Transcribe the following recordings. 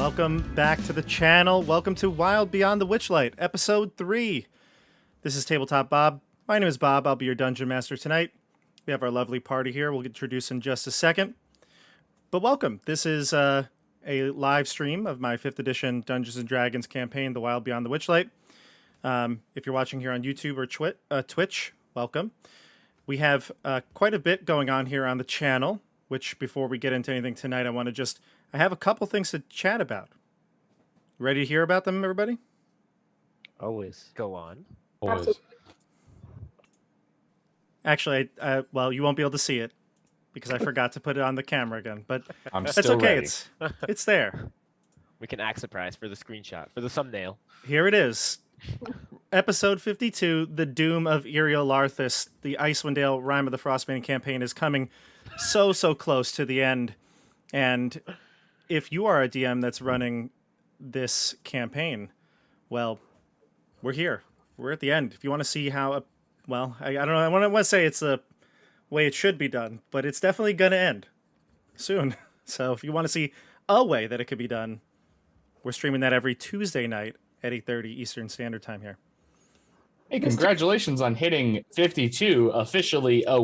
Welcome back to the channel. Welcome to Wild Beyond the Witchlight, Episode 3. This is Tabletop Bob. My name is Bob. I'll be your Dungeon Master tonight. We have our lovely party here. We'll introduce in just a second. But welcome. This is a live stream of my 5th edition Dungeons & Dragons campaign, The Wild Beyond the Witchlight. If you're watching here on YouTube or Twitch, welcome. We have quite a bit going on here on the channel, which before we get into anything tonight, I have a couple things to chat about. Ready to hear about them, everybody? Always. Go on. Always. Actually, well, you won't be able to see it because I forgot to put it on the camera again, but I'm that's still okay. ready. It's there. We can act surprise for the screenshot, for the thumbnail. Here it is. Episode 52, The Doom of Iriel Larthus. The Icewind Dale Rime of the Frostbane campaign is coming so close to the end. And if you are a DM that's running this campaign, well, we're here. We're at the end. If you want to see how, I don't know. I want to say it's the way it should be done, but it's definitely going to end soon. So if you want to see a way that it could be done, we're streaming that every Tuesday night at 8:30 Eastern Standard Time here. Hey, congratulations on hitting 52, officially a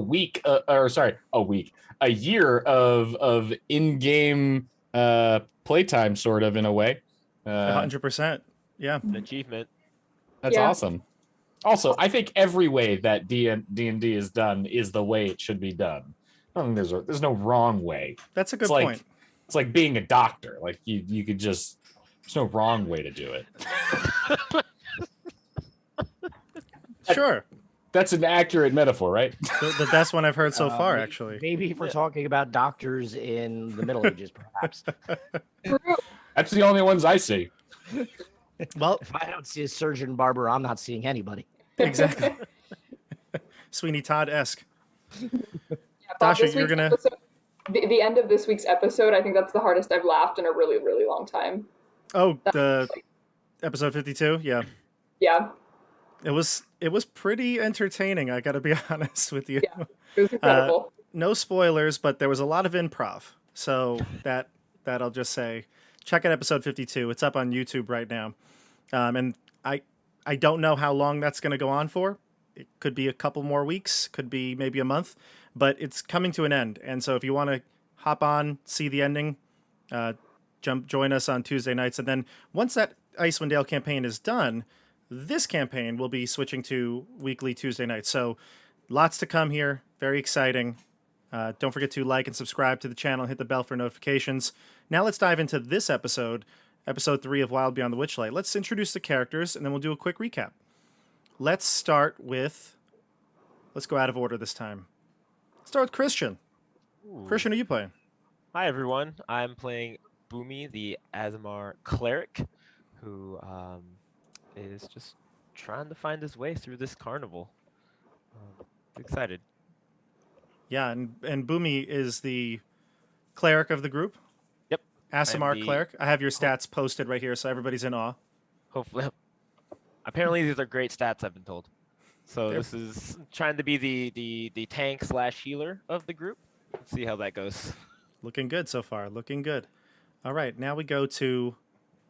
year of in-game playtime, sort of, in a way. 100%. Yeah. An achievement. That's awesome. Also, I think every way that D&D is done is the way it should be done. I don't think there's no wrong way. That's a good point. It's like being a doctor. Like you could just, there's no wrong way to do it. Sure. That's an accurate metaphor, right? The best one I've heard so far, actually. Maybe if we're talking about doctors in the Middle Ages, perhaps. That's the only ones I see. Well, If I don't see a surgeon barber, I'm not seeing anybody. exactly. Sweeney Todd-esque. Yeah, Bob, Dasha, you're gonna... The end of this week's episode, I think that's the hardest I've laughed in a really, really long time. Oh, the episode 52? Yeah. Yeah. It was pretty entertaining, I gotta be honest with you. Yeah, it was incredible. No spoilers, but there was a lot of improv. So that I'll just say, check out episode 52. It's up on YouTube right now. And I don't know how long that's going to go on for. It could be a couple more weeks, could be maybe a month, but it's coming to an end. And so if you want to hop on, see the ending, join us on Tuesday nights. And then once that Icewind Dale campaign is done, this campaign will be switching to weekly Tuesday nights. So lots to come here. Very exciting. Don't forget to like and subscribe to the channel. Hit the bell for notifications. Now let's dive into this episode, episode 3 of Wild Beyond the Witchlight. Let's introduce the characters, and then we'll do a quick recap. Let's start with... Let's go out of order this time. Let's start with Christian. Ooh. Christian, who are you playing? Hi, everyone. I'm playing Boomy, the Azamar cleric, who is just trying to find his way through this carnival. Excited. Yeah, and Boomy is the cleric of the group. Yep. Asimar cleric. I have your stats posted right here, so everybody's in awe. Hopefully. Apparently, these are great stats, I've been told. So this is trying to be the tank / healer of the group. Let's see how that goes. Looking good so far. Looking good. All right, now we go to...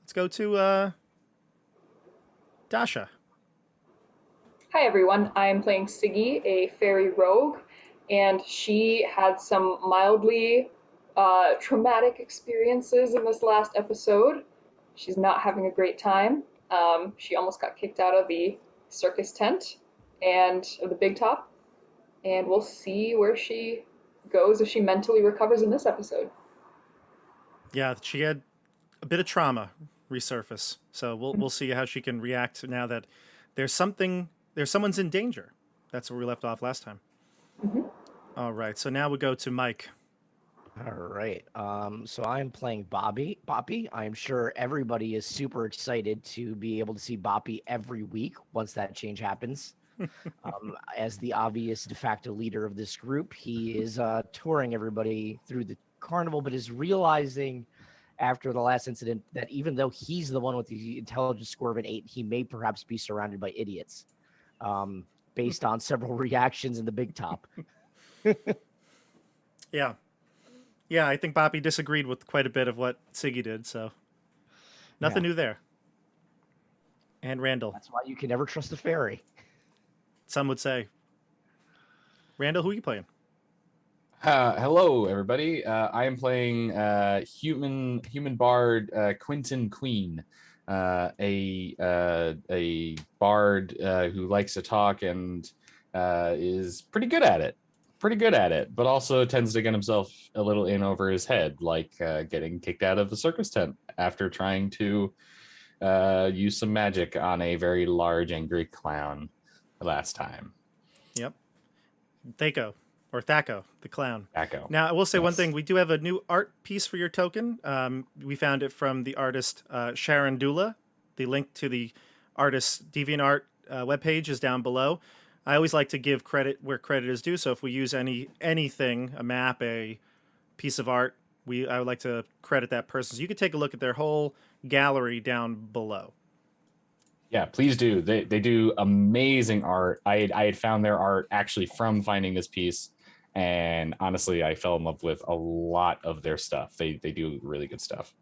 Let's go to Dasha. Hi, everyone. I'm playing Siggy, a fairy rogue, and she had some mildly traumatic experiences in this last episode. She's not having a great time. She almost got kicked out of the circus tent and of the big top, and we'll see where she goes if she mentally recovers in this episode. Yeah, she had a bit of trauma resurface, so we'll see how she can react now that someone's in danger. That's where we left off last time. Mm-hmm. All right, so now we go to Mike. All right. So I'm playing Boppy. I'm sure everybody is super excited to be able to see Boppy every week once that change happens. As the obvious de facto leader of this group, he is touring everybody through the carnival, but is realizing after the last incident that even though he's the one with the intelligence score of an 8, he may perhaps be surrounded by idiots, based on several reactions in the big top. Yeah. Yeah, I think Boppy disagreed with quite a bit of what Siggy did, so Nothing Yeah. new there. And Randall, That's why you can never trust a fairy. some would say. Randall, who are you playing? Hello, everybody. I am playing human bard Quentin Queen, a bard who likes to talk and is pretty good at it. But also tends to get himself a little in over his head, like getting kicked out of the circus tent after trying to use some magic on a very large angry clown last time. Yep. Thako, or Thako, the clown. Echo. Now, I will say one Yes. thing. We do have a new art piece for your token. We found it from the artist Sharon Dula. The link to the artist's DeviantArt webpage is down below. I always like to give credit where credit is due. So if we use anything, a map, a piece of art, I would like to credit that person. So you could take a look at their whole gallery down below. Yeah, please do. They do amazing art. I had found their art actually from finding this piece, and honestly, I fell in love with a lot of their stuff. They do really good stuff.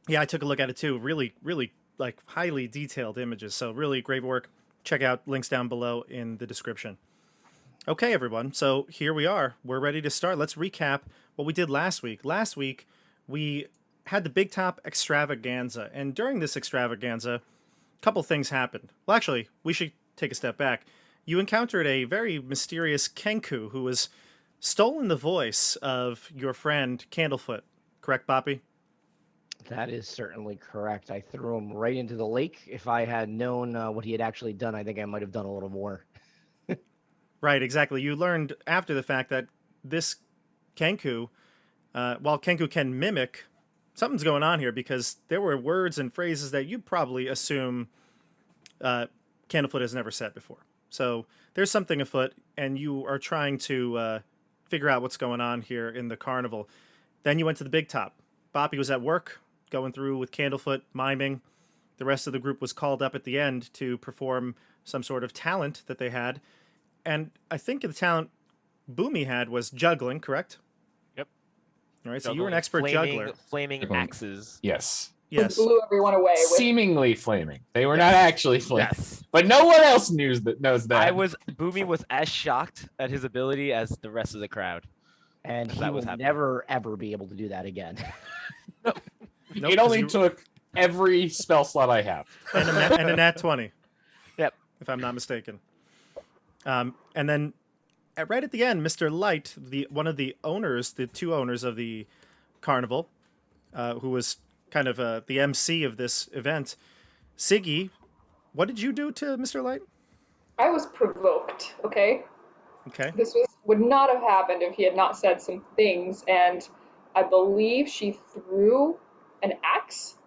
Yeah, I took a look at it too. Really, really like highly detailed images. So really great work. Check out links down below in the description. Okay, everyone. So here we are. We're ready to start. Let's recap what we did last week. Last week, we had the Big Top extravaganza. And during this extravaganza, a couple things happened. Well, actually, we should take a step back. You encountered a very mysterious Kenku who was stolen the voice of your friend Candlefoot. Correct, Boppy? That is certainly correct. I threw him right into the lake. If I had known what he had actually done, I think I might have done a little more. Right, exactly. You learned after the fact that this Kenku, while Kenku can mimic, something's going on here because there were words and phrases that you probably assume Candlefoot has never said before. So there's something afoot, and you are trying to figure out what's going on here in the carnival. Then you went to the Big Top. Boppy was at work, going through with Candlefoot, miming. The rest of the group was called up at the end to perform some sort of talent that they had. And I think the talent Boomy had was juggling, correct? Yep. All right, so you were an Juggling expert juggler. Flaming Juggling. axes. Yes. Yes. Who blew everyone away with. Seemingly flaming. They were not actually flaming. Yes. But no one else knows that. Boomy was as shocked at his ability as the rest of the crowd. And he That will was happening. never, ever be able to do that again. Nope, It 'cause only you- took every spell slot I have. and a nat 20. Yep. If I'm not mistaken. And then right at the end, Mr. Light, one of the owners, the two owners of the carnival, who was kind of the MC of this event, Siggy, what did you do to Mr. Light? I was provoked, okay? Okay. Would not have happened if he had not said some things, and I believe she threw an axe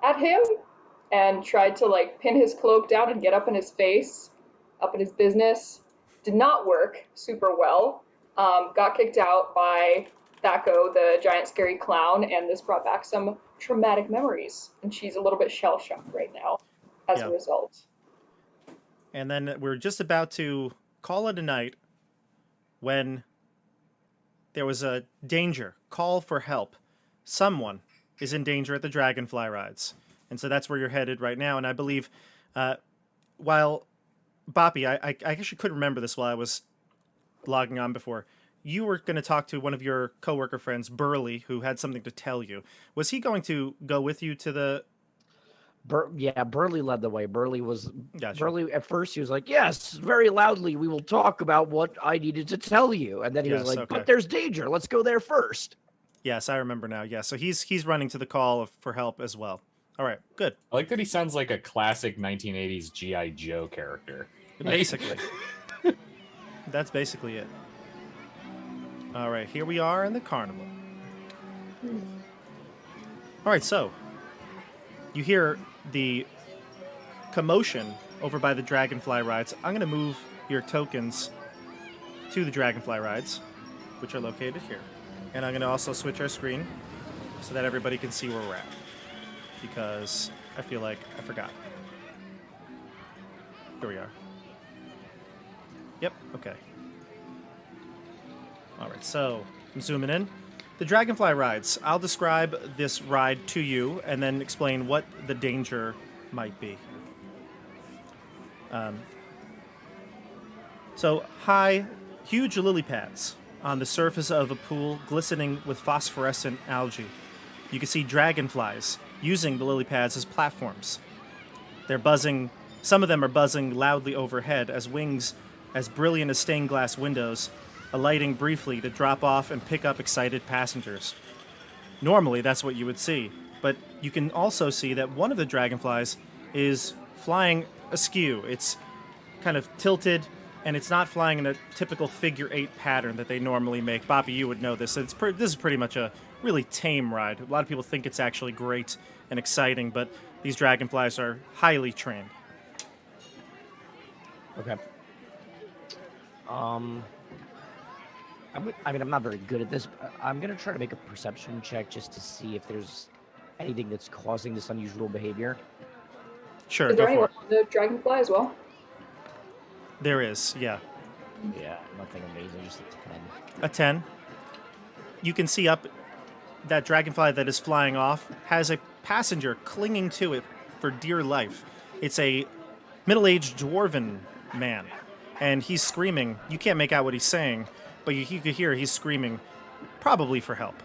at him and tried to like pin his cloak down and get up in his face, up in his business. Did not work super well. Got kicked out by Thako, the giant scary clown, and this brought back some traumatic memories. And she's a little bit shell-shocked right now as Yeah. a result. And then we're just about to call it a night when there was a danger, call for help. Someone is in danger at the Dragonfly Rides. And so that's where you're headed right now. And I believe, while Boppy, I actually couldn't remember this while I was logging on before. You were going to talk to one of your coworker friends, Burly, who had something to tell you. Was he going to go with you to the... Burly led the way. Burly Gotcha. Burly at first he was like, "Yes, very loudly, we will talk about what I needed to tell you." And then he was Yes, like, okay. "But there's danger. Let's go there first." Yes, I remember now. Yeah, so he's running to the call for help as well. All right, good. I like that he sounds like a classic 1980s G.I. Joe character. Basically. That's basically it. All right, here we are in the carnival. All right, so you hear the commotion over by the Dragonfly Rides. I'm going to move your tokens to the Dragonfly Rides, which are located here. And I'm going to also switch our screen so that everybody can see where we're at, because I feel like I forgot. Here we are. Yep, okay. All right, so I'm zooming in. The Dragonfly Rides. I'll describe this ride to you and then explain what the danger might be. So, high, huge lily pads on the surface of a pool glistening with phosphorescent algae. You can see dragonflies using the lily pads as platforms. They're buzzing, some of them are buzzing loudly overhead as wings as brilliant as stained glass windows, alighting briefly to drop off and pick up excited passengers. Normally, that's what you would see, but you can also see that one of the dragonflies is flying askew. It's kind of tilted, and it's not flying in a typical figure 8 pattern that they normally make. Bobby, you would know this. This is pretty much a really tame ride. A lot of people think it's actually great and exciting, but these dragonflies are highly trained. Okay. I'm not very good at this, but I'm going to try to make a perception check just to see if there's anything that's causing this unusual behavior. Sure, Is go there for anyone it. on the dragonfly as well? There is, yeah. Yeah, nothing amazing, just a 10. A 10. You can see up that dragonfly that is flying off has a passenger clinging to it for dear life. It's a middle-aged dwarven man, and he's screaming. You can't make out what he's saying, but you could hear he's screaming, probably for help.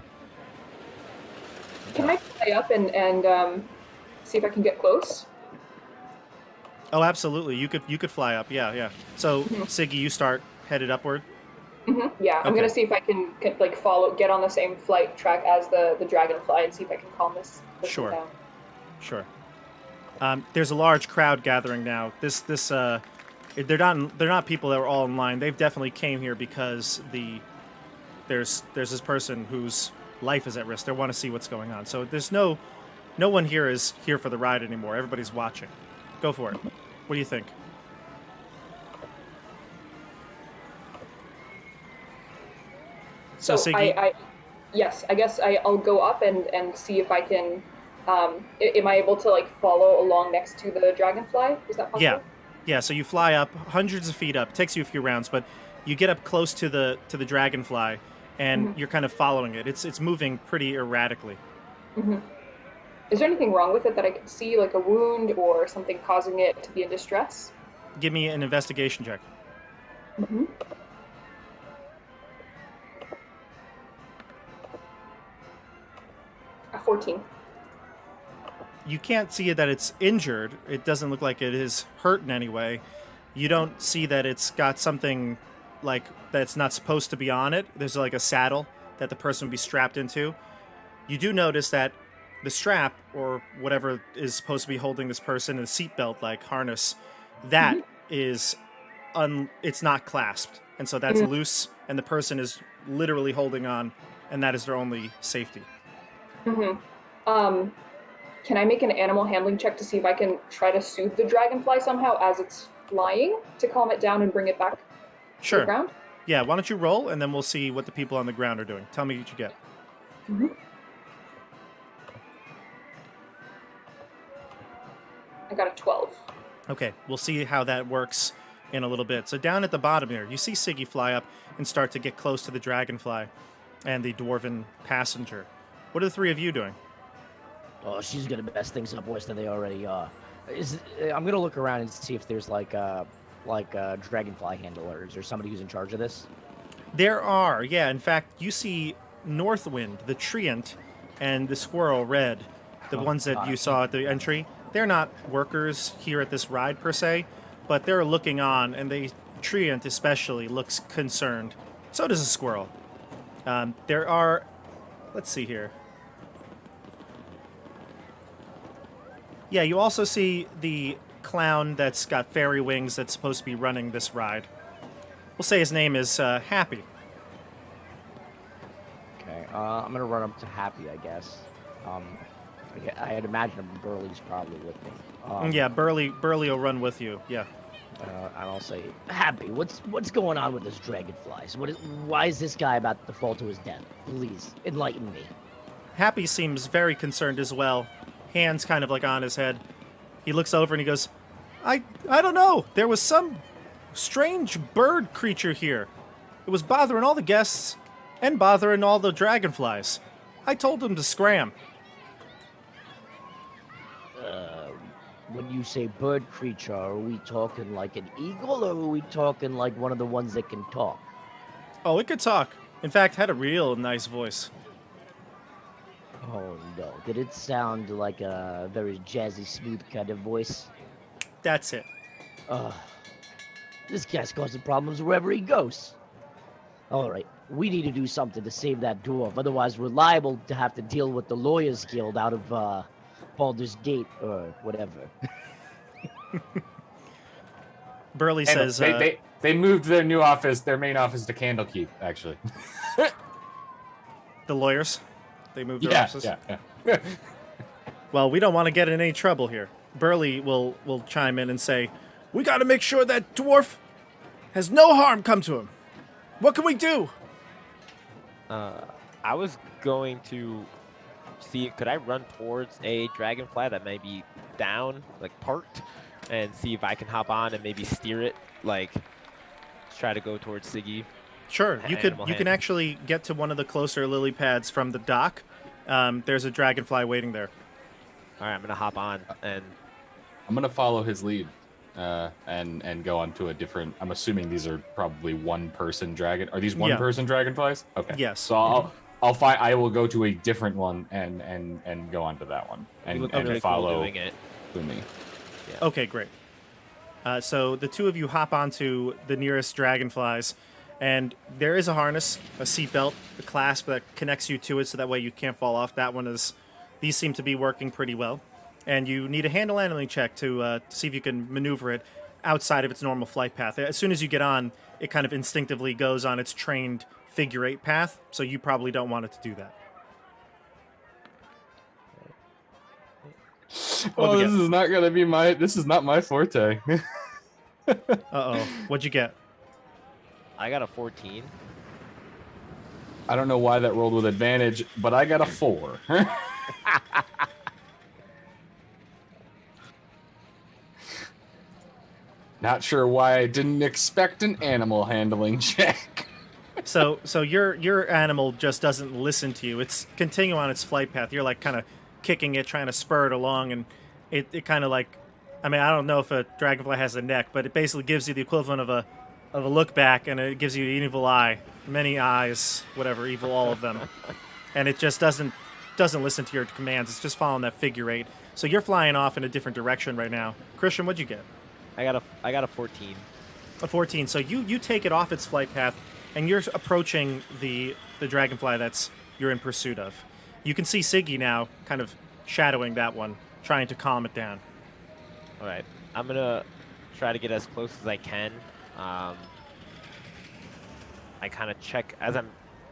Can I fly up and see if I can get close? Oh, absolutely. You could fly up. Yeah. So, Siggy, you start headed upward. Yeah, I'm Okay. gonna see if I can like get on the same flight track as the dragonfly and see if I can calm this thing Sure. down. Sure. There's a large crowd gathering now. They're not people that were all in line. They've definitely came here because there's this person whose life is at risk. They want to see what's going on. So there's no one here is here for the ride anymore. Everybody's watching. Go for it. What do you think? So Siggy, Yes, I guess I'll go up and see if I can. Am I able to like follow along next to the dragonfly? Is that possible? yeah. So you fly up hundreds of feet up. It takes you a few rounds, but you get up close to the dragonfly, and you're kind of following it. It's moving pretty erratically. Is there anything wrong with it that I can see, like a wound or something causing it to be in distress? Give me an investigation check. A 14. You can't see that it's injured. It doesn't look like it is hurt in any way. You don't see that it's got something like that's not supposed to be on it. There's like a saddle that the person would be strapped into. You do notice that the strap or whatever is supposed to be holding this person in a seatbelt like harness, that is it's not clasped. And so that's loose and the person is literally holding on, and that is their only safety. Can I make an animal handling check to see if I can try to soothe the dragonfly somehow as it's flying to calm it down and bring it back to the Sure. ground? Yeah, why don't you roll, and then we'll see what the people on the ground are doing. Tell me what you get. I got a 12. Okay, we'll see how that works in a little bit. So down at the bottom here, you see Siggy fly up and start to get close to the dragonfly and the dwarven passenger. What are the three of you doing? Oh, she's gonna mess things up worse than they already are. I'm gonna look around and see if there's like dragonfly handlers or somebody who's in charge of this. There are, yeah. In fact, you see Northwind, the treant, and the squirrel Red, the ones that you saw at the entry. They're not workers here at this ride per se, but they're looking on, and the treant especially looks concerned. So does a squirrel. There are, let's see here. Yeah, you also see the clown that's got fairy wings that's supposed to be running this ride. We'll say his name is Happy. Okay, I'm gonna run up to Happy, I guess. I'd imagine Burly's probably with me. Yeah, Burly will run with you. Yeah. And I'll say, Happy, what's going on with this dragonflies? Why is this guy about to fall to his death? Please enlighten me. Happy seems very concerned as well. Hands kind of like on his head. He looks over and he goes, I don't know. There was some strange bird creature here. It was bothering all the guests. And bothering all the dragonflies. I told them to scram. When you say bird creature, are we talking like an eagle, or are we talking like one of the ones that can talk? Oh, it could talk. In fact, had a real nice voice. Oh no, did it sound like a very jazzy, smooth kind of voice? That's it. This guy's causing problems wherever he goes. Alright, we need to do something to save that dwarf, otherwise we're liable to have to deal with the Lawyers Guild out of, Baldur's Gate, or whatever. Burly And says, they moved their new office, their main office, to Candlekeep, actually. the lawyers, they moved their Yeah, offices. yeah. Well, we don't want to get in any trouble here. Burly will chime in and say, we got to make sure that dwarf has no harm come to him. What can we do? I was going to see, could I run towards a dragonfly that may be down, like parked, and see if I can hop on and maybe steer it, like try to go towards Siggy. Sure, you can Animal you can handling. actually get to one of the closer lily pads from the dock. There's a dragonfly waiting there. All right, I'm gonna hop on and I'm gonna follow his lead, and go on to a different. I'm assuming these are probably one-person dragon. Are these one-person dragonflies? Okay. Yes. So I'll find. I will go to a different one and go on to that one you and look really cool follow doing it. Boomy. Okay, great. So the two of you hop onto the nearest dragonflies, and there is a harness, a seatbelt, a clasp that connects you to it, so that way you can't fall off. That one is. These seem to be working pretty well, and you need a handle handling check to see if you can maneuver it outside of its normal flight path. As soon as you get on, it kind of instinctively goes on its trained figure 8 path, so you probably don't want it to do that. Oh, we this is not gonna be my. This is not my forte. Uh-oh. What'd you get? I got a 14. I don't know why that rolled with advantage, but I got a 4. Not sure why I didn't expect an animal handling check. So your animal just doesn't listen to you. It's continuing on its flight path. You're like kind of kicking it, trying to spur it along, and it kind of like, I mean, I don't know if a dragonfly has a neck, but it basically gives you the equivalent of a look back, and it gives you an evil eye, many eyes, whatever, evil, all of them, and it just doesn't listen to your commands. It's just following that figure 8. So you're flying off in a different direction right now. Christian, what'd you get? I got a 14. A 14. So you take it off its flight path, and you're approaching the dragonfly that's you're in pursuit of. You can see Siggy now, kind of shadowing that one, trying to calm it down. All right, I'm gonna try to get as close as I can. I kind of check as I'm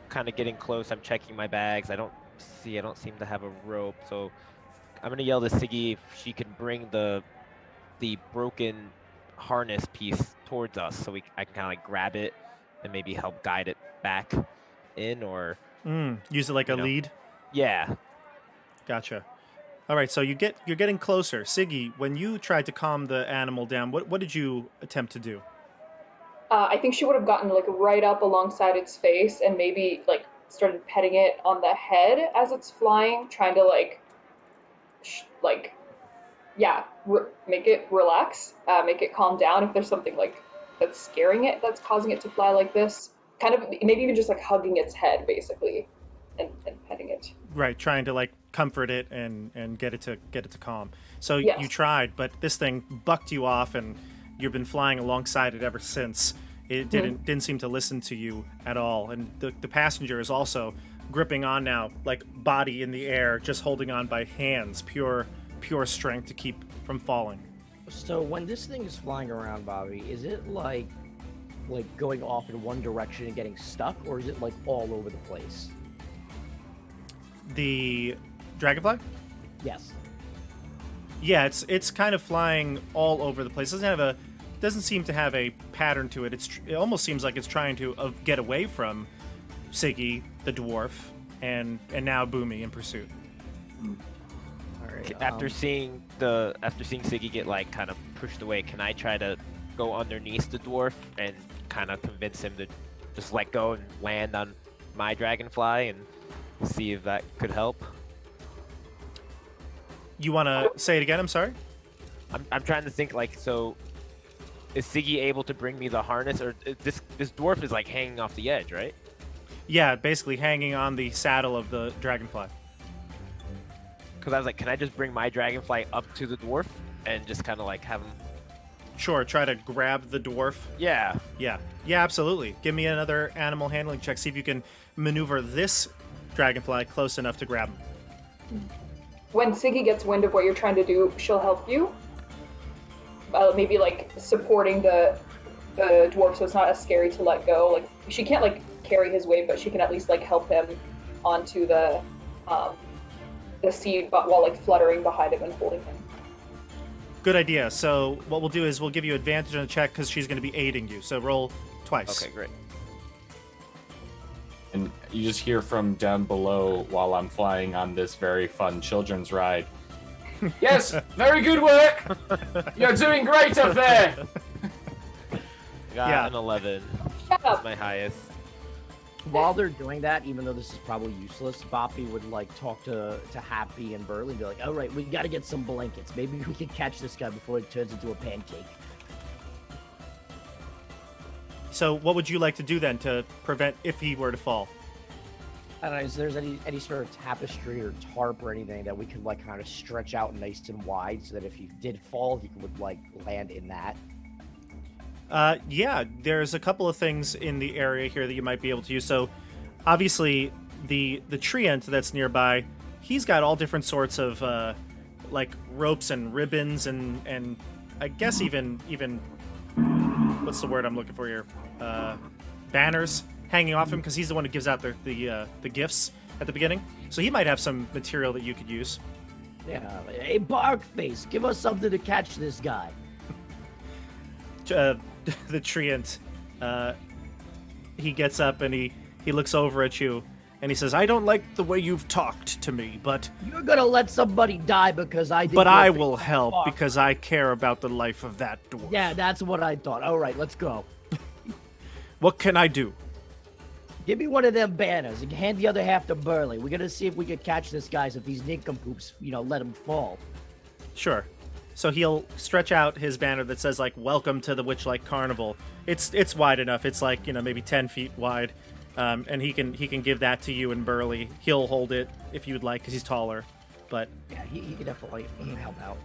kind of getting close. I'm checking my bags. I don't seem to have a rope, so I'm gonna yell to Siggy if she can bring the broken harness piece towards us, so I can kind of like grab it and maybe help guide it back in, or Use it like a know. lead. yeah. Gotcha. All right, so you're getting closer. Siggy, when you tried to calm the animal down, what did you attempt to do? I think she would have gotten like right up alongside its face and maybe like started petting it on the head as it's flying, trying to make it relax, make it calm down if there's something like that's scaring it, that's causing it to fly like this. Kind of maybe even just like hugging its head basically, and petting it. Right, trying to like comfort it and get it to calm. So Yes. you tried, but this thing bucked you off, and you've been flying alongside it ever since. It didn't seem to listen to you at all, and the passenger is also gripping on now, like body in the air, just holding on by hands, pure strength to keep from falling. So when this thing is flying around, Bobby, is it like going off in one direction and getting stuck, or is it like all over the place? The dragonfly? Yes. Yeah, it's kind of flying all over the place. Doesn't seem to have a pattern to it. It almost seems like it's trying to get away from Siggy the dwarf and now Boomy in pursuit. All right. After seeing Siggy get like kind of pushed away, can I try to go underneath the dwarf and kind of convince him to just let go and land on my dragonfly and see if that could help. You want to say it again? I'm sorry. I'm trying to think like, so is Siggy able to bring me the harness, or this dwarf is like hanging off the edge, right? Yeah, basically hanging on the saddle of the dragonfly. Because I was like, can I just bring my dragonfly up to the dwarf and just kind of like have him? Sure, try to grab the dwarf. Yeah. Yeah, absolutely. Give me another animal handling check. See if you can maneuver this dragonfly close enough to grab him. When Siggy gets wind of what you're trying to do, she'll help you. Maybe like supporting the dwarf so it's not as scary to let go. Like she can't like carry his weight, but she can at least like help him onto the seat, but while like fluttering behind him and holding him. Good idea. So what we'll do is we'll give you advantage on the check because she's going to be aiding you. So roll twice. Okay, great. And you just hear from down below while I'm flying on this very fun children's ride. Yes, very good work. You're doing great up there. Got an 11. Shut That's up. my highest. While they're doing that, even though this is probably useless, Boppy would like talk to Happy and Burly and be like, all right, we got to get some blankets. Maybe we can catch this guy before he turns into a pancake. So what would you like to do then to prevent if he were to fall? I don't know, is there any sort of tapestry or tarp or anything that we could like kind of stretch out nice and wide so that if he did fall, he would like land in that? Yeah, there's a couple of things in the area here that you might be able to use. So obviously the treant that's nearby, he's got all different sorts of like ropes and ribbons and I guess even what's the word I'm looking for here? Banners hanging off him because he's the one who gives out the gifts at the beginning. So he might have some material that you could use. Yeah, hey, Barkface, give us something to catch this guy. The treant, he gets up and he looks over at you and he says, "I don't like the way you've talked to me, but You're gonna let somebody die because I did. but your I thing. will help Fuck. because I care about the life of that dwarf. Yeah, that's what I thought. All right, let's go. What can I do?" Give me one of them banners and hand the other half to Burly. We're gonna see if we can catch this guy if these nincompoops, let him fall. Sure. So he'll stretch out his banner that says like "Welcome to the Witchlight Carnival." It's wide enough. It's like maybe 10 feet wide, and he can give that to you and Burly. He'll hold it if you would like because he's taller. But Yeah, he can definitely help out.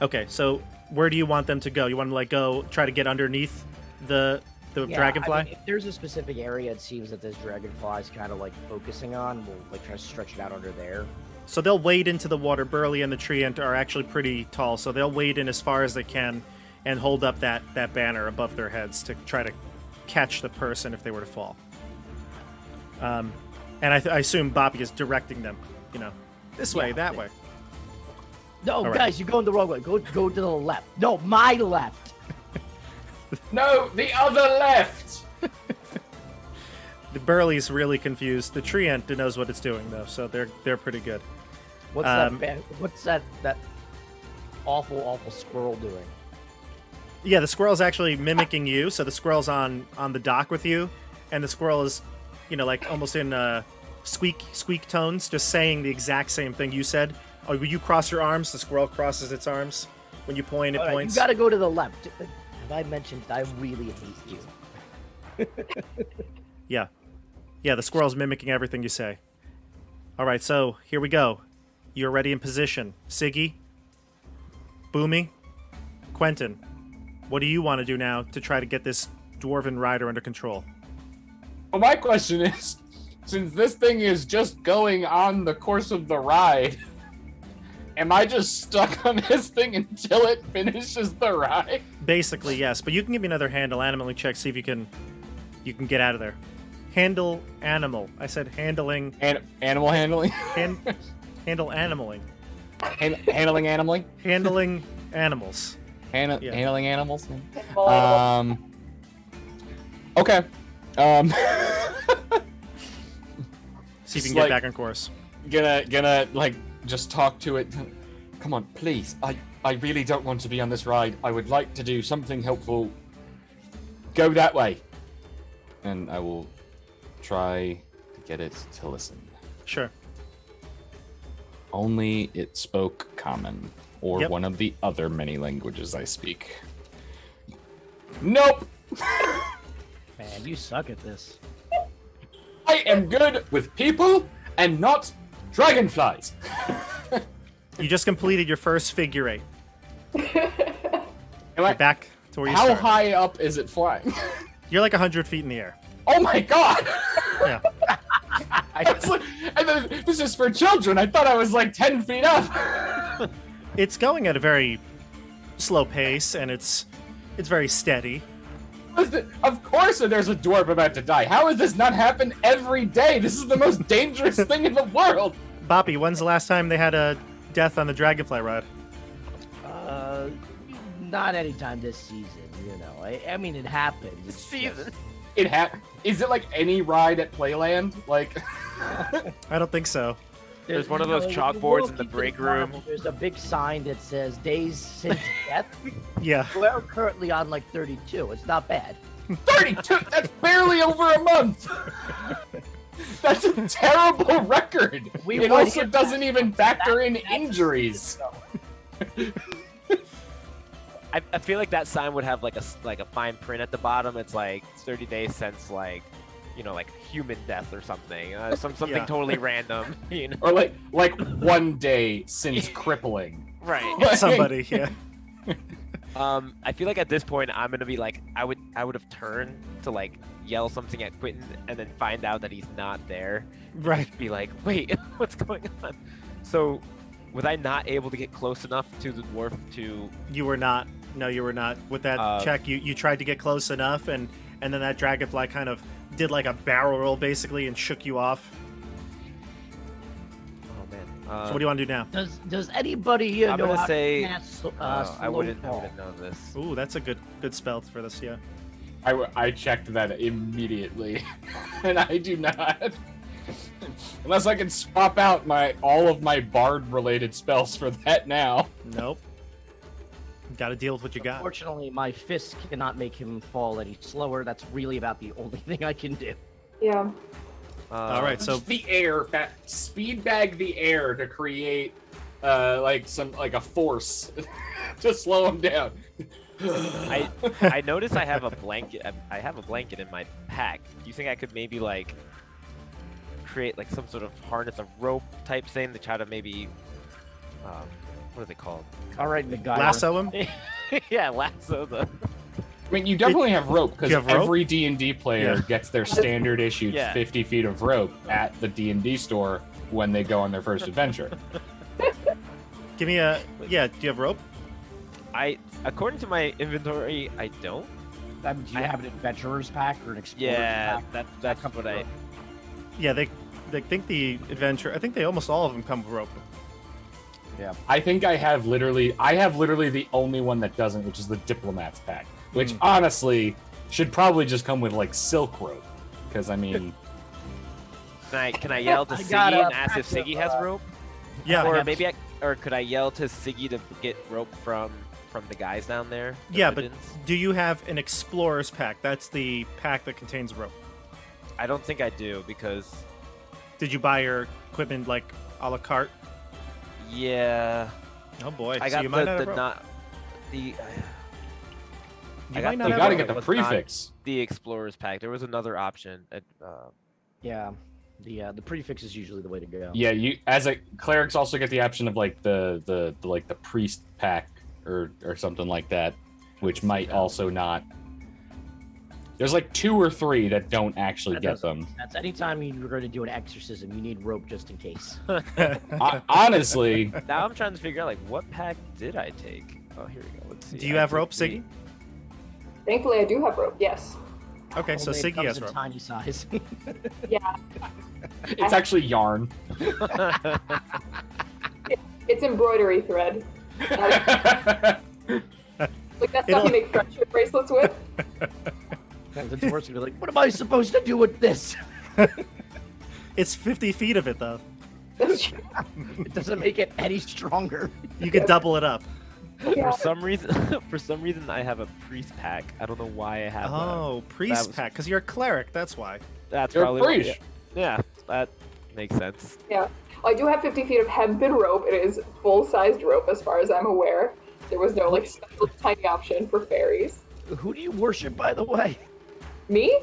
okay, so where do you want them to go? You want to like go try to get underneath the Yeah, dragonfly? I mean, if there's a specific area it seems that this dragonfly is kind of like focusing on, we'll like try to stretch it out under there. So they'll wade into the water. Burly and the treant are actually pretty tall, so they'll wade in as far as they can and hold up that banner above their heads to try to catch the person if they were to fall. And I assume Boppy is directing them, this way, Yeah. that way. No, right. guys, you're going the wrong way. Go to the left. No, my left. No, the other left. The Burly's really confused. The treant knows what it's doing though, so they're pretty good. What's What's that awful squirrel doing? Yeah, the squirrel's actually mimicking you. So the squirrel's on the dock with you, and the squirrel is, like almost in squeak tones, just saying the exact same thing you said. Oh, when you cross your arms, the squirrel crosses its arms. When you point, it All right, points. you gotta go to the left. Have I mentioned I really hate you? Yeah, the squirrel's mimicking everything you say. All right, so here we go. You're ready in position. Siggy, Boomy, Quentin, what do you want to do now to try to get this dwarven rider under control? Well, my question is, since this thing is just going on the course of the ride, am I just stuck on this thing until it finishes the ride? Basically, yes, but you can give me another handle animaling check, see if you can get out of there. Handle animal. I said handling. Animal handling? Handle animaling. Handling animaling? Handling animals. Yeah. Handling animals? Well, Okay. See if you Just can get like- back on course. Gonna like just talk to it. Come on, please. I really don't want to be on this ride. I would like to do something helpful. Go that way. And I will try to get it to listen. Sure. Only it spoke common, or Yep. one of the other many languages I speak. Nope! Man, you suck at this. I am good with people and not dragonflies. You just completed your first figure 8. Am You're I, back to where you how started. high up is it flying? You're like 100 feet in the air. Oh my god! Yeah. It's like, and then, this is for children. I thought I was like 10 feet up. It's going at a very slow pace, and it's very steady. Of course there's a dwarf about to die. How has this not happened every day? This is the most dangerous thing in the world. Boppy, when's the last time they had a death on the Dragonfly Ride? Not anytime this season, you know. I mean, it happens. It's Season. Is it like any ride at Playland? Like, I don't think so. There's one of those you chalkboards walk in the into break carnival, room. There's a big sign that says days since death. Yeah. We're currently on like 32. It's not bad. 32? That's barely over a month. That's a terrible record. We It would also hit doesn't even factor in injuries. I feel like that sign would have like a fine print at the bottom. It's like 30 days since like, you know, like human death or something. Something Yeah. totally random. You know. Or like 1 day since crippling. Right. Like, Somebody, yeah. I feel like at this point I'm gonna be like I would have turned to like yell something at Quentin and then find out that he's not there. Right. Be like, wait, what's going on? So, was I not able to get close enough to the dwarf to? You were not. No, you were not. With that check, you tried to get close enough, and then that dragonfly kind of did like a barrel roll basically and shook you off. Oh man. So what do you want to do now? Does anybody here I'm know gonna how say. to cast I slow wouldn't fall? know this. Ooh, that's a good spell for this. Yeah. I checked that immediately, and I do not. Unless I can swap out all of my bard-related spells for that now. Nope. Got to deal with what you got. Unfortunately, my fist cannot make him fall any slower. That's really about the only thing I can do. Yeah. All right, so The air, speed bag the air to create like a force to slow him down. I noticed I have a blanket. I have a blanket in my pack. Do you think I could maybe like create like some sort of harness, a rope type thing to try to maybe what are they called? All right, MacGyver. lasso him. Yeah, lasso the. I mean, you definitely have rope because You have rope? every D&D player Yeah. gets their standard issued Yeah. 50 feet of rope at the D&D store when they go on their first adventure. Give me a. Yeah. Do you have rope? According to my inventory, I don't. Do you have an adventurer's pack or an explorer's Yeah, pack? that's comes what with I. rope. Yeah. They think the adventure. I think they almost all of them come with rope. I think I have literally the only one that doesn't, which is the Diplomat's pack, which honestly should probably just come with like silk rope, because I mean, Can I yell to I Siggy got a and ask if pack of, Siggy has rope? Yeah. Or maybe or could I yell to Siggy to get rope from the guys down there? the Yeah, but Riddens? do you have an explorer's pack? That's the pack that contains rope. I don't think I do because Did you buy your equipment like a la carte? yeah, Oh boy. I so got you might not have the rope. not the. You I might got not you have gotta rope. get the It was not- prefix. The explorer's pack. There was another option. Yeah, the prefix is usually the way to go. Yeah, you as a clerics also get the option of like the priest pack or something like that, which might also not. There's like 2 or 3 that don't actually That get doesn't- them. That's anytime you're going to do an exorcism, you need rope just in case. Honestly, Now I'm trying to figure out like what pack did I take? Oh, here we go. Let's see. Do you I have took rope, the- Siggy? Thankfully, I do have rope. Yes. Okay, so Only it Siggy comes has in rope. tiny size. Yeah. it's actually yarn. It's embroidery thread. Like that stuff It'll- you make friendship bracelets with. And the dwarves will be like, what am I supposed to do with this? It's 50 feet of it though. That's true. It doesn't make it any stronger. You could double it up. Yeah. For some reason, I have a priest pack. I don't know why I have that. Oh, priest was- pack, because you're a cleric. That's why. That's You're a probably why- priest. Yeah. That makes sense. Yeah. I do have 50 feet of hempen rope. It is full-sized rope as far as I'm aware. There was no like special tiny option for fairies. Who do you worship, by the way? Me?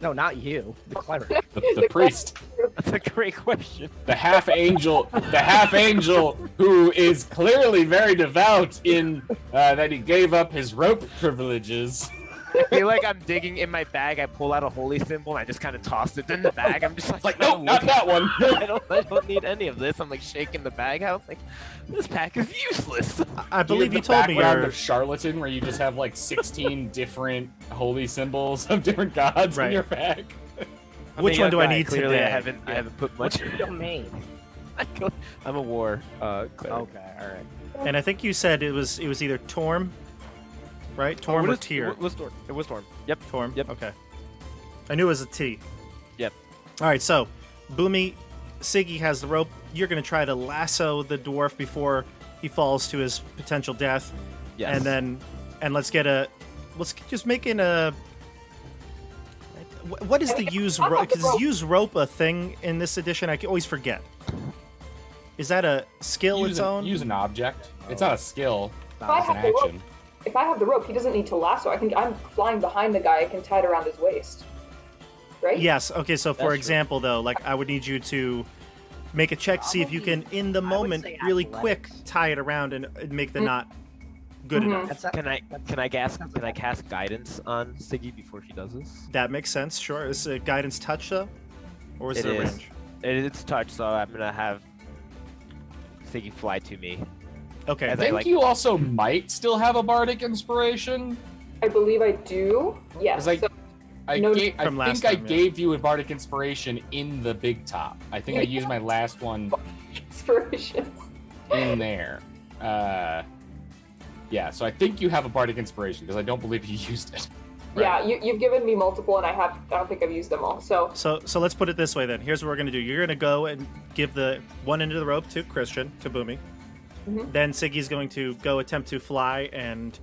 No, not you. The cleric. The priest, That's a great question. the half angel who is clearly very devout in that he gave up his rope privileges. I feel like I'm digging in my bag. I pull out a holy symbol and I just kind of toss it in the bag. I'm just like, Nope, not that one. I don't need any of this. I'm like shaking the bag out. Like, this pack is useless. I believe you the told me background you're of charlatan, where you just have like 16 different holy symbols of different gods Right. in your bag. Which one do I need Clearly, today? I haven't put much. What's your domain? I'm a war cleric. Okay, all right. And I think you said it was either Torm, right? Torm or Tyr. It was Torm. It was Torm. Yep. Torm. Yep. Okay. I knew it was a T. Yep. All right. So, Boomy, Siggy has the rope. You're going to try to lasso the dwarf before he falls to his potential death. Yes. And let's just make it a. What is the use rope? Because use rope a thing in this edition? I always forget. Is that a skill its own? Use an object. It's not a skill. If I It's an have the rope, action. if I have the rope, he doesn't need to lasso. I think I'm flying behind the guy. I can tie it around his waist. Right? Yes. Okay. So, for That's example, though, like I would need you to make a check to see if you can, in the moment, say really athletics. quick, tie it around and make the knot good Mhm. enough. That's Can I cast guidance on Siggy before she does this? That makes sense. Sure. Is it a guidance touch though, or is It it a is. range? It's touch, so I'm gonna have Siggy fly to me. Okay. As I think like- you also might still have a bardic inspiration. I believe I do. Yes. 'Cause I- So, I No, think from last I time, yeah. gave you a bardic inspiration in the big top. I think I used my last one inspirations. in there. Yeah, so I think you have a bardic inspiration because I don't believe you used it. Yeah, you've given me multiple, and I don't think I've used them all. So So let's put it this way then. Here's what we're gonna do. You're gonna go and give the one end of the rope to Christian, to Boomy. Mhm. Then Siggy's going to go attempt to fly and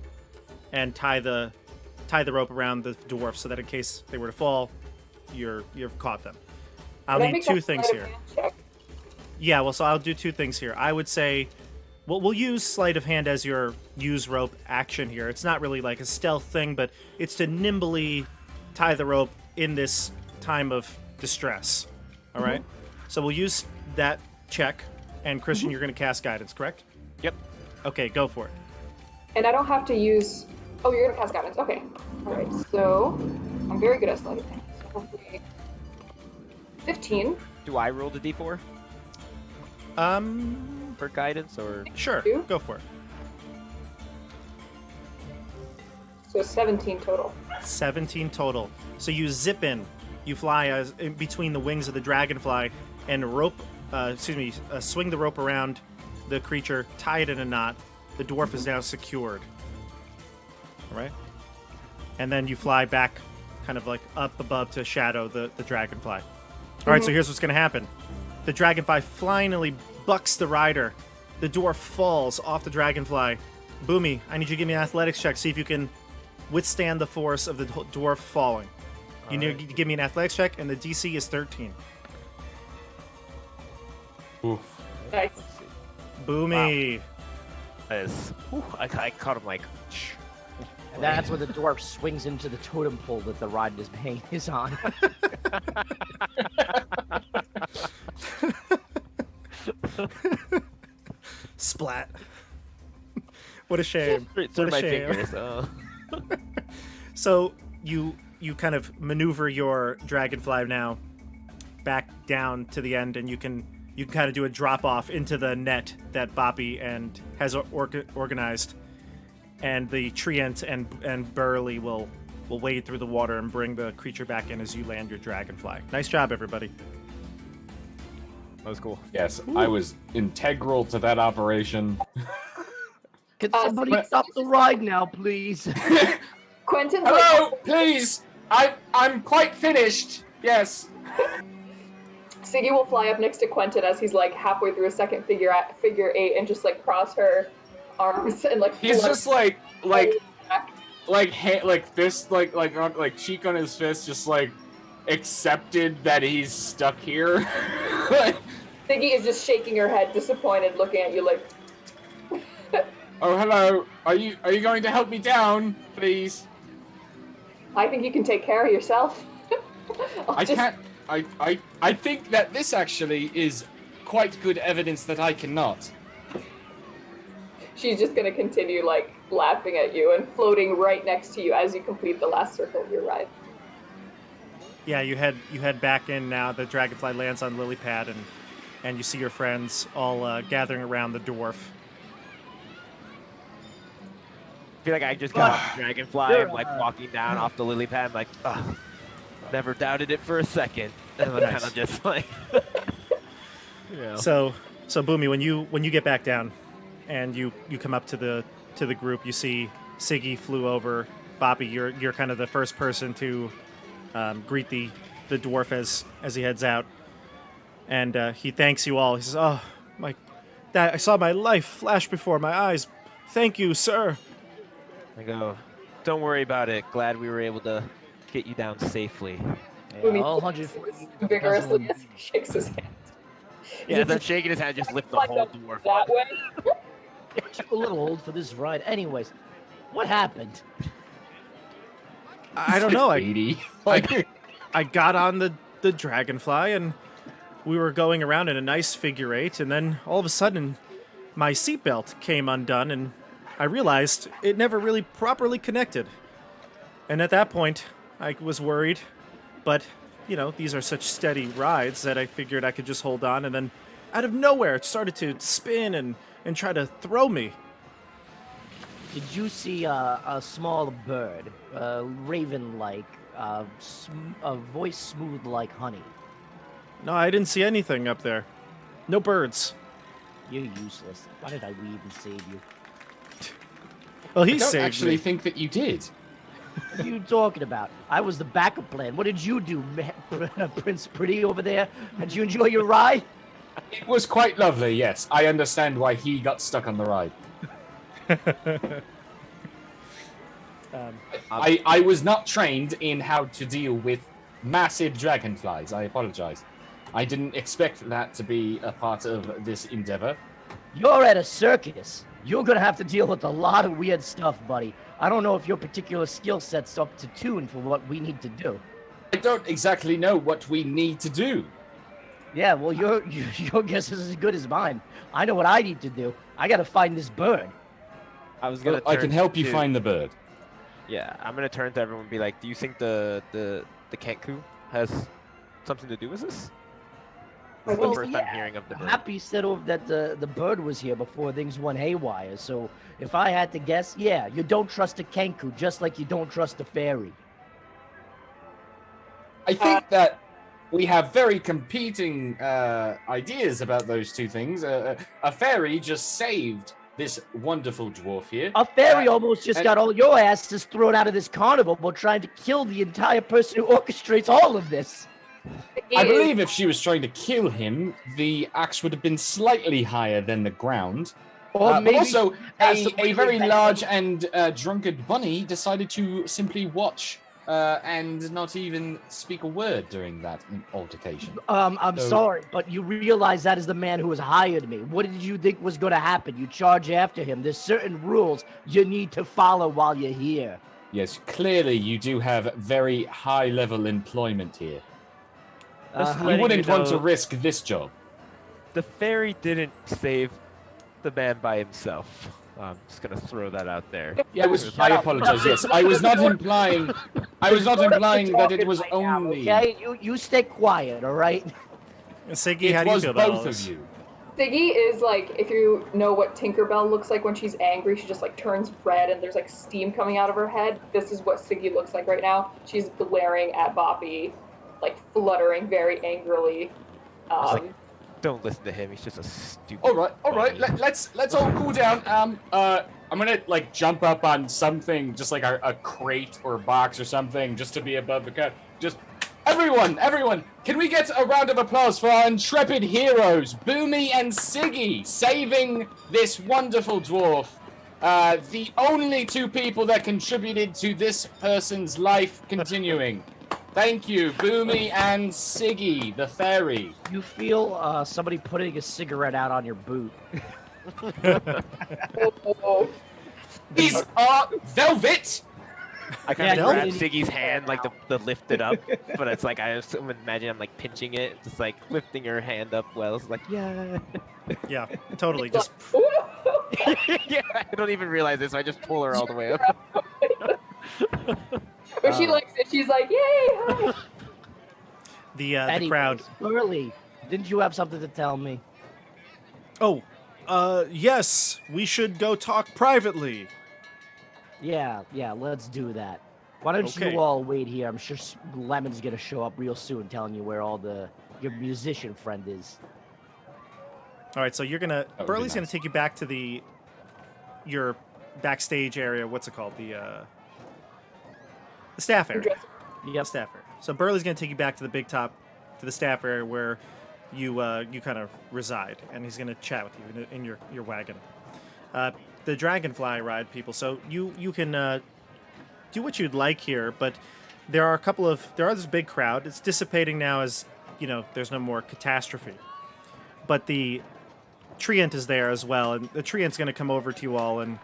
tie the rope around the dwarf so that in case they were to fall, you've caught them. I'll can I need make two that things sleight of here. hand check? Yeah, well, so I'll do two things here. I would say, well, we'll use sleight of hand as your use rope action here. It's not really like a stealth thing, but it's to nimbly tie the rope in this time of distress. All right? So we'll use that check, and Christian, you're going to cast guidance, correct? Yep. Okay, go for it. And I don't have to use. Oh, you're gonna cast guidance. Okay. All right. So I'm very good at sleight of hand. So hopefully 15. Do I roll the d4 for guidance or? Sure, You? go for it. So 17 total. 17 total. So you zip in, you fly in between the wings of the dragonfly, and swing the rope around the creature, tie it in a knot. The dwarf is now secured. All right? And then you fly back, kind of like up above to shadow the dragonfly. All right, so here's what's going to happen. The dragonfly finally bucks the rider. The dwarf falls off the dragonfly. Boomy, I need you to give me an athletics check. See if you can withstand the force of the dwarf falling. You need to give me an athletics check, and the DC is 13. Oof. Nice. Boomy. That is. I caught him like. And that's when the dwarf swings into the totem pole that the ride is on. Splat. What a shame. It's What a my shame. fingers. So you kind of maneuver your dragonfly now back down to the end, and you can kind of do a drop off into the net that Boppy and has organized, and the treant and Burly will wade through the water and bring the creature back in as you land your dragonfly. Nice job, everybody. That was cool. Yes, I was integral to that operation. Can somebody stop the ride now, please? Quentin's Hello, please. I'm quite finished. Yes. Siggy will fly up next to Quentin as he's like halfway through a second figure eight and just like cross her arms and like. He's flutter just like back. fist, like cheek on his fist, just like accepted that he's stuck here. Siggy is just shaking her head, disappointed, looking at you like. Oh, hello. Are you going to help me down, please? I think you can take care of yourself. I can't. I think that this actually is quite good evidence that I cannot. She's just gonna continue like laughing at you and floating right next to you as you complete the last circle of your ride. Yeah, you head back in now. The dragonfly lands on lily pad, and you see your friends all gathering around the dwarf. I feel like I just got off the dragonfly. I'm like walking down off the lily pad. I'm like, ugh, never doubted it for a second. And then kind of just like, you know. So Boomy, when you get back down, and you come up to the group, you see Siggy flew over. Boppy, you're kind of the first person to greet the dwarf as he heads out, and he thanks you all. He says, "Oh, I saw my life flash before my eyes. Thank you, sir." I go, don't worry about it. Glad we were able to get you down safely. Yeah, all 140 vigorously as he shakes his hand. Yeah, then shaking his hand, just lift the Like whole dwarf that up. way. You're a little old for this ride. Anyways, what happened? I don't know. Like, I got on the dragonfly, and we were going around in a nice figure eight, and then all of a sudden, my seatbelt came undone, and I realized it never really properly connected. And at that point, I was worried, but, these are such steady rides that I figured I could just hold on, and then out of nowhere, it started to spin and try to throw me. Did you see a small bird, raven-like, a voice smooth like honey? No, I didn't see anything up there. No birds. You're useless. Why did I even save you? Well, I he don't saved actually me. think that you did. What are you talking about? I was the backup plan. What did you do, Prince Pretty over there? Did you enjoy your ride? It was quite lovely, yes. I understand why he got stuck on the ride. I was not trained in how to deal with massive dragonflies. I apologize. I didn't expect that to be a part of this endeavor. You're at a circus. You're gonna have to deal with a lot of weird stuff, buddy. I don't know if your particular skill set's up to tune for what we need to do. I don't exactly know what we need to do. Yeah, well, your guess is as good as mine. I know what I need to do. I gotta find this bird. I was gonna. I can turn help you to- find the bird. Yeah, I'm gonna turn to everyone and be like, do you think the Kenku has something to do with this? This is Well, the first yeah. I'm hearing of the bird. Happy said that the bird was here before things went haywire. So if I had to guess, yeah, you don't trust a Kenku just like you don't trust a fairy. I think that we have very competing ideas about those two things. A fairy just saved this wonderful dwarf here. A fairy almost just and- got all your asses thrown out of this carnival while trying to kill the entire person who orchestrates all of this. I believe if she was trying to kill him, the axe would have been slightly higher than the ground. Or But maybe also, has some a really very bad- large and drunkard bunny decided to simply watch and not even speak a word during that altercation. I'm So- sorry, but you realize that is the man who has hired me. What did you think was going to happen? You charge after him. There's certain rules you need to follow while you're here. Yes, clearly you do have very high-level employment here. Just You letting wouldn't want to know, risk this job. The fairy didn't save the man by himself. I'm just gonna throw that out there. Yeah, I apologize. Yes, I was not implying. I was not implying that it was Right now, only. okay, you stay quiet, all right? Siggy, It how do you was feel about all both this? of you. Siggy is like, if you know what Tinkerbell looks like when she's angry, she just like turns red and there's like steam coming out of her head. This is what Siggy looks like right now. She's glaring at Boppy, like fluttering very angrily. like- Don't listen to him. He's just a stupid. All right. bunny. Let's all cool down. I'm gonna like jump up on something, just like a crate or a box or something, just to be above the cut. Just everyone, can we get a round of applause for our intrepid heroes, Boomy and Siggy, saving this wonderful dwarf? The only two people that contributed to this person's life continuing. Thank you, Boomy and Siggy, the fairy. You feel somebody putting a cigarette out on your boot. Oh. These are velvet. I kind Yeah, of you grab really- Siggy's hand, like the lift it up, but it's like I just imagine I'm like pinching it, just like lifting her hand up. Well, it's like yeah, Yeah, totally. Just yeah. I don't even realize this, so I just pull her all the way up. But she likes it. She's like, yay! Hi. the crowd. Anyways, Burly, didn't you have something to tell me? Oh, yes, we should go talk privately. Yeah, let's do that. Why don't Okay. you all wait here? I'm sure Lemon's gonna show up real soon, telling you where your musician friend is. All right, so you're gonna would be Burly's gonna nice. take you back to your backstage area. What's it called? The staff area. Yep. Staff area. So Burly's gonna take you back to the big top, to the staff area where you kind of reside, and he's gonna chat with you in your wagon. The Dragonfly Ride people. So you can do what you'd like here, but there are this big crowd. It's dissipating now as there's no more catastrophe. But the Treant is there as well, and the Treant's going to come over to you all and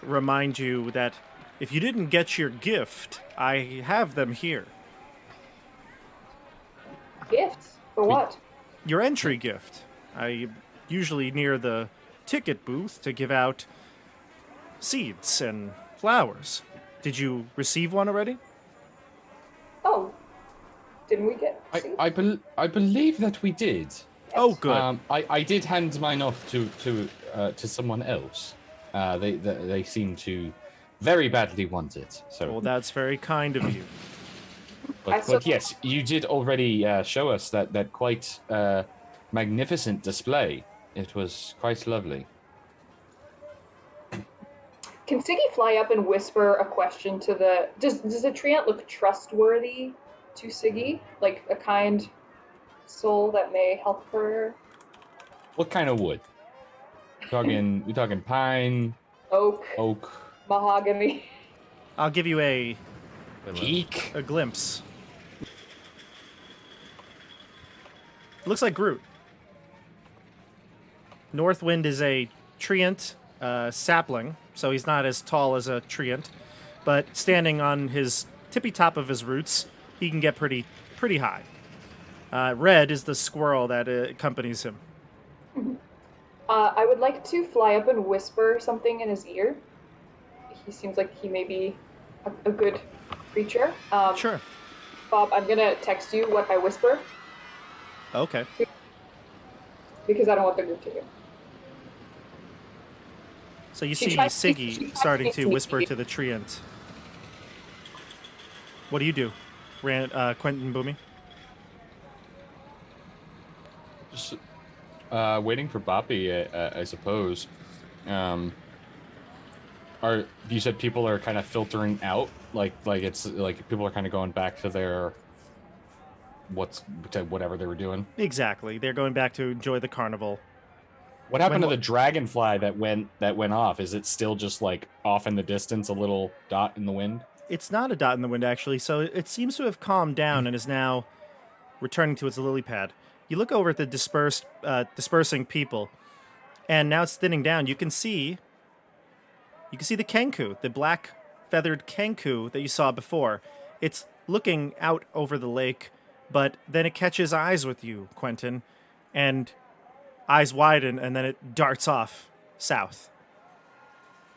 remind you that if you didn't get your gift, I have them here. Gifts? For what? Your entry gift. I usually near the ticket booth to give out seeds and flowers. Did you receive one already? Oh. Didn't we get I believe that we did. Oh, good. I did hand mine off to someone else. They seem to very badly want it. So, Well, that's very kind of you. but yes, you did already show us that quite magnificent display. It was quite lovely. Can Siggy fly up and whisper a question to the... Does the Treant look trustworthy to Siggy? Like a kind soul that may help her? What kind of wood? We talking pine, Oak, mahogany. I'll give you a teak. glimpse. Looks like Groot. Northwind is a treant sapling, so he's not as tall as a treant, but standing on his tippy top of his roots, he can get pretty high. Red is the squirrel that accompanies him. I would like to fly up and whisper something in his ear. He seems like he may be a good creature. Sure. Bob, I'm gonna text you what I whisper Okay. because I don't want the group to hear. So you She see tries- Siggy she tries starting to to be whisper sneaky. to the treant. What do? Quentin Boomy? Just waiting for Boppy, I suppose. You said people are kind of filtering out, like it's like people are kind of going back to their whatever they were doing. Exactly. They're going back to enjoy the carnival. What happened When to the dragonfly that went off? Is it still just like off in the distance, a little dot in the wind? It's not a dot in the wind, actually, so it seems to have calmed down and is now returning to its lily pad. You look over at the dispersing people, and now it's thinning down. You can see the kenku, the black feathered kenku that you saw before. It's looking out over the lake, but then it catches eyes with you, Quentin, and eyes widen, and then it darts off south.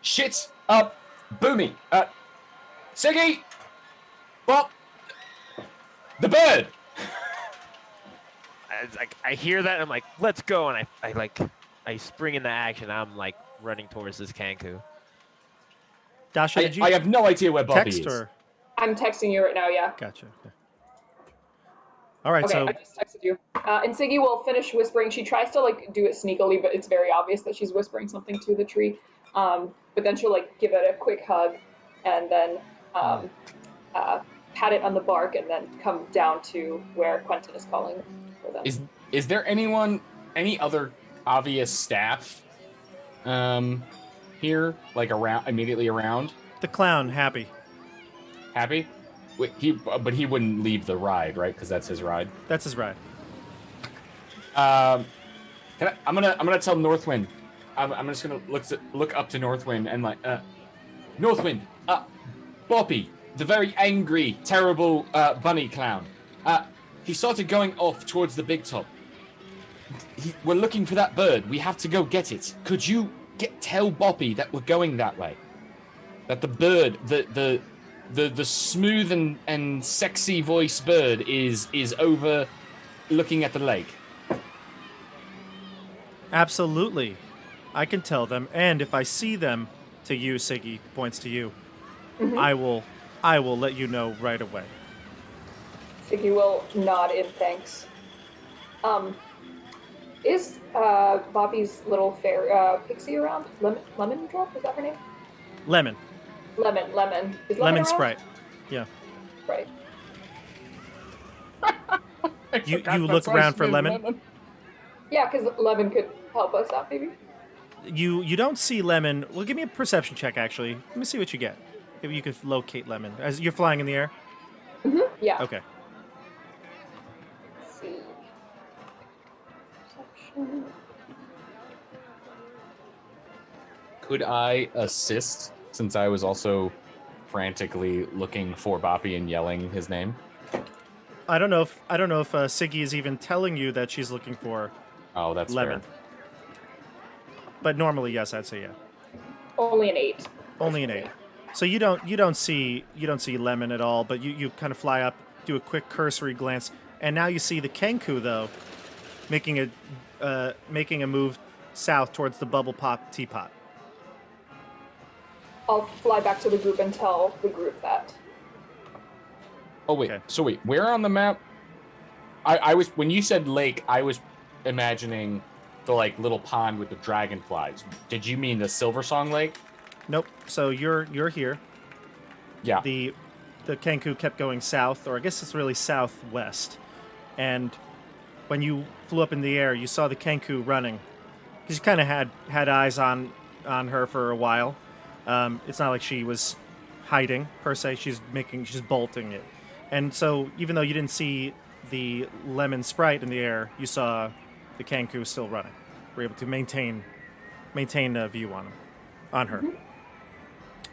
Shit up, Boomy. Siggy, Bop, the bird. I hear that, and I'm like, let's go, and I spring into action. I'm like running towards this Kanku. Dasha, did you I have no idea where Bobby text is. or? I'm texting you right now, yeah. Gotcha. Okay. All right, Okay, so I just texted you. And Siggy will finish whispering. She tries to do it sneakily, but it's very obvious that she's whispering something to the tree. But then she'll give it a quick hug, and then pat it on the bark, and then come down to where Quentin is calling for them. Is there any other obvious staff here, like immediately around? the clown, Happy. Happy? Wait, but he wouldn't leave the ride, right? Because that's his ride. That's his ride. I'm gonna tell Northwind. I'm just gonna look up to Northwind and like, Northwind, Boppy, the very angry, terrible bunny clown. He started going off towards the big top. We're looking for that bird. We have to go get it. Could you tell Boppy that we're going that way? That the bird, the smooth and sexy voice bird is over looking at the lake. Absolutely. I can tell them, and if I see them, to you, Siggy, points to you, I will let you know right away. Siggy will nod in thanks. Is Bobby's little pixie around? Lemon Drop? Is that her name? Lemon. Lemon. Is Lemon around? Sprite. Yeah. Right. You look around for Lemon. Yeah, because Lemon could help us out, maybe. You don't see Lemon. Well, give me a perception check, actually. Let me see what you get. If you could locate Lemon. As you're flying in the air? Yeah. Okay. Let's see. Perception. Could I assist, since I was also frantically looking for Boppy and yelling his name? I don't know if Siggy is even telling you that she's looking for Oh, that's Lemon. fair. But normally, yes, I'd say yeah. Only an 8. Only an 8. So you don't see Lemon at all, but you kind of fly up, do a quick cursory glance, and now you see the Kenku though, making a move south towards the Bubble Pop teapot. I'll fly back to the group and tell the group that. Oh wait, Okay. So wait, where on the map? I was when you said lake, I was imagining the like little pond with the dragonflies. Did you mean the Silver Song Lake? Nope. So you're here. Yeah. The Kenku kept going south, or I guess it's really southwest. And when you flew up in the air, you saw the Kenku running. Because you kind of had eyes on her for a while. It's not like she was hiding per se. She's bolting it. And so even though you didn't see the Lemon Sprite in the air, you saw the Kenku still running. We're able to maintain a view on her.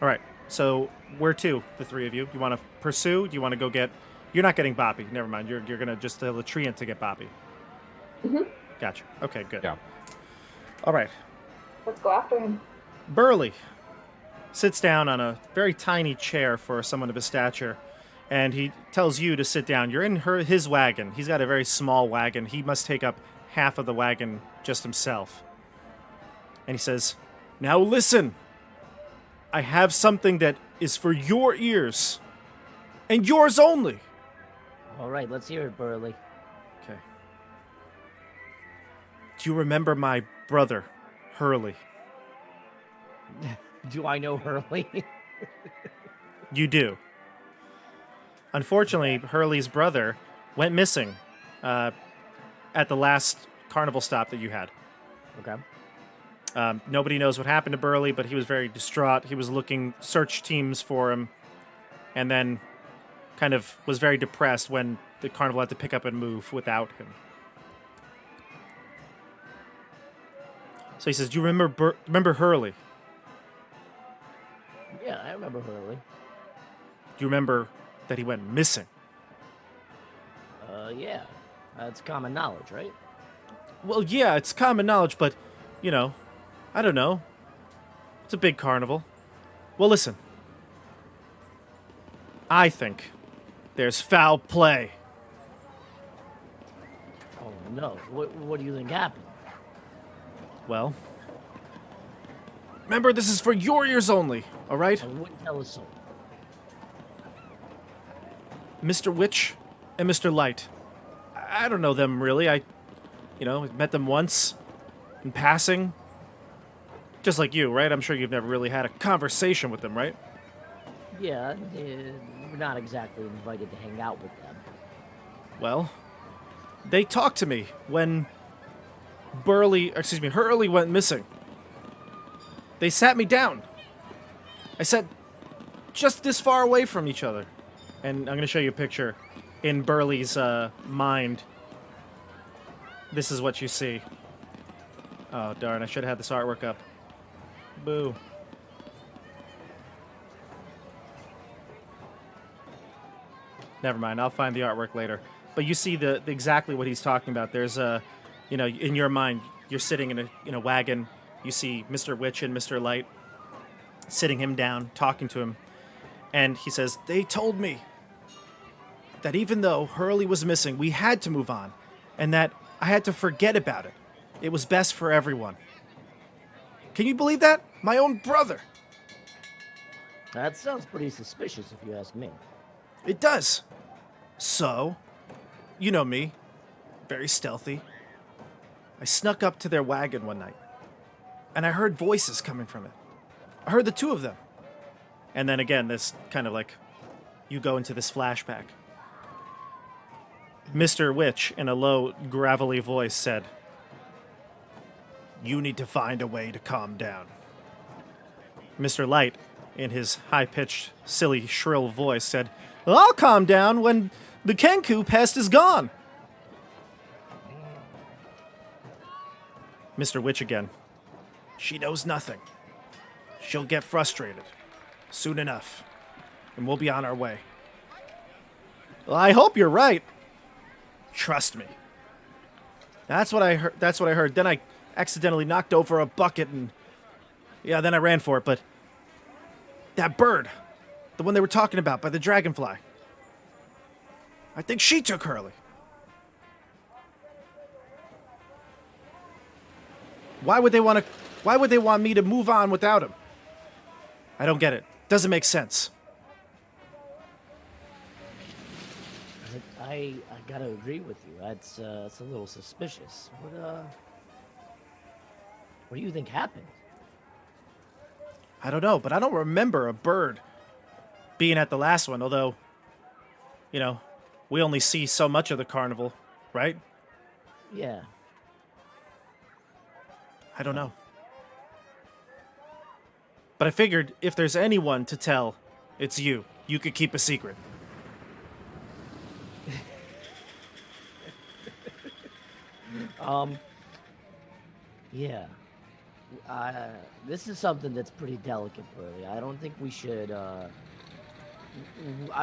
All right. So where to, the three of you? You want to pursue? Do you want to go get? You're not getting Boppy. Never mind. You're gonna just tell the Treant to get Boppy. Gotcha. Okay. Good. Yeah. All right. Let's go after him. Burly sits down on a very tiny chair for someone of his stature, and he tells you to sit down. You're in his wagon. He's got a very small wagon. He must take up half of the wagon just himself. And he says, "Now listen. I have something that is for your ears, and yours only." All right, let's hear it, Burly. Okay. Do you remember my brother, Hurley? Do I know Hurley? You do. Unfortunately, Hurley's brother went missing at the last carnival stop that you had. Okay. Nobody knows what happened to Burly, but he was very distraught. He was looking search teams for him, and then kind of was very depressed when the carnival had to pick up and move without him. So he says, "Do you remember Hurley? Yeah, I remember Hurley. Do you remember that he went missing?" Yeah. That's common knowledge, right? Well, yeah, it's common knowledge, but, I don't know. It's a big carnival. Well, listen. I think there's foul play. Oh, no. What do you think happened? Well, remember, this is for your ears only, all right? I wouldn't tell a soul. Mr. Witch and Mr. Light. I don't know them really. I met them once in passing. Just like you, right? I'm sure you've never really had a conversation with them, right? Yeah, we're not exactly invited to hang out with them. Well, they talked to me when Hurley went missing. They sat me down. I sat just this far away from each other. And I'm going to show you a picture. In Burly's mind, this is what you see. Oh, darn. I should have had this artwork up. Boo. Never mind. I'll find the artwork later. But you see exactly what he's talking about. There's a, in your mind, you're sitting in a wagon. You see Mr. Witch and Mr. Light sitting him down, talking to him. And he says, they told me that even though Hurley was missing, we had to move on. And that I had to forget about it. It was best for everyone. Can you believe that? My own brother. That sounds pretty suspicious if you ask me. It does. So, you know me, very stealthy. I snuck up to their wagon one night, and I heard voices coming from it. I heard the two of them. And then again, this kind of like, you go into this flashback. Mr. Witch, in a low, gravelly voice, said, "You need to find a way to calm down." Mr. Light, in his high-pitched, silly, shrill voice, said, "Well, I'll calm down when the Kenku pest is gone." Mr. Witch again. "She knows nothing. She'll get frustrated. Soon enough. And we'll be on our way." "Well, I hope you're right." "Trust me." That's what I heard. Then I accidentally knocked over a bucket and... yeah, then I ran for it, but... that bird. The one they were talking about by the Dragonfly. I think she took Hurley. Why would they want me to move on without him? I don't get it. Doesn't make sense. I gotta agree with you. That's it's a little suspicious. What do you think happened? I don't know, but I don't remember a bird being at the last one, although, we only see so much of the carnival, right? Yeah. I don't know. But I figured if there's anyone to tell, it's you. You could keep a secret. Yeah. This is something that's pretty delicate, Burly. I don't think we should, I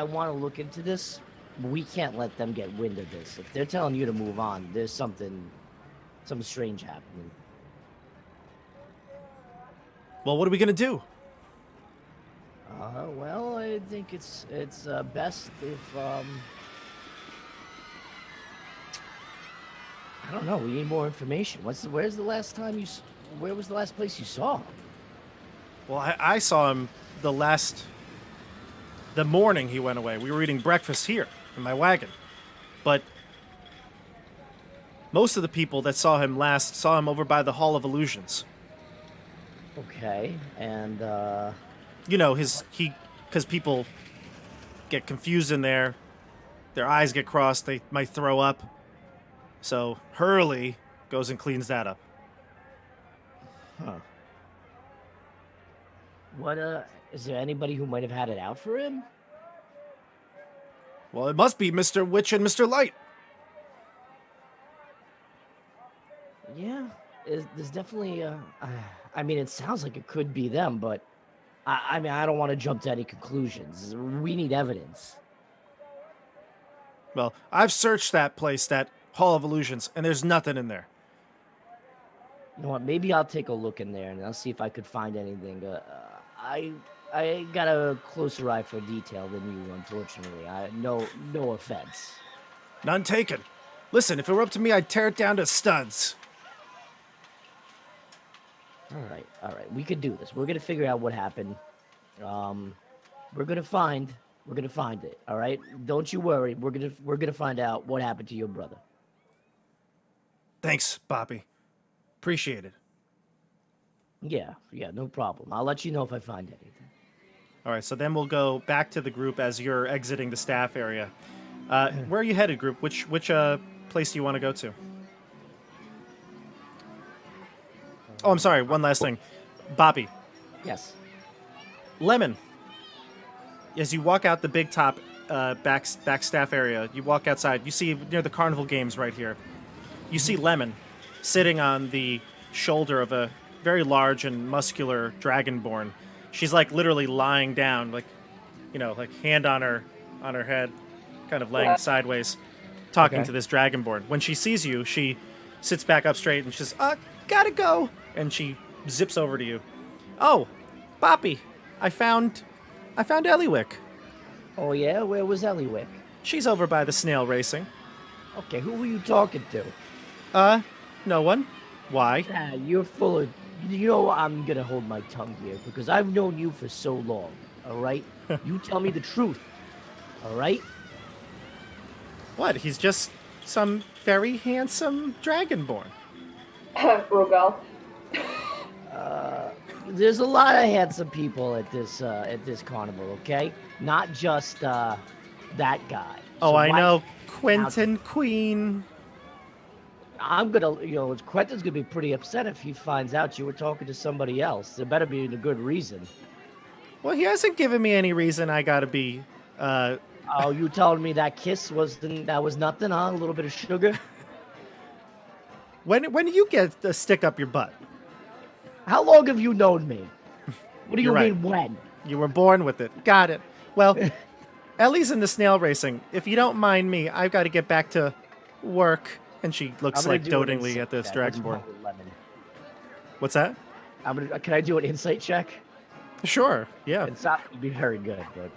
want to look into this. We can't let them get wind of this. If they're telling you to move on, there's something strange happening. Well, what are we gonna do? Well, I think it's best if, I don't know. We need more information. Where was the last place you saw him? Well, I saw him the morning he went away. We were eating breakfast here in my wagon. But most of the people that saw him last saw him over by the Hall of Illusions. Okay, and because people get confused in there, their eyes get crossed, they might throw up. So Hurley goes and cleans that up. Huh. What, is there anybody who might have had it out for him? Well, it must be Mr. Witch and Mr. Light. Yeah, there's definitely, I mean, it sounds like it could be them, but I mean, I don't want to jump to any conclusions. We need evidence. Well, I've searched that place, that Hall of Illusions, and there's nothing in there. You know what? Maybe I'll take a look in there and I'll see if I could find anything. I got a closer eye for detail than you, unfortunately. No offense. None taken. Listen, if it were up to me, I'd tear it down to studs. All right. We could do this. We're gonna figure out what happened. We're gonna find it. All right. Don't you worry. We're gonna find out what happened to your brother. Thanks, Bobby. Appreciate it. Yeah, no problem. I'll let you know if I find anything. All right, so then we'll go back to the group as you're exiting the staff area. Where are you headed, group? Which place do you want to go to? Oh, I'm sorry. One last thing. Bobby. Yes. Lemon. As you walk out the big top back staff area. You walk outside. You see near the carnival games right here. You see Lemon sitting on the shoulder of a very large and muscular dragonborn. She's like literally lying down, like, you know, like hand on her head, kind of laying sideways, talking to this dragonborn. When she sees you, she sits back up straight and she says, gotta go. And she zips over to you. Oh, Boppy, I found Eliwick. Oh yeah, where was Eliwick? She's over by the Snail Racing. Okay, who were you talking to? No one. Why? You're full of. You know, I'm gonna hold my tongue here because I've known you for so long. All right, you tell me the truth. All right. What? He's just some very handsome dragonborn. Rogal. There's a lot of handsome people at this carnival. Okay, not just that guy. Oh, So I why- know. Quentin Queen. I'm gonna, Quentin's gonna be pretty upset if he finds out you were talking to somebody else. There better be a good reason. Well, he hasn't given me any reason I gotta be, Oh, you telling me that kiss was nothing, huh? A little bit of sugar. When do you get a stick up your butt? How long have you known me? What do you You're right. mean when? You were born with it. Got it. Well, Ellie's in the snail racing. If you don't mind me, I've got to get back to work. And she looks I'm gonna like do an dotingly insight at this check. What's dragonborn. wrong with Lemon? What's that? Can I do an insight check? Sure. Yeah. It's not gonna be very good, but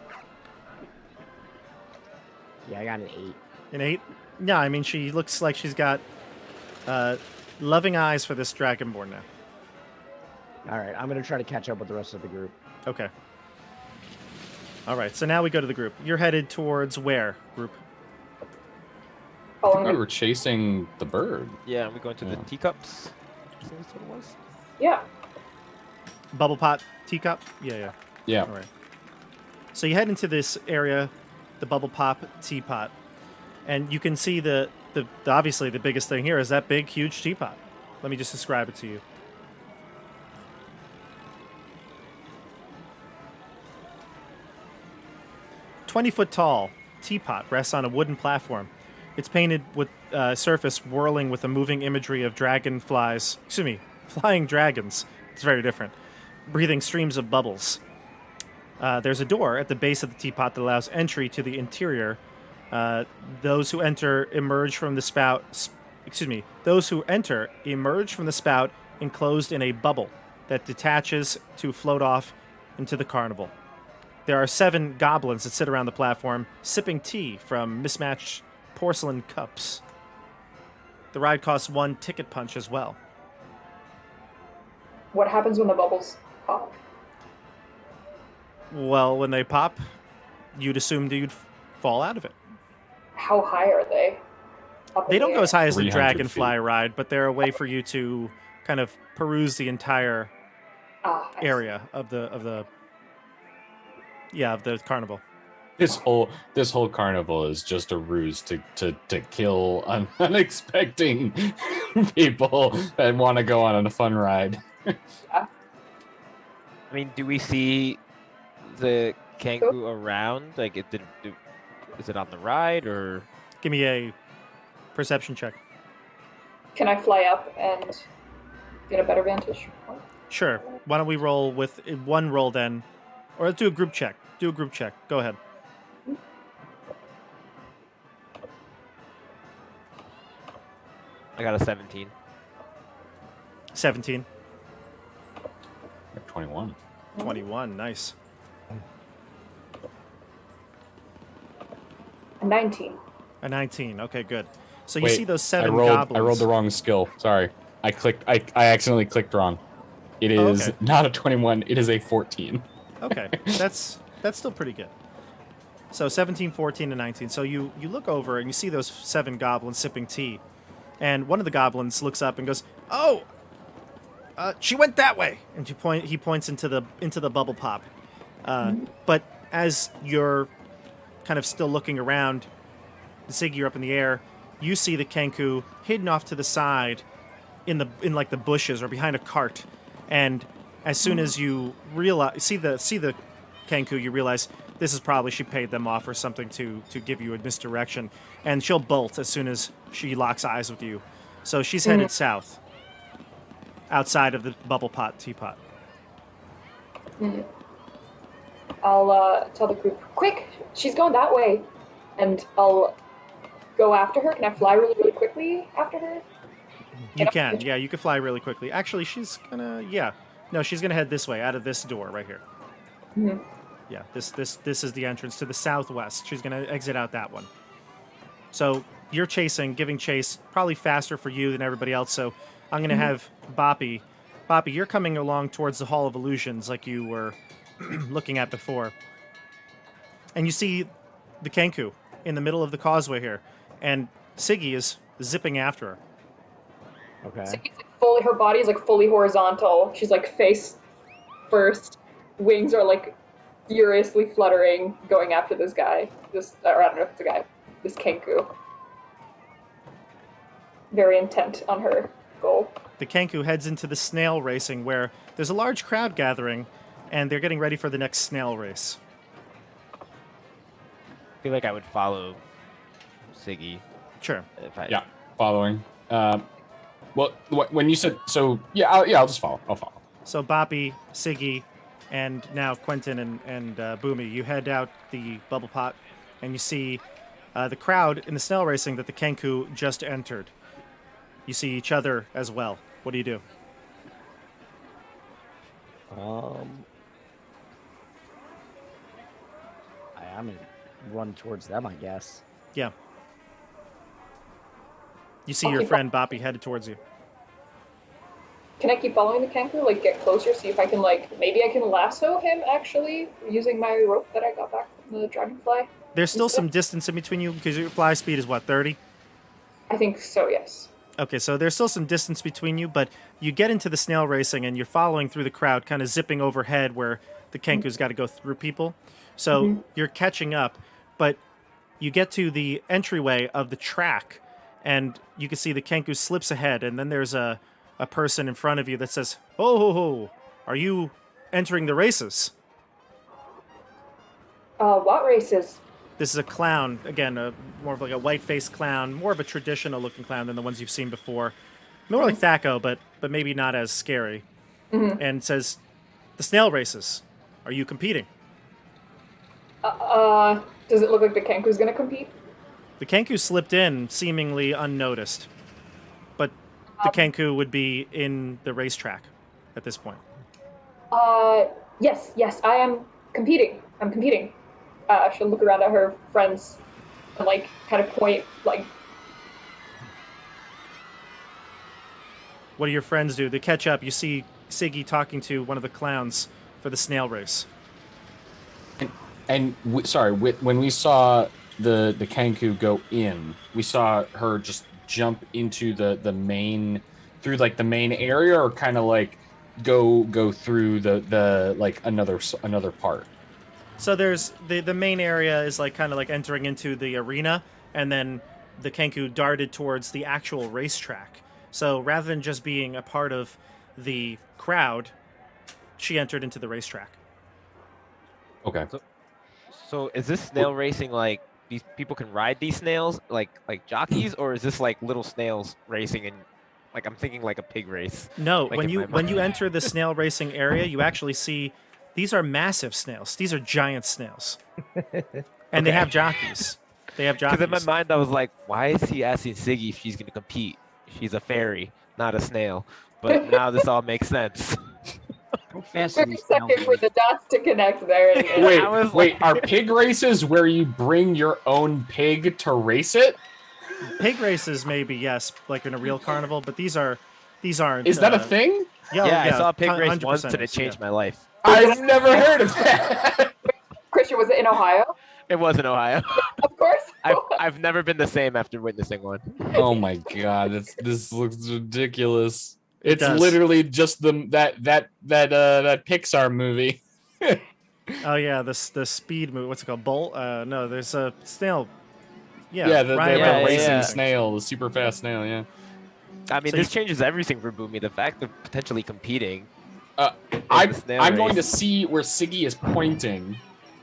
yeah, I got an 8. An 8? Yeah, I mean, she looks like she's got loving eyes for this dragonborn now. All right, I'm gonna try to catch up with the rest of the group. Okay. All right, so now we go to the group. You're headed towards where, group? I Following thought we the- were chasing the bird. Yeah, we going to the Yeah. teacups. Is that what it was? Yeah. Bubble pot teacup? Yeah. Yeah. All right. So you head into this area, the bubble pop teapot, and you can see the obviously the biggest thing here is that big, huge teapot. Let me just describe it to you. "20-foot tall teapot rests on a wooden platform. It's painted with surface whirling with a moving imagery of flying dragons. It's very different, breathing streams of bubbles. There's a door at the base of the teapot that allows entry to the interior. Those who enter emerge from the spout. Those who enter emerge from the spout enclosed in a bubble that detaches to float off into the carnival. There are 7 goblins that sit around the platform, sipping tea from mismatched porcelain cups. The ride costs 1 ticket punch as well. What happens when the bubbles pop? Well, when they pop, you'd assume that you'd fall out of it. How high are they? Up They in don't the go air? as high as the 300 Dragonfly feet. ride, but they're a way for you to kind of peruse the entire I see. area of the carnival. This whole carnival is just a ruse to kill unexpected people that want to go on a fun ride. I mean, do we see the kangaroo around? Like, is it on the ride or? Give me a perception check. Can I fly up and get a better vantage point? Sure. Why don't we roll with one roll then? Or let's do a group check. Do a group check. Go ahead. I got a 17. 17. 21. 21. Nice. A 19. A 19. Okay, good. So you Wait, see those 7 I goblins. rolled the wrong skill. Sorry. I accidentally clicked wrong. It Oh, is okay. not a 21, it is a 14. Okay, that's still pretty good. So 17, 14, and 19. So you look over and you see those 7 goblins sipping tea, and one of the goblins looks up and goes, "Oh, she went that way." And he points into the bubble pop. But as you're kind of still looking around, Ziggy, you're up in the air. You see the Kenku hidden off to the side in like the bushes or behind a cart. And as soon as you see the Kenku, you realize this is probably she paid them off or something to give you a misdirection, and she'll bolt as soon as she locks eyes with you. So she's headed south, outside of the bubble pot teapot. I'll tell the group, quick, she's going that way, and I'll go after her. Can I fly really, really quickly after her? You can, yeah, you can fly really quickly. Actually, she's gonna, no, she's gonna head this way, out of this door right here. Mm-hmm. Yeah, this is the entrance to the southwest. She's gonna exit out that one. So you're chasing, giving chase, probably faster for you than everybody else. So I'm gonna have Boppy. Boppy, you're coming along towards the Hall of Illusions like you were looking at before, and you see the Kenku in the middle of the causeway here, and Siggy is zipping after her. Okay. So it's like fully, her body is like fully horizontal. She's like face first. Wings are like furiously fluttering, going after this guy. Or I don't know if it's a guy. This Kenku. Very intent on her goal. The Kenku heads into the Snail Racing, where there's a large crowd gathering, and they're getting ready for the next snail race. I feel like I would follow Siggy. Sure. If I, Yeah, following. Well, when you said so, I'll just follow. I'll follow. So Boppy, Siggy, and now Quentin and Boomy, you head out the bubble pot, and you see the crowd in the snail racing that the Kenku just entered. You see each other as well. What do you do? I'm gonna run towards them, I guess. Yeah. You see your friend Boppy headed towards you. Can I keep following the Kenku? Like, get closer, see if I can, like, maybe I can lasso him, actually, using my rope that I got back from the Dragonfly? There's still some distance in between you, because your fly speed is, what, 30? I think so, yes. Okay, so there's still some distance between you, but you get into the snail racing, and you're following through the crowd, kind of zipping overhead where the Kenku's got to go through people. So you're catching up, but you get to the entryway of the track, and you can see the Kenku slips ahead, and then there's a person in front of you that says, "Oh, are you entering the races?" What races? This is a clown, again, more of like a white-faced clown, more of a traditional-looking clown than the ones you've seen before. More like Thaco, but maybe not as scary. And says, "The snail races. Are you competing?" Does it look like the Kenku's gonna compete? The Kenku slipped in, seemingly unnoticed. But the Kenku would be in the racetrack at this point. Yes, I am competing. I'm competing. She'll look around at her friends and, like, kind of point, like... What do your friends do? They catch up. You see Siggy talking to one of the clowns for the snail race. And when we saw the Kenku go in, we saw her just jump into the main, through like the main area, or kind of like go through the like another part. So there's the main area is like kind of like entering into the arena, and then the Kenku darted towards the actual racetrack. So rather than just being a part of the crowd, she entered into the racetrack. Okay. So is this snail racing like these people can ride these snails like jockeys, or is this like little snails racing, and like I'm thinking like a pig race? No, like when you enter the snail racing area, you actually see these are massive snails. These are giant snails, and they have jockeys. They have jockeys. Because in my mind, I was like, why is he asking Siggy if she's going to compete? She's a fairy, not a snail. But now this all makes sense. How fast Took are a these snails? second for the dots to connect there. Wait, are pig races where you bring your own pig to race it? Pig races, maybe, yes, like in a real carnival, but these aren't. Is that a thing? Yeah, I saw a pig race 100% once, and it is, changed my life. I've never heard of that. Christian, was it in Ohio? It was in Ohio. Of course. I've never been the same after witnessing one. Oh my god, this looks ridiculous. It's does. literally just that Pixar movie. Oh yeah, the speed movie. What's it called? Bolt? No, there's a snail. Yeah, the Ryan Reynolds. racing yeah. snail, the super fast snail. Yeah. I mean, So this changes everything for Boomy. The fact of potentially competing. I'm the snail going to race. see where Siggy is pointing,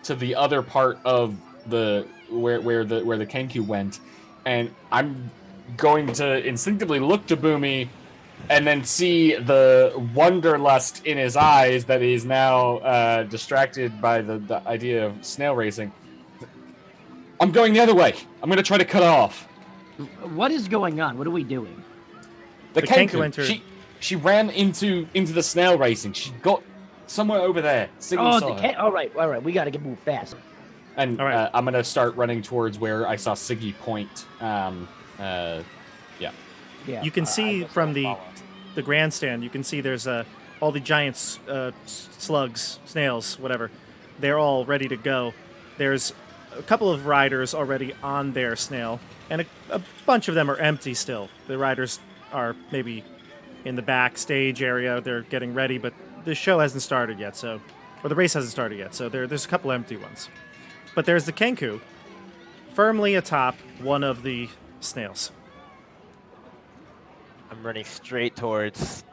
to the other part of the where the Kenku went, and I'm going to instinctively look to Boomy and then see the wanderlust in his eyes that he's now distracted by the idea of snail racing. I'm going the other way. I'm going to try to cut it off. What is going on? What are we doing? The Kenku Kenku entered. She ran into the snail racing. She got somewhere over there. Oh, all right. We got to move fast. And All right. I'm going to start running towards where I saw Siggy point. Yeah. You can I see guess from I'll the follow. grandstand, you can see there's all the giant slugs, snails, whatever. They're all ready to go. There's a couple of riders already on their snail, and a bunch of them are empty still. The riders are maybe in the backstage area. They're getting ready, but the show hasn't started yet, or the race hasn't started yet, so there's a couple empty ones. But there's the Kenku, firmly atop one of the snails. I'm running straight towards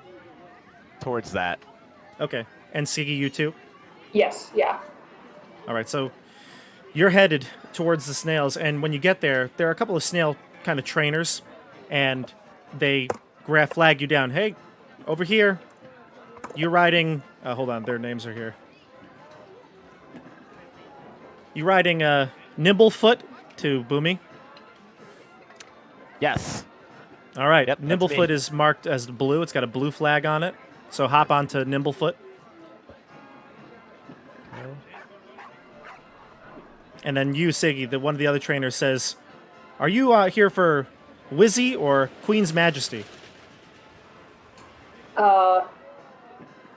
that. Okay. And Siggy, you too? Yes, yeah. All right, so you're headed towards the snails, and when you get there are a couple of snail kind of trainers, and they flag you down. Hey, over here. You're riding... hold on, their names are here. You're riding Nimblefoot to Boomy. Yes. All right, Yep, that's Nimblefoot me. is marked as blue. It's got a blue flag on it. So hop onto Nimblefoot. And then you, Siggy, one of the other trainers says, "Are you here for Wizzy or Queen's Majesty?"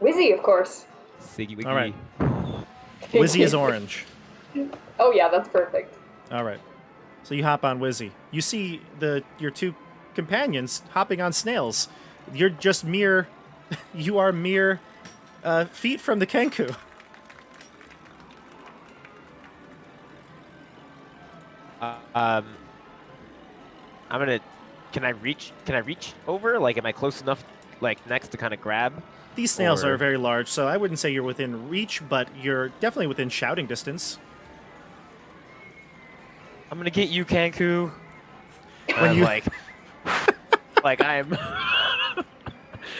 Wizzy, of course. Siggy Wiggy. All right. Wizzy is orange. Oh yeah, that's perfect. All right. So you hop on Wizzy. You see your two companions hopping on snails. You're just you are mere feet from the Kenku. I'm gonna. Can I reach over? Like, am I close enough, like, next to kind of grab? These snails Or- are very large, so I wouldn't say you're within reach, but you're definitely within shouting distance. I'm gonna get you, Kenku. When I'm you- like I'm.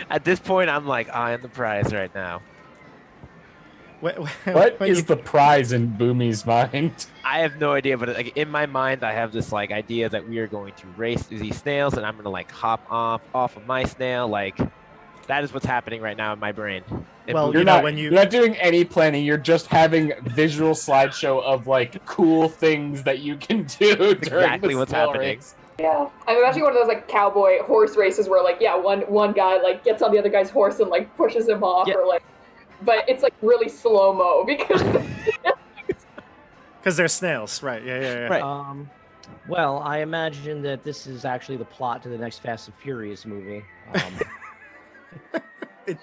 At this point, I'm like eyeing the prize right now. What when is you- the prize in Boomy's mind? I have no idea, but like in my mind, I have this like idea that we are going to race these snails, and I'm gonna like hop off of my snail. Like, that is what's happening right now in my brain. And Well, Boo- you You're know, not. when you- You're not doing any planning. You're just having visual slideshow of like cool things that you can do during exactly the what's snail happening. race. Yeah, I'm imagining one of those like cowboy horse races where like one guy like gets on the other guy's horse and like pushes him off, Yeah. or like, but it's like really slow mo because Because they're snails, right? Yeah. Right. Well, I imagine that this is actually the plot to the next Fast and Furious movie.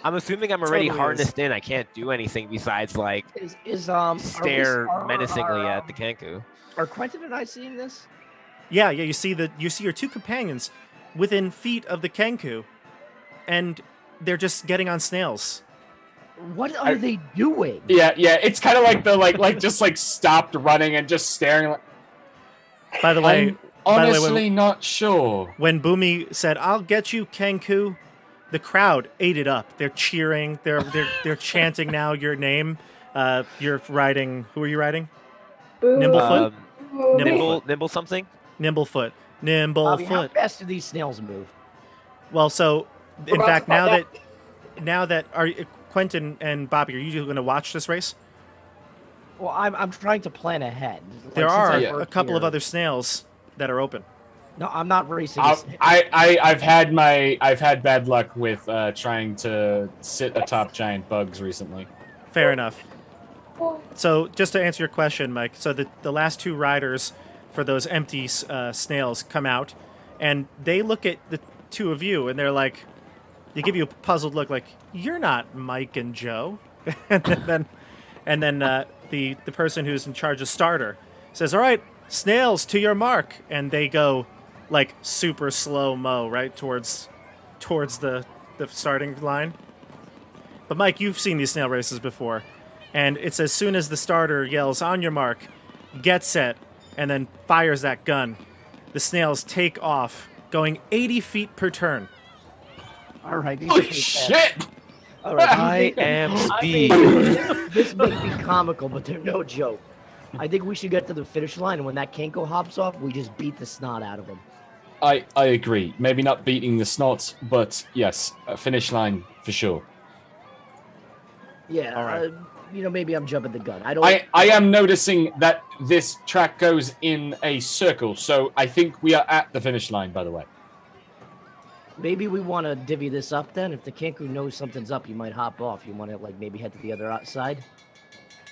I'm assuming I'm already Totally is. harnessed in. I can't do anything besides like stare menacingly at the Kenku. Are Quentin and I seeing this? Yeah. You see your two companions within feet of the Kenku, and they're just getting on snails. What are they doing? Yeah. It's kind of like the like just like stopped running and just staring. Like, By the way, I'm honestly not sure. when Boomy said, "I'll get you, Kenku," the crowd ate it up. They're cheering. They're chanting now your name. You're riding. Who are you riding? Nimblefoot? Nimble something. Nimblefoot. Bobby, how Nimblefoot. fast do these snails move? Well, so in about fact, to find now that Quentin and Bobby, are you going to watch this race? Well, I'm trying to plan ahead. Like, There since are I a work couple of here- other snails that are open. No, I'm not racing. I've had bad luck with trying to sit atop giant bugs recently. Fair enough. So just to answer your question, Mike, so the last two riders for those empty snails come out, and they look at the two of you, and they're like, they give you a puzzled look, like, you're not Mike and Joe. and then the person who's in charge of starter says, "All right, snails to your mark," and they go like super slow mo right towards the starting line. But Mike, you've seen these snail races before. And it's as soon as the starter yells, "On your mark, get set," and then fires that gun, the snails take off, going 80 feet per turn. All right. Holy shit! All right. I am speed. This may be comical, but they're no joke. I think we should get to the finish line, and when that Kenko hops off, we just beat the snot out of him. I agree. Maybe not beating the snots, but yes, a finish line for sure. Yeah. All right. Maybe I'm jumping the gun. I don't. I am noticing that this track goes in a circle, so I think we are at the finish line, by the way. Maybe we want to divvy this up then. If the Kenku knows something's up, you might hop off. You want to maybe head to the other side.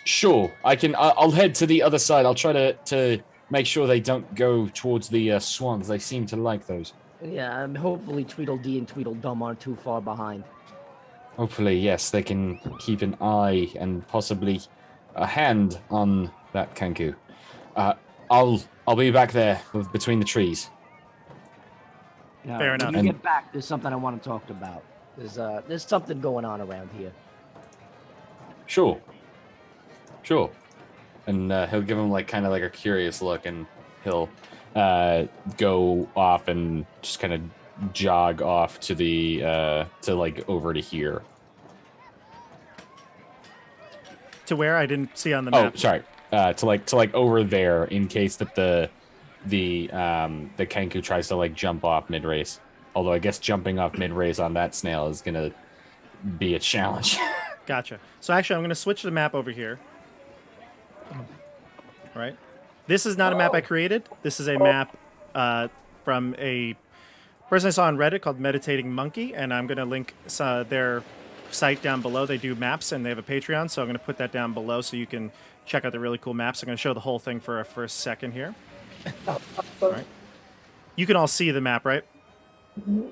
Sure, I can. I'll head to the other side. I'll try to make sure they don't go towards the swans. They seem to like those. Yeah. Hopefully Tweedledee and Tweedledum aren't too far behind. Hopefully, yes, they can keep an eye and possibly a hand on that Kanku. I'll be back there between the trees. Fair enough. When you get back, there's something I want to talk about. There's something going on around here. Sure. And he'll give him kind of a curious look, and he'll go off and just kind of jog off to the over to here. To where? I didn't see on the Oh, map. sorry. To over there in case that the Kenku tries to jump off mid race. Although I guess jumping off mid race on that snail is gonna be a challenge. Gotcha. So actually, I'm going to switch the map over here. All right. This is not a map I created. This is a map from a person I saw on Reddit called Meditating Monkey, and I'm going to link their site down below. They do maps, and they have a Patreon, so I'm going to put that down below so you can check out the really cool maps. I'm going to show the whole thing for a first second here. All right. You can all see the map, right? Yeah,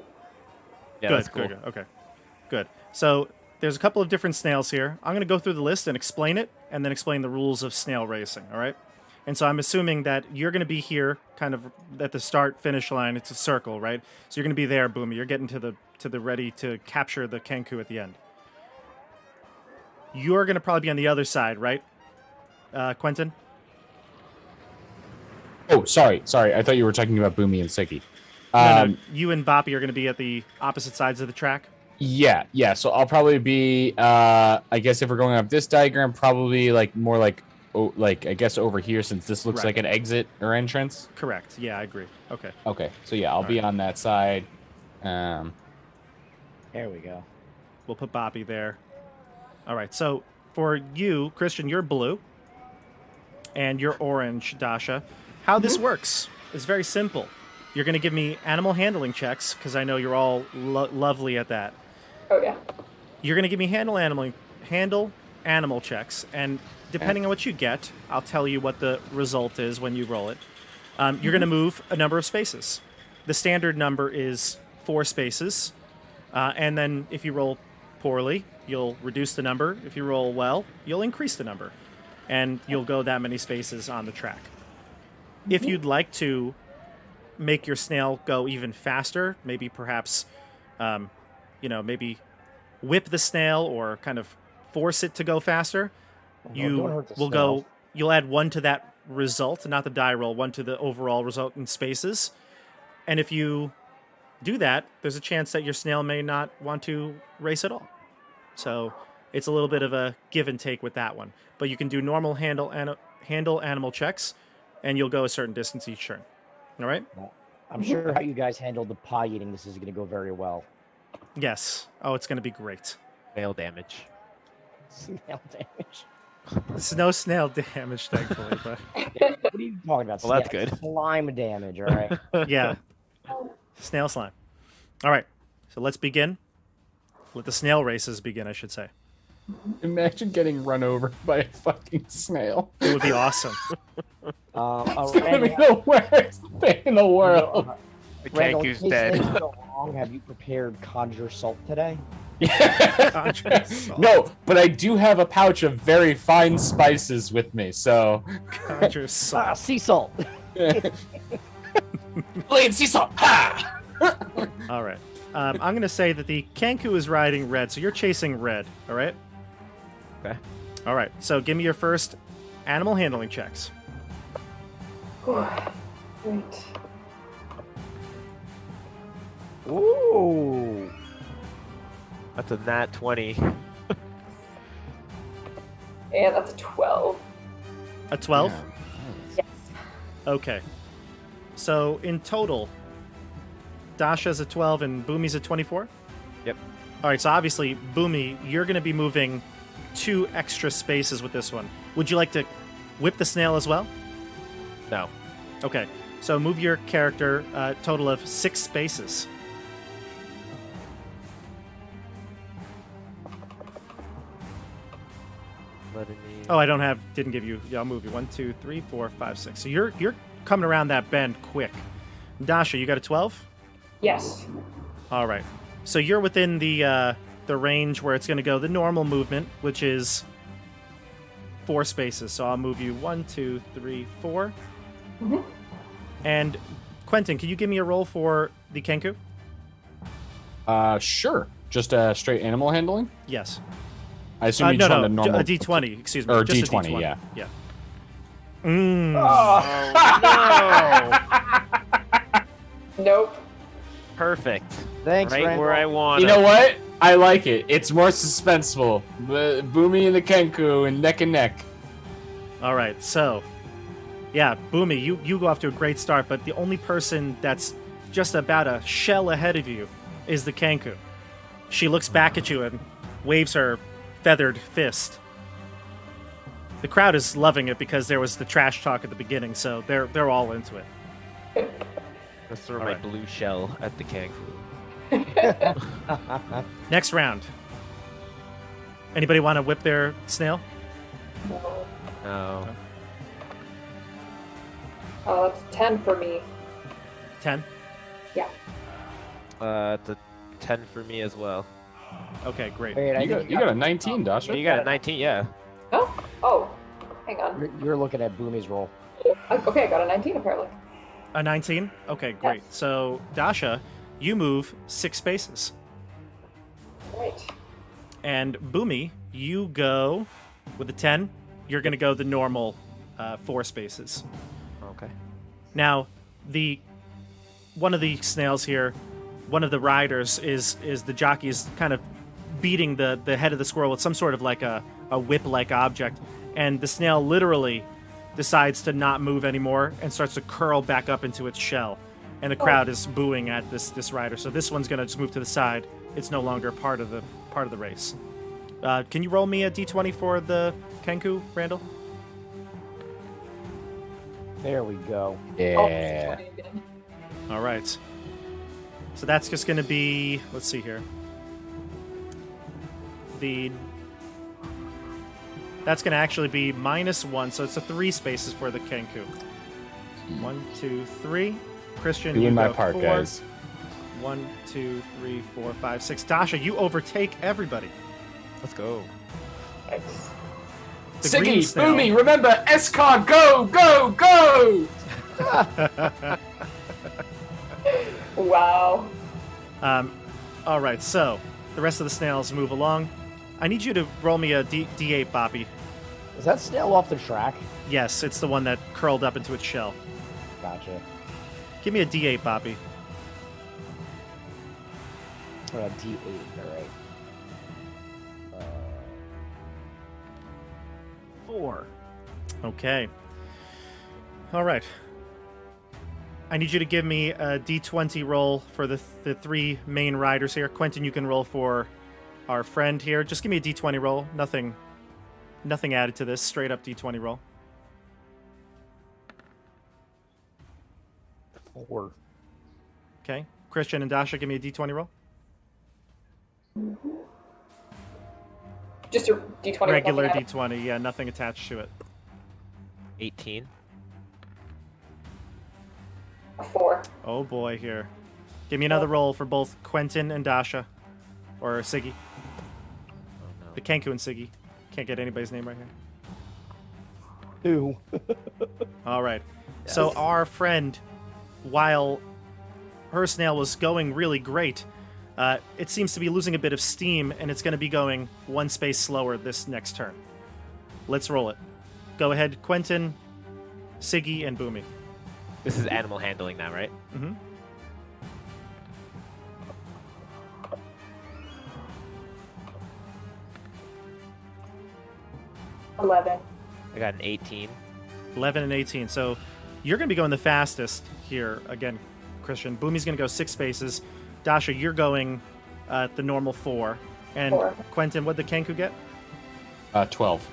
Good, that's cool. good. Okay, good. So there's a couple of different snails here. I'm going to go through the list and explain it, and then explain the rules of snail racing, all right? And so I'm assuming that you're going to be here kind of at the start-finish line. It's a circle, right? So you're going to be there, Boomy. You're getting to the ready to capture the Kenku at the end. You're going to probably be on the other side, right, Quentin? Oh, sorry. I thought you were talking about Boomy and Siggy. No, you and Boppy are going to be at the opposite sides of the track. Yeah. So I'll probably be. I guess if we're going off this diagram, probably more I guess over here, since this looks Right. like an exit or entrance. Correct. Yeah, I agree. Okay. Okay. So yeah, I'll be on that side. There we go. We'll put Boppy there. All right. So for you, Christian, you're blue. And you're orange, Dasha. How this works is very simple. You're going to give me animal handling checks, because I know you're all lovely at that. Oh yeah. You're going to give me handle animal checks, and depending on what you get, I'll tell you what the result is when you roll it. You're going to move a number of spaces. The standard number is 4 spaces, and then if you roll poorly, you'll reduce the number. If you roll well, you'll increase the number, and you'll go that many spaces on the track. If you'd like to make your snail go even faster, maybe perhaps, maybe whip the snail or kind of force it to go faster, you'll add 1 to that result, not the die roll, 1 to the overall result in spaces. And if you do that, there's a chance that your snail may not want to race at all. So it's a little bit of a give and take with that one. But you can do normal handle animal checks, and you'll go a certain distance each turn. All right? I'm sure how you guys handled the pie eating, this is going to go very well. Yes. Oh, it's going to be great. Snail damage. Snail damage. There's no snail damage, thankfully, but What are you talking about? Well, that's Snail- good. Slime damage, all right? yeah. Snail slime. All right. So let's begin. Let the snail races begin, I should say. Imagine getting run over by a fucking snail. It would be awesome. That'd be the worst thing in the world. The Randall, Kenku's in case dead. things go wrong, have you prepared conjure salt today? No, but I do have a pouch of very fine spices with me, so. Conjure salt. Sea salt. Blade sea salt. Ha! All right. I'm going to say that the Kenku is riding red, so you're chasing red, all right? Okay. All right. So give me your first animal handling checks. Great. Ooh. That's a nat 20. And that's a 12. A 12? Yeah. Yes. Okay. So in total, Dasha's a 12 and Boomy's a 24? Yep. All right, so obviously, Boomy, you're going to be moving 2 extra spaces with this one. Would you like to whip the snail as well? No. Okay. So move your character total of 6 spaces. Letting me. Oh, I didn't give you. Yeah, I'll move you. 1, 2, 3, 4, 5, 6. So you're coming around that bend quick. Dasha, you got a 12? Yes. All right. So you're within the range where it's going to go the normal movement, which is 4 spaces. So I'll move you 1, 2, 3, 4. Mm-hmm. And Quentin, can you give me a roll for the Kenku? Sure. Just straight animal handling. Yes. I assume you No, just want a no, normal a D20. Excuse me. or just a D20. Yeah. Yeah. Mm. Nope. Perfect. Thanks, Right Randall. where I want. You know what? I like it. It's more suspenseful. Boomy and the Kenku and neck. All right. So, yeah, Boomy, you go off to a great start, but the only person that's just about a shell ahead of you is the Kenku. She looks back at you and waves her feathered fist. The crowd is loving it because there was the trash talk at the beginning, so they're all into it. Let's throw All my right. blue shell at the kangaroo. Next round. Anybody want to whip their snail? No. No. That's 10 for me. 10? Yeah. It's a 10 for me as well. Okay, great. Wait, I You think got a 19, Dasha. You got a 19, yeah. No? Oh. Hang on. You're looking at Boomy's roll. Okay, I got a 19 apparently. A 19? Okay, great. Yes. So, Dasha, you move 6 spaces. Right. And Boomy, you go with a 10. You're going to go the normal 4 spaces. Okay. Now, one of the snails here, one of the riders is the jockey is kind of beating the head of the squirrel with some sort of like a whip-like object, and the snail literally decides to not move anymore and starts to curl back up into its shell. And the crowd is booing at this rider. So this one's going to just move to the side. It's no longer part of the race. Can you roll me a d20 for the Kenku, Randall? There we go. Yeah. 20 again. All right. So that's just going to be, let's see here. That's going to actually be -1, so it's a 3 spaces for the Kenku. 1, 2, 3. Christian, you Doing my go part, 4. guys. 1, 2, 3, 4, 5, 6. Dasha, you overtake everybody. Let's go. Nice. The green Siggy, snail. Boomy, remember, SCAR, go, go, go! Wow. All right, so the rest of the snails move along. I need you to roll me a D8, Bobby. Is that snail off the track? Yes, it's the one that curled up into its shell. Gotcha. Give me a D8, Bobby. Or a D8, all right. 4. Okay. All right. I need you to give me a D20 roll for the 3 main riders here. Quentin, you can roll for our friend here. Just give me a D20 roll. Nothing added to this. Straight up D20 roll. 4. Okay. Christian and Dasha, give me a D20 roll. Just a d20. with Regular nothing added. D20. Yeah, nothing attached to it. 18. A 4. Oh boy, here. Give me another roll for both Quentin and Dasha. Or Siggy. Oh no. The Kenku and Siggy. Can't get anybody's name right here. 2. All right. So our friend, while her snail was going really great, it seems to be losing a bit of steam, and it's going to be going 1 space slower this next turn. Let's roll it. Go ahead, Quentin, Siggy, and Boomy. This is animal handling now, right? Mm-hmm. $11. I got an 18. 11 and 18. So you're going to be going the fastest here. Again, Christian. Boomy's going to go 6 spaces. Dasha, you're going the normal 4. And 4. Quentin, what'd the Kenku get? 12.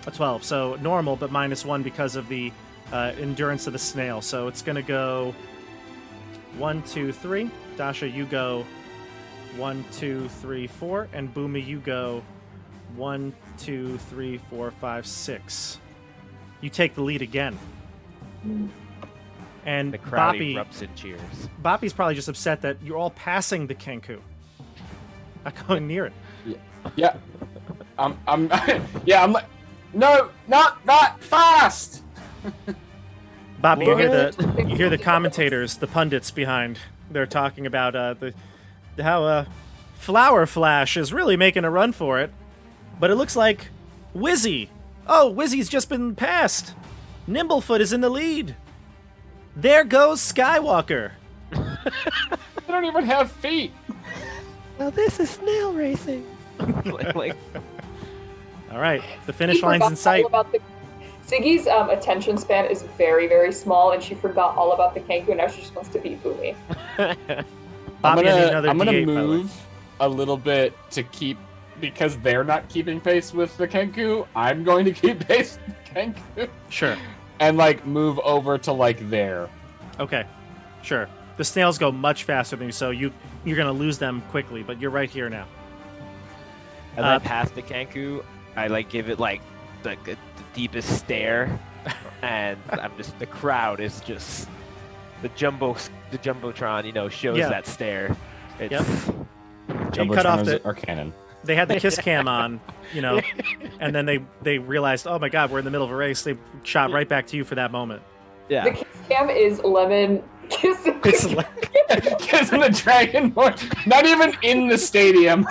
A 12. So normal, but -1 because of the endurance of the snail. So it's going to go 1, 2, 3. Dasha, you go 1, 2, 3, 4. And Boomy, you go 1, 2, 3, 4, 5, 6. You take the lead again. And The crowd Boppy, erupts in cheers. Boppy's probably just upset that you're all passing the Kenku. Not going near it. Yeah. I'm like, no, not fast. Boppy, you hear the commentators, the pundits behind. They're talking about how Flower Flash is really making a run for it, but it looks like Wizzy. Oh, Wizzy's just been passed. Nimblefoot is in the lead. There goes Skywalker. They don't even have feet. Well, this is Snail Racing. like, All right, the finish She line's forgot in sight. all about Siggy's attention span is very, very small, and she forgot all about the Kenku, and now she just wants to beat Boomy. Bobby, I need another I'm gonna D8, by the way. move a little bit to keep, because they're not keeping pace with the Kenku. I'm going to keep pace with the Kenku Sure. and like move over to like there. Okay. Sure. The snails go much faster than you, so you're gonna lose them quickly. But you're right here now. as I pass the Kenku, I like give it like the deepest stare, and the crowd is just the jumbotron, shows Yeah. that stare. It's Yep. You cut off Jumbotrons are canon. They had the kiss cam on, and then they realized, oh my god, we're in the middle of a race. They shot right back to you for that moment. The yeah. kiss cam is Lemon kissing. It's like, Kissing the dragon, not even in the stadium.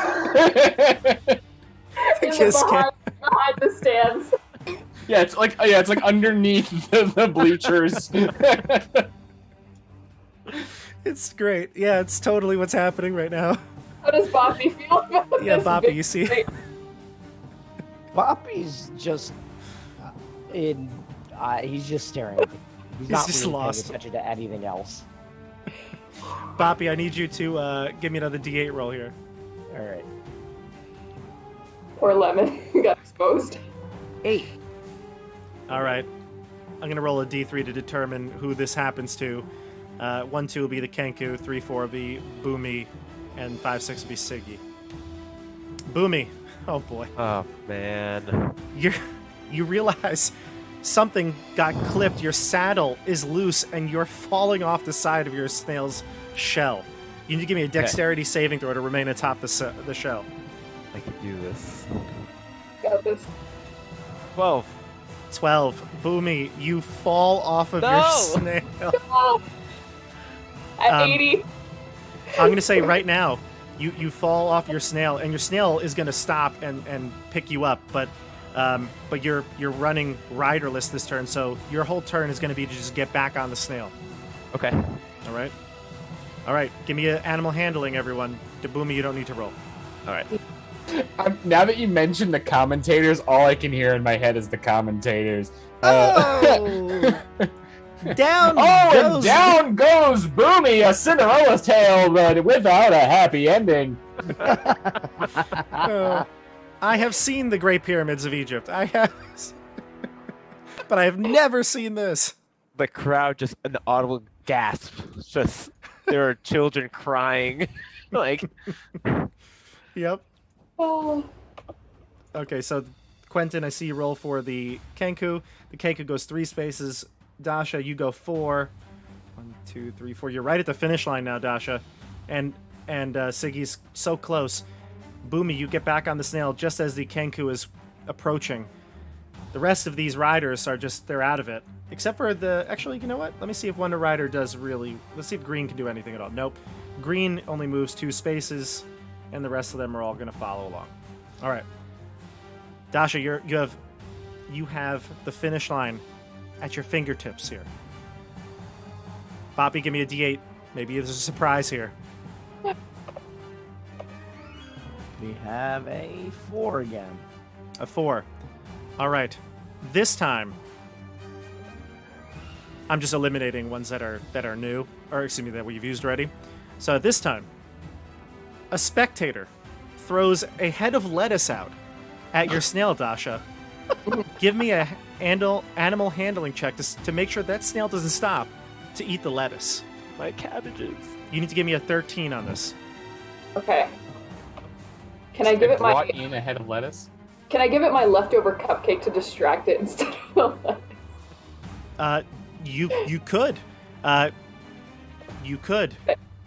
kiss cam. behind the stands. Yeah, it's like underneath the bleachers. It's great. Yeah, it's totally what's happening right now. How does Boppy feel about Yeah, this? Boppy, you see. Boppy's just he's just staring at me. He's not just really lost. paying attention to anything else. Boppy, I need you to give me another D8 roll here. All right. Poor Lemon got exposed. 8. All right. I'm going to roll a D3 to determine who this happens to. 1, 2 will be the Kenku, 3, 4 will be Boomy, and 5, 6 will be Siggy. Boomy. Oh boy. Oh man. You realize something got clipped. Your saddle is loose, and you're falling off the side of your snail's shell. You need to give me a dexterity saving throw to remain atop the shell. I can do this. Got this. 12. 12. Boomy, you fall off of your No! snail. Oh, at 80. I'm going to say right now, you fall off your snail, and your snail is going to stop and pick you up, but you're running riderless this turn, so your whole turn is going to be to just get back on the snail. Okay. All right. Give me an animal handling, everyone. To Boomy, you don't need to roll. All right. Now that you mentioned the commentators, all I can hear in my head is the commentators. Oh! Down Oh, goes... and down goes Boomy, a Cinderella's tale, but without a happy ending. I have seen the Great Pyramids of Egypt. I have... but I have never seen this. The crowd just an audible gasp. Just there are children crying. Like Yep. Oh. Okay, so Quentin, I see you roll for the Kenku. The Kenku goes 3 spaces. Dasha, you go 4. 1, 2, 3, 4. You're right at the finish line now, Dasha. And Siggy's so close. Boomy, you get back on the snail just as the Kenku is approaching. The rest of these riders are they're out of it. Except for actually, you know what? Let me see if Wonder Rider does really... Let's see if Green can do anything at all. Nope. Green only moves 2 spaces, and the rest of them are all going to follow along. All right. Dasha, you have you have the finish line at your fingertips here. Boppy, give me a D8. Maybe there's a surprise here. We have a 4 again. A 4. All right. This time, I'm just eliminating ones that are new, or excuse me, that we've used already. So this time, a spectator throws a head of lettuce out at your snail, Dasha. Give me a animal handling check to make sure that snail doesn't stop to eat the lettuce. My cabbages. You need to give me a 13 on this. Okay. Can I give it brought my in a head of lettuce? Can I give it my leftover cupcake to distract it instead of the lettuce? You could. You could.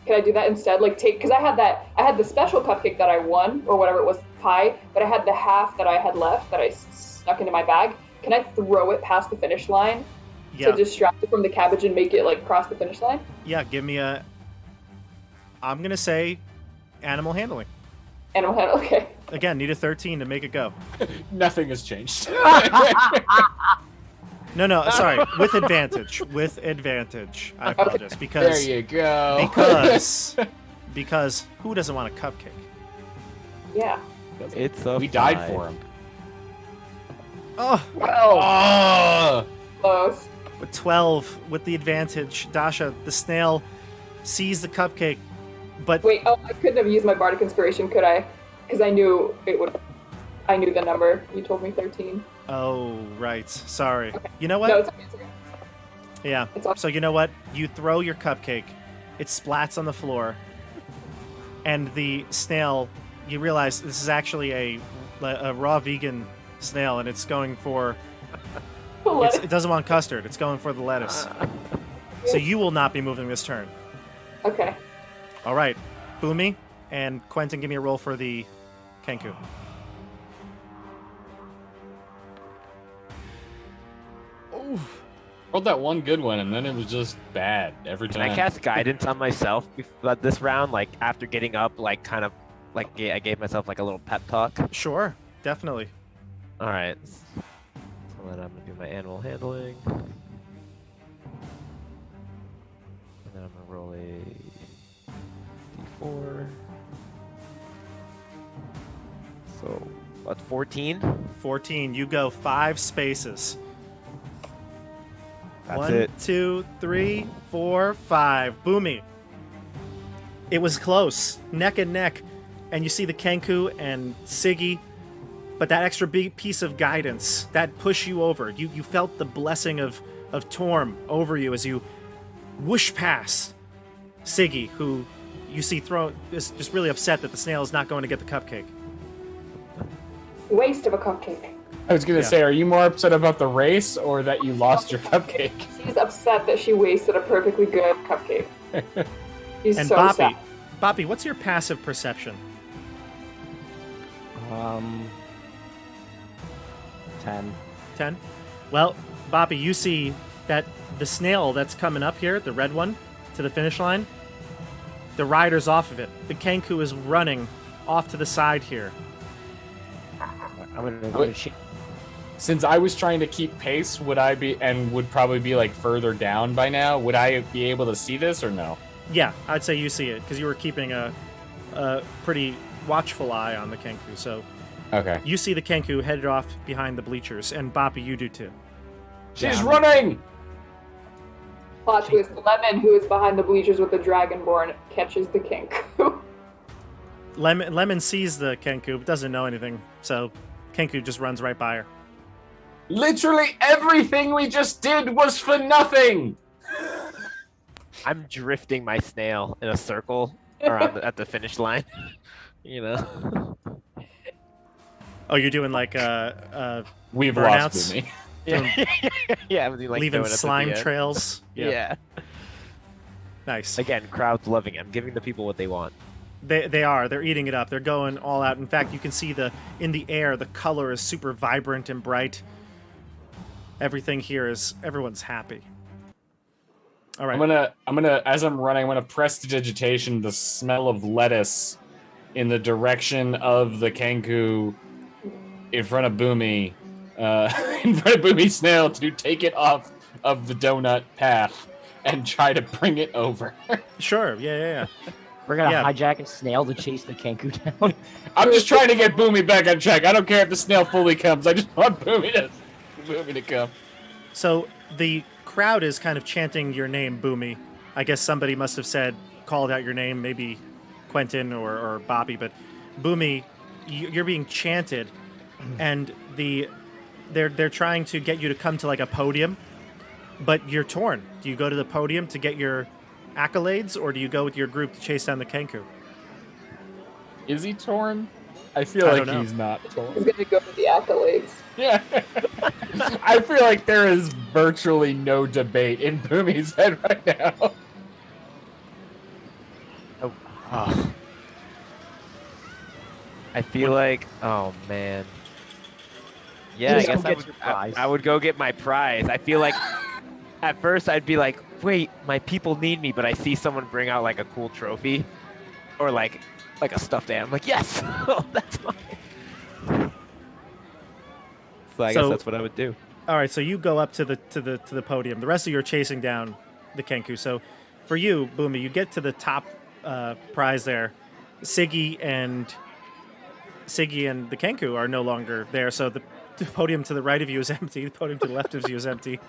Can I do that instead? Like because I had the special cupcake that I won, or whatever it was, pie, but I had the half that I had left that I stuck into my bag. Can I throw it past the finish line Yeah. to distract it from the cabbage and make it like cross the finish line? Yeah, give me a... I'm going to say animal handling. Animal handle, okay. Again, need a 13 to make it go. Nothing has changed. No, sorry. With advantage. With advantage. I apologize. There Because you go. because who doesn't want a cupcake? Yeah. It's a we died 5. for him. Oh, Oh! Close. with 12 with the advantage. Dasha, the snail, sees the cupcake, but Wait, I couldn't have used my bardic inspiration, could I? Because I knew it would. I knew the number. You told me 13. oh, right. Sorry. You know No, what? it's okay. It's okay. Yeah. It's all- So you know what? You throw your cupcake, it splats on the floor, and the snail. You realize this is actually a raw vegan snail, and it's going for. It doesn't want custard. It's going for the lettuce. So you will not be moving this turn. Okay. All right, Boomy and Quentin, give me a roll for the Kenku. Rolled that one good one, and then it was just bad every Can time. I cast guidance on myself this round? Like after getting up, like kind of like I gave myself like a little pep talk. Sure, definitely. All right. So then I'm gonna do my animal handling, and then I'm gonna roll a d4. So that's 14. 14. You go 5 spaces. That's 1, it. 2, 3, 4, 5. Boomy. It was close, neck and neck, and you see the Kenku and Siggy, but that extra big piece of guidance that pushed you over. You felt the blessing of Torm over you as you whoosh past Siggy, who you see is just really upset that the snail is not going to get the cupcake. Waste of a cupcake. I was gonna Yeah. say, are you more upset about the race or that you lost your cupcake? She's upset that she wasted a perfectly good cupcake. She's And so Boppy, sad. Boppy, what's your passive perception? 10. 10? Well, Boppy, you see that the snail that's coming up here, the red one, to the finish line, the rider's off of it. The Kenku is running off to the side here. I'm gonna go Wait. to she. Since I was trying to keep pace, would probably be like further down by now? Would I be able to see this or no? Yeah, I'd say you see it, because you were keeping a pretty watchful eye on the Kenku. So Okay. you see the Kenku headed off behind the bleachers, and Boppy, you do too. She's running! Plot twist: Lemon, who is behind the bleachers with the Dragonborn, catches the kink. Lemon sees the Kenku, but doesn't know anything, so Kenku just runs right by her. Literally everything we just did was for nothing! I'm drifting my snail in a circle around at the finish line. You know. Oh, you're doing like We've Burnouts? lost Boomy. Yeah, I'm like leaving donuts at the slime end. trails. Yeah. Nice. Again, crowd's loving it. I'm giving the people what they want. They are. They're eating it up. They're going all out. In fact, you can see in the air, the color is super vibrant and bright. Everything here everyone's happy. All right. I'm gonna as I'm running, I'm gonna press digitation the smell of lettuce in the direction of the Kenku in front of Boomy, in front of Boomy Snail to take it off of the donut path and try to bring it over. Sure. Yeah. We're gonna Yeah. hijack a snail to chase the Kenku down. I'm just trying to get Boomy back on track. I don't care if the snail fully comes. I just want Boomy to come. So the crowd is kind of chanting your name, Boomy. I guess somebody must have called out your name, maybe Quentin or Bobby, but Boomy, you're being chanted, and they're trying to get you to come to like a podium, but you're torn. Do you go to the podium to get your accolades, or do you go with your group to chase down the Kenku? Is he torn? I feel I like don't know. he's not He's torn. gonna go for the accolades. Yeah. I feel like there is virtually no debate in Boomy's head right now. Oh. I feel like, oh man. Yeah, I Just guess go I get would, your prize. I would go get my prize. I feel like at first I'd be like, wait, my people need me, but I see someone bring out like a cool trophy or like a stuffed animal. I'm like, yes, oh, that's mine. So I guess So- that's what I would do. All right, so you go up to the podium. The rest of you are chasing down the Kenku. So for you, Boomy, you get to the top prize there. Siggy and the Kenku are no longer there. So the podium to the right of you is empty. The podium to the left of you is empty.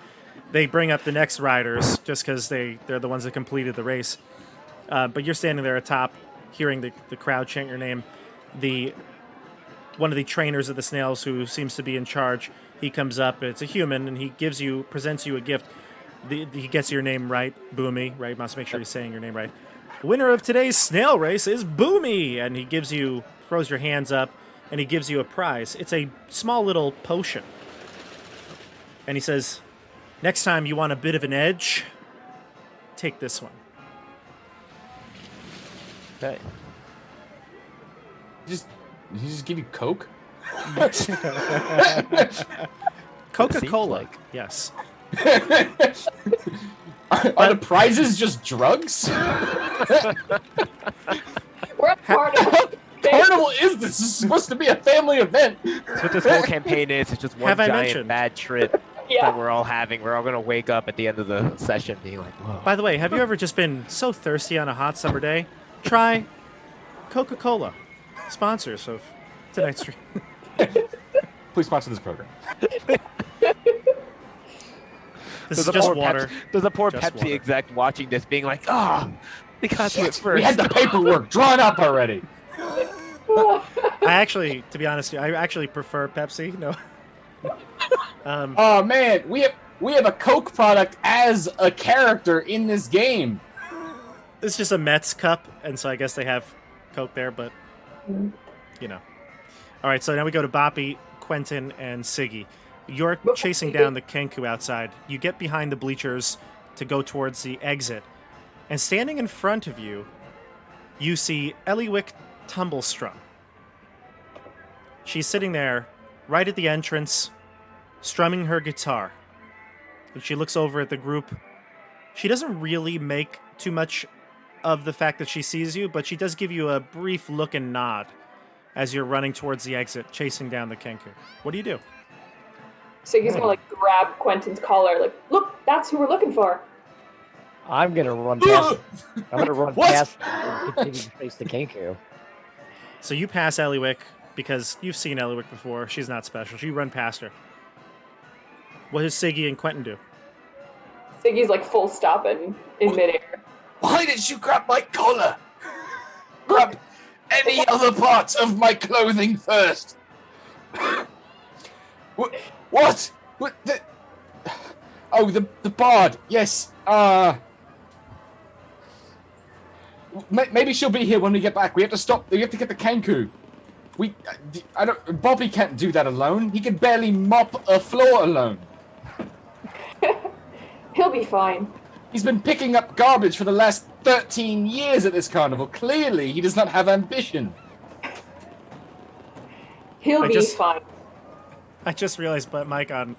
They bring up the next riders just because they're the ones that completed the race. But you're standing there atop, hearing the crowd chant your name. One of the trainers of the snails who seems to be in charge, he comes up. It's a human, and he presents you a gift. He gets your name right, Boomy, right? Must make sure he's saying your name right. The winner of today's snail race is Boomy, and he throws your hands up, and he gives you a prize. It's a small little potion. And he says, next time you want a bit of an edge, take this one. Okay. Did he just give you Coke? Coca-Cola. like. Yes. Are the prizes just drugs? We're at Carnival. Carnival is this? This is supposed to be a family event. That's what this whole campaign is. It's just one Have I giant mentioned? bad trip Yeah. that we're all having. We're all going to wake up at the end of the session being like, whoa. By the way, have you ever just been so thirsty on a hot summer day? Try Coca-Cola. Sponsors of tonight's stream. Please sponsor this program. This is just water. There's a poor Just Pepsi water. exec watching this being like, oh, we got to it first. We had the paperwork drawn up already. I actually, to be honest, I actually prefer Pepsi. No. Oh man, we have a Coke product as a character in this game. It's just a Mets cup, and so I guess they have Coke there, but, you know. All right, so now we go to Boppy, Quentin, and Siggy. You're chasing down the Kenku outside. You get behind the bleachers to go towards the exit. And standing in front of you, you see Eliwick Tumblestrum. She's sitting there right at the entrance, strumming her guitar. And she looks over at the group. She doesn't really make too much of the fact that she sees you, but she does give you a brief look and nod as you're running towards the exit, chasing down the Kenku. What do you do? Siggy's gonna like grab Quentin's collar, like, look, that's who we're looking for. I'm gonna run past. I'm gonna run What? past and continue to face the Kenku. So you pass Eliwick because you've seen Eliwick before. She's not special. You run past her. What does Siggy and Quentin do? Siggy's like full stopping in midair. Why did you grab my collar? Grab any other parts of my clothing first. What? What? Oh, the bard. Yes. Maybe she'll be here when we get back. We have to stop. We have to get the Kenku. I don't. Bobby can't do that alone. He can barely mop a floor alone. He'll be fine. He's been picking up garbage for the last 13 years at this carnival. Clearly, he does not have ambition. He'll I be just- fine. I just realized, but Mike, on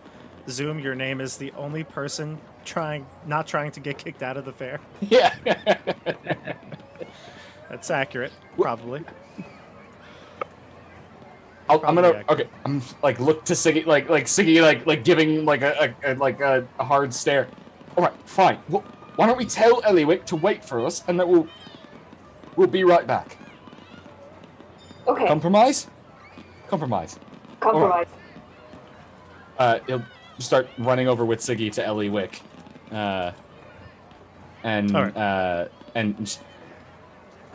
Zoom, your name is the only person not trying to get kicked out of the fair. Yeah. That's accurate, probably. I'm Probably gonna accurate. okay. I'm like look to Siggy like Siggy like giving like a hard stare. All right, fine. Well, why don't we tell Eliwick to wait for us, and that we'll be right back. Okay. Compromise. Compromise. Compromise. He'll start running over with Siggy to Eliwick, and All right. and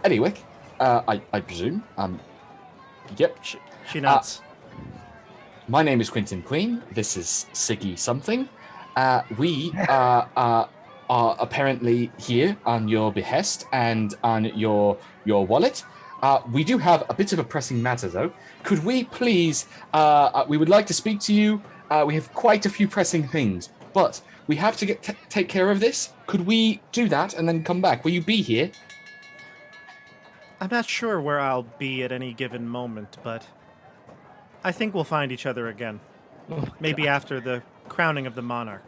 Eliwick, I presume. Yep. She nods. My name is Quentin Queen. This is Siggy something. We are apparently here on your behest and on your wallet. We do have a bit of a pressing matter, though. Could we please? We would like to speak to you. We have quite a few pressing things, but we have to take care of this. Could we do that and then come back? Will you be here? I'm not sure where I'll be at any given moment, but I think we'll find each other again. Maybe after the crowning of the monarch.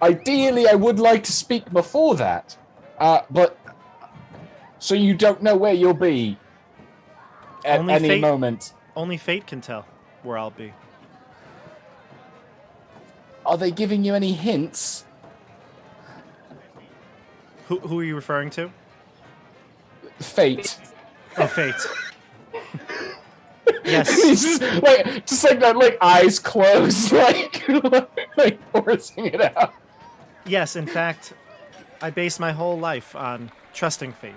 Ideally, I would like to speak before that, but so you don't know where you'll be at Only any fate- moment. Only fate can tell where I'll be. Are they giving you any hints? Who are you referring to? Fate. Oh, fate. Yes. He's just like that, like eyes closed, like forcing it out. Yes, in fact, I base my whole life on trusting fate.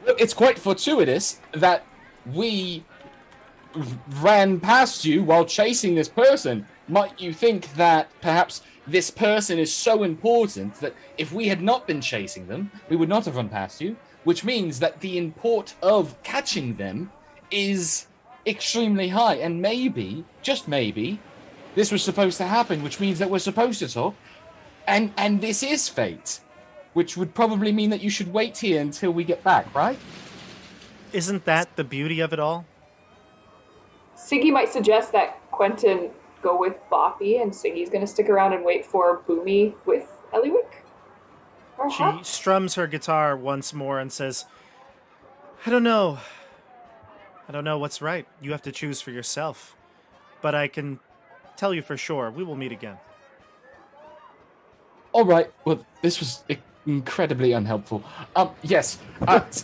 Look, it's quite fortuitous that we ran past you while chasing this person. Might you think that perhaps this person is so important that if we had not been chasing them, we would not have run past you? Which means that the import of catching them is extremely high. And maybe, just maybe, this was supposed to happen, which means that we're supposed to talk. And this is fate, which would probably mean that you should wait here until we get back, right? Isn't that the beauty of it all? Siggy might suggest that Quentin go with Boppy, and Siggy's going to stick around and wait for Boomy with Eliwick. She Perhaps? strums her guitar once more and says, I don't know. I don't know what's right. You have to choose for yourself. But I can tell you for sure, we will meet again. All right. Well, this was incredibly unhelpful. Yes.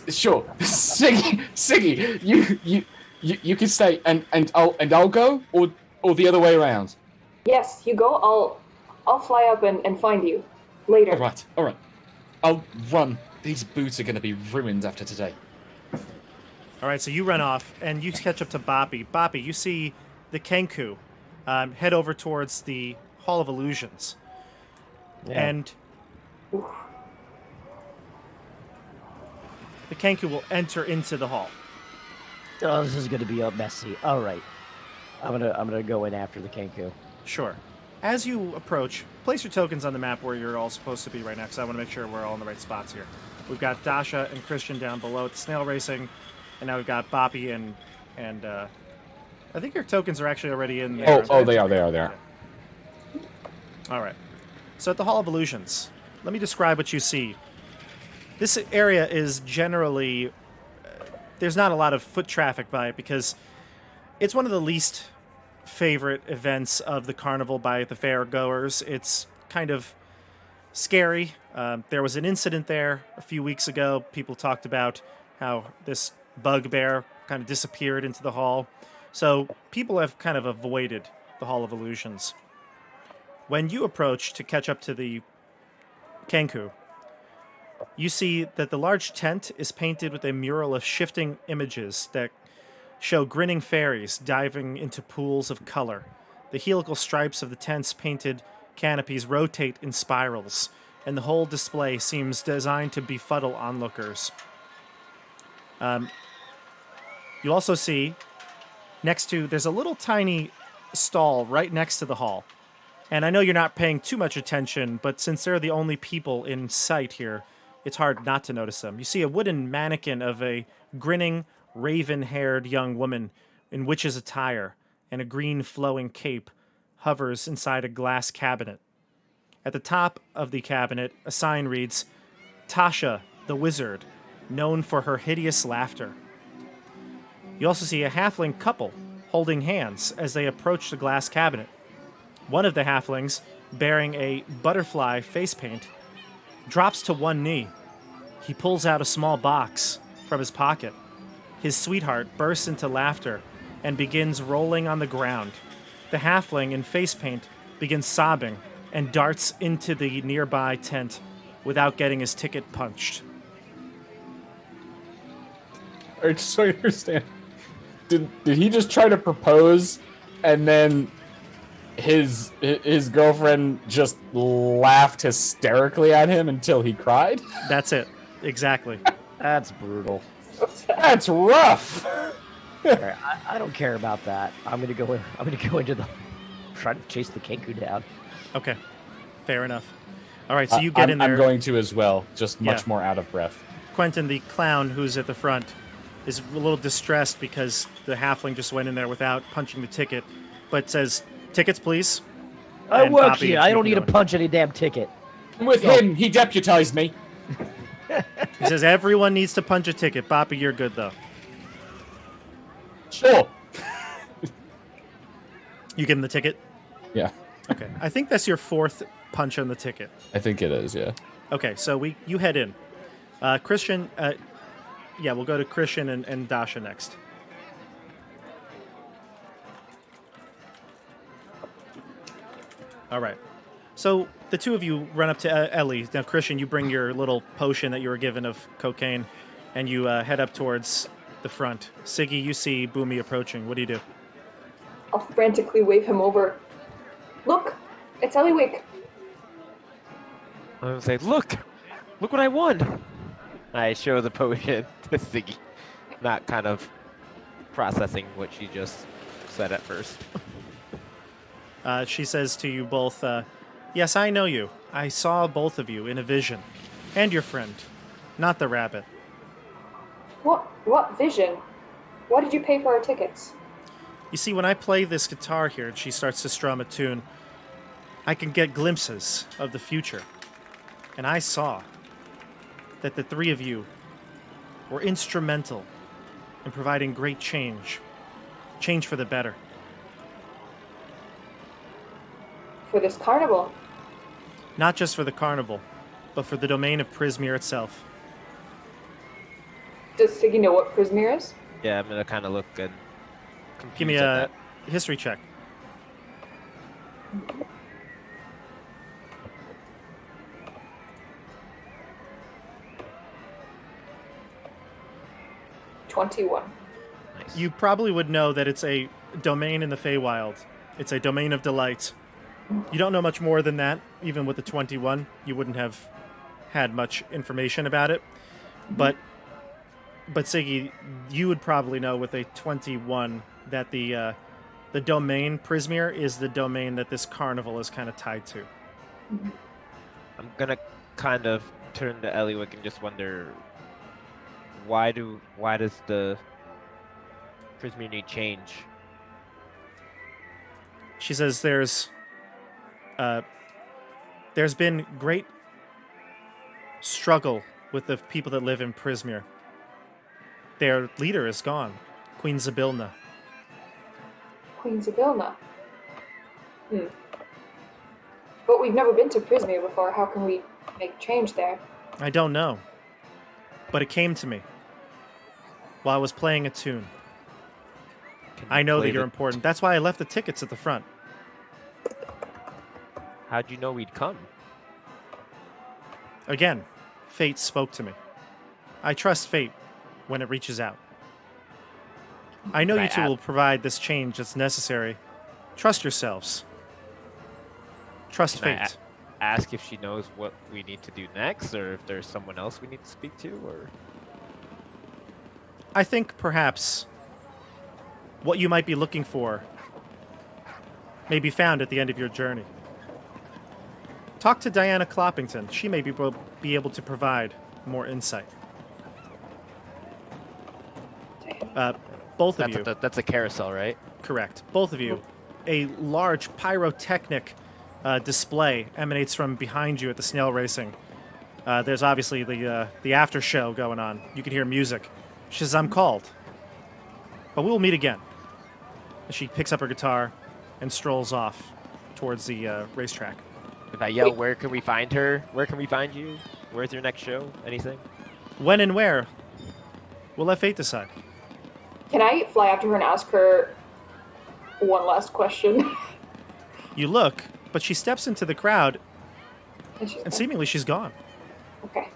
Sure. Siggy, you can stay, and I'll go, or the other way around. Yes, you go. I'll fly up and find you later. All right. I'll run. These boots are going to be ruined after today. All right, so you run off, and you catch up to Boppy. Boppy, you see the Kenku head over towards the Hall of Illusions. Yeah. And the Kenku will enter into the hall. Oh, this is going to be messy. All right, I'm gonna go in after the Kenku. Sure. As you approach, place your tokens on the map where you're all supposed to be right now, because I want to make sure we're all in the right spots here. We've got Dasha and Christian down below at the Snail Racing, and now we've got Boppy and I think your tokens are actually already in there. They are. All right. So at the Hall of Illusions, let me describe what you see. This area is generally there's not a lot of foot traffic by it because it's one of the least favorite events of the carnival by the fair goers. It's kind of scary. There was an incident there a few weeks ago. People talked about how this bugbear kind of disappeared into the hall. So people have kind of avoided the Hall of Illusions. When you approach to catch up to the Kenku, you see that the large tent is painted with a mural of shifting images that show grinning fairies diving into pools of color. The helical stripes of the tent's painted canopies rotate in spirals, and the whole display seems designed to befuddle onlookers. You'll also see there's a little tiny stall right next to the hall. And I know you're not paying too much attention, but since they're the only people in sight here, it's hard not to notice them. You see a wooden mannequin of a grinning, raven-haired young woman in witch's attire, and a green flowing cape hovers inside a glass cabinet. At the top of the cabinet, a sign reads, Tasha, the Wizard, known for her hideous laughter. You also see a halfling couple holding hands as they approach the glass cabinet. One of the halflings, bearing a butterfly face paint, drops to one knee. He pulls out a small box from his pocket. His sweetheart bursts into laughter and begins rolling on the ground. The halfling in face paint begins sobbing and darts into the nearby tent without getting his ticket punched. All right, just so I understand, did he just try to propose, and then his girlfriend just laughed hysterically at him until he cried? That's it. Exactly. That's brutal. That's rough. All right, I don't care about that. I'm gonna go into the try to chase the Kenku down. Okay. Fair enough. All right, so you get in there. I'm going to as well, just much Yeah. more out of breath. Quentin, the clown who's at the front, is a little distressed because the halfling just went in there without punching the ticket, but says, "Tickets, please." I And work Bobby, here. I you don't can need to go in. punch any damn ticket. With him, he deputized me. He says, "Everyone needs to punch a ticket." Boppy, you're good, though. Sure. You give him the ticket? Yeah, Okay. I think that's your fourth punch on the ticket. I think it is, yeah. Okay, so you head in. Christian, yeah, we'll go to Christian and Dasha next. All right. So the two of you run up to Ellie. Now, Christian, you bring your little potion that you were given of cocaine, and you head up towards the front. Siggy, you see Boomy approaching. What do you do? I'll frantically wave him over. Look, it's Eliwick. I'm gonna say, look what I won. I show the potion to Siggy, not kind of processing what she just said at first. She says to you both, "Yes, I know you. I saw both of you in a vision. And your friend. Not the rabbit. What vision? Why did you pay for our tickets? You see, when I play this guitar here and she starts to strum a tune, I can get glimpses of the future. And I saw that the three of you were instrumental in providing great change. Change for the better. For this carnival? Not just for the carnival, but for the domain of Prismere itself. Does Siggy know what Prismere is? Yeah, I'm gonna kind of look and confused Give me at a that. history check. $21. Nice. You probably would know that it's a domain in the Feywild. It's a domain of delight. You don't know much more than that. Even with the 21, you wouldn't have had much information about it. But Siggy, you would probably know with a 21 that the domain Prismere is the domain that this carnival is kind of tied to. I'm gonna kind of turn to Eliwick and just wonder why does the Prismere need change? She says there's been great struggle with the people that live in Prismere. Their leader is gone, Queen Zabilna. Queen Zabilna. But we've never been to Prismere before. How can we make change there? I don't know, but it came to me while I was playing a tune. Can I you know play that you're the- important. That's why I left the tickets at the front. How'd you know we'd come? Again, fate spoke to me. I trust fate when it reaches out. I know Can you I two add- will provide this change that's necessary. Trust yourselves. Trust Can I fate. Ask if she knows what we need to do next, or if there's someone else we need to speak to, or I think perhaps what you might be looking for may be found at the end of your journey. Talk to Diana Cloppington. She may be able to provide more insight. Both of you. that's a carousel, right? Correct. Both of you. A large pyrotechnic display emanates from behind you at the Snail Racing. There's obviously the after show going on. You can hear music. She says, "I'm called." but we'll meet again. And she picks up her guitar and strolls off towards the racetrack. If I yell, where can we find her? Where can we find you? Where's your next show? Anything? When and where? We'll let fate decide. Can I fly after her and ask her one last question? You look, but she steps into the crowd, And she's and seemingly she's gone. okay.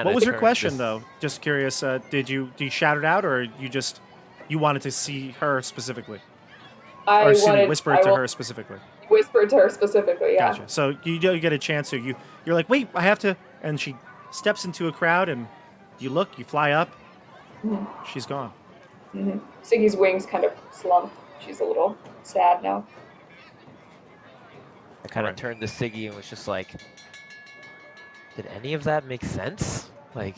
What was your question, though? Just curious. Did you shout it out, or you wanted to see her specifically, or whisper to her specifically? Whisper to her specifically, yeah. Gotcha. So you get a chance to you're like, wait, I have to, and she steps into a crowd, and you look, you fly up, she's gone. Mm-hmm. Siggy's wings kind of slump. She's a little sad now. I kind of turned to Siggy and was just like, did any of that make sense? Like,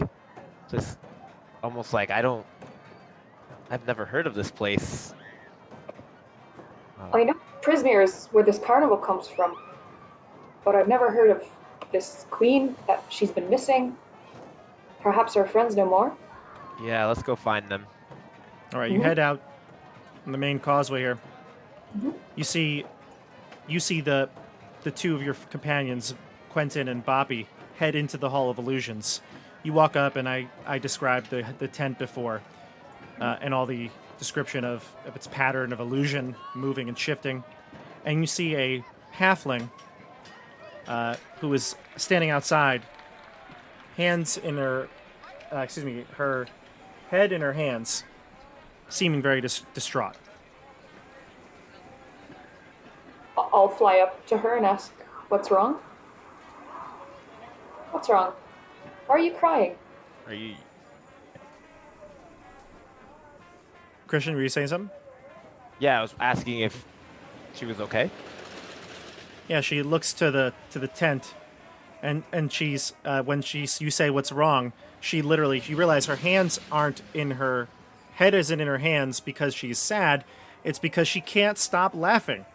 just almost like I've never heard of this place. I know Prismere is where this carnival comes from, but I've never heard of this queen that she's been missing. Perhaps our friends know more? Yeah, let's go find them. All right, you head out on the main causeway here. You see the two of your companions, Quentin and Bobby, head into the Hall of Illusions. You walk up, and I described the tent before, and all the description of its pattern of illusion moving and shifting. And you see a halfling who is standing outside, hands in her, her head in her hands, seeming very distraught. I'll fly up to her and ask, what's wrong? What's wrong? Why are you crying? Are you? Christian, were you saying something? Yeah, I was asking if she was okay. Yeah, she looks to the tent, and she's you say what's wrong, she realizes her hands aren't in her head, isn't in her hands because she's sad. It's because she can't stop laughing.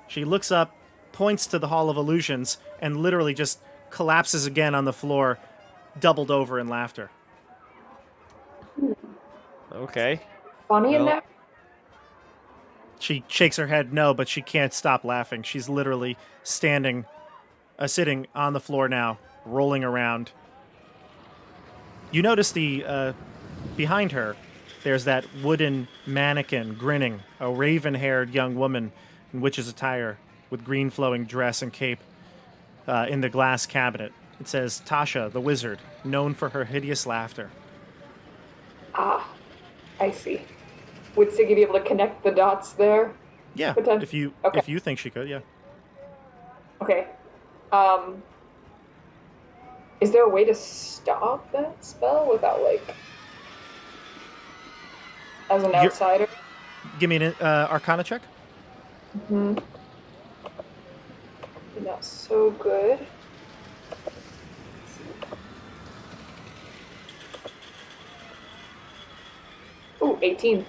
She looks up, points to the Hall of Illusions, and literally just collapses again on the floor, doubled over in laughter. Okay. Funny in Well- there? She shakes her head no, but she can't stop laughing. She's literally sitting on the floor now, rolling around. You notice behind her, there's that wooden mannequin grinning, a raven-haired young woman in witch's attire with green flowing dress and cape in the glass cabinet. It says, Tasha, the wizard, known for her hideous laughter. Ah, I see. Would Siggy be able to connect the dots there? Yeah, Potentially. if you think she could, yeah. Okay. Is there a way to stop that spell without, as an outsider? Give me an Arcana check. Mm-hmm. Not so good. Ooh, 18.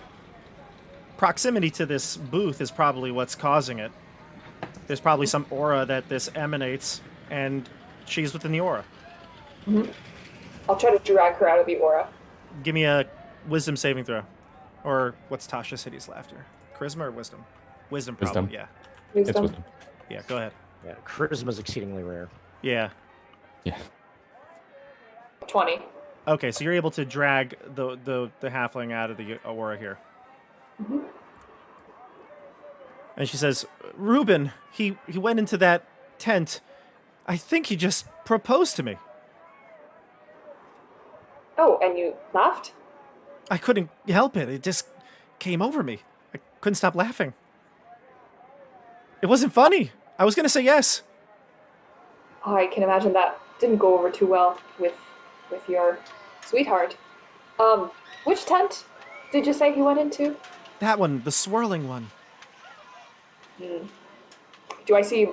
Proximity to this booth is probably what's causing it. There's probably some aura that this emanates, and she's within the aura. Mm-hmm. I'll try to drag her out of the aura. Give me a wisdom saving throw. Or what's Tasha's hideous laughter? Charisma or wisdom? Wisdom, probably, Wisdom. yeah. It's Wisdom. wisdom. Yeah, go ahead. Yeah, charisma is exceedingly rare. Yeah. Yeah. 20. Okay, so you're able to drag the halfling out of the aura here. Mm-hmm. And she says, Reuben, he went into that tent. I think he just proposed to me. Oh, and you laughed? I couldn't help it. It just came over me. I couldn't stop laughing. It wasn't funny. I was going to say yes. Oh, I can imagine that didn't go over too well with your sweetheart. Which tent did you say he went into? That one, the swirling one. Do I see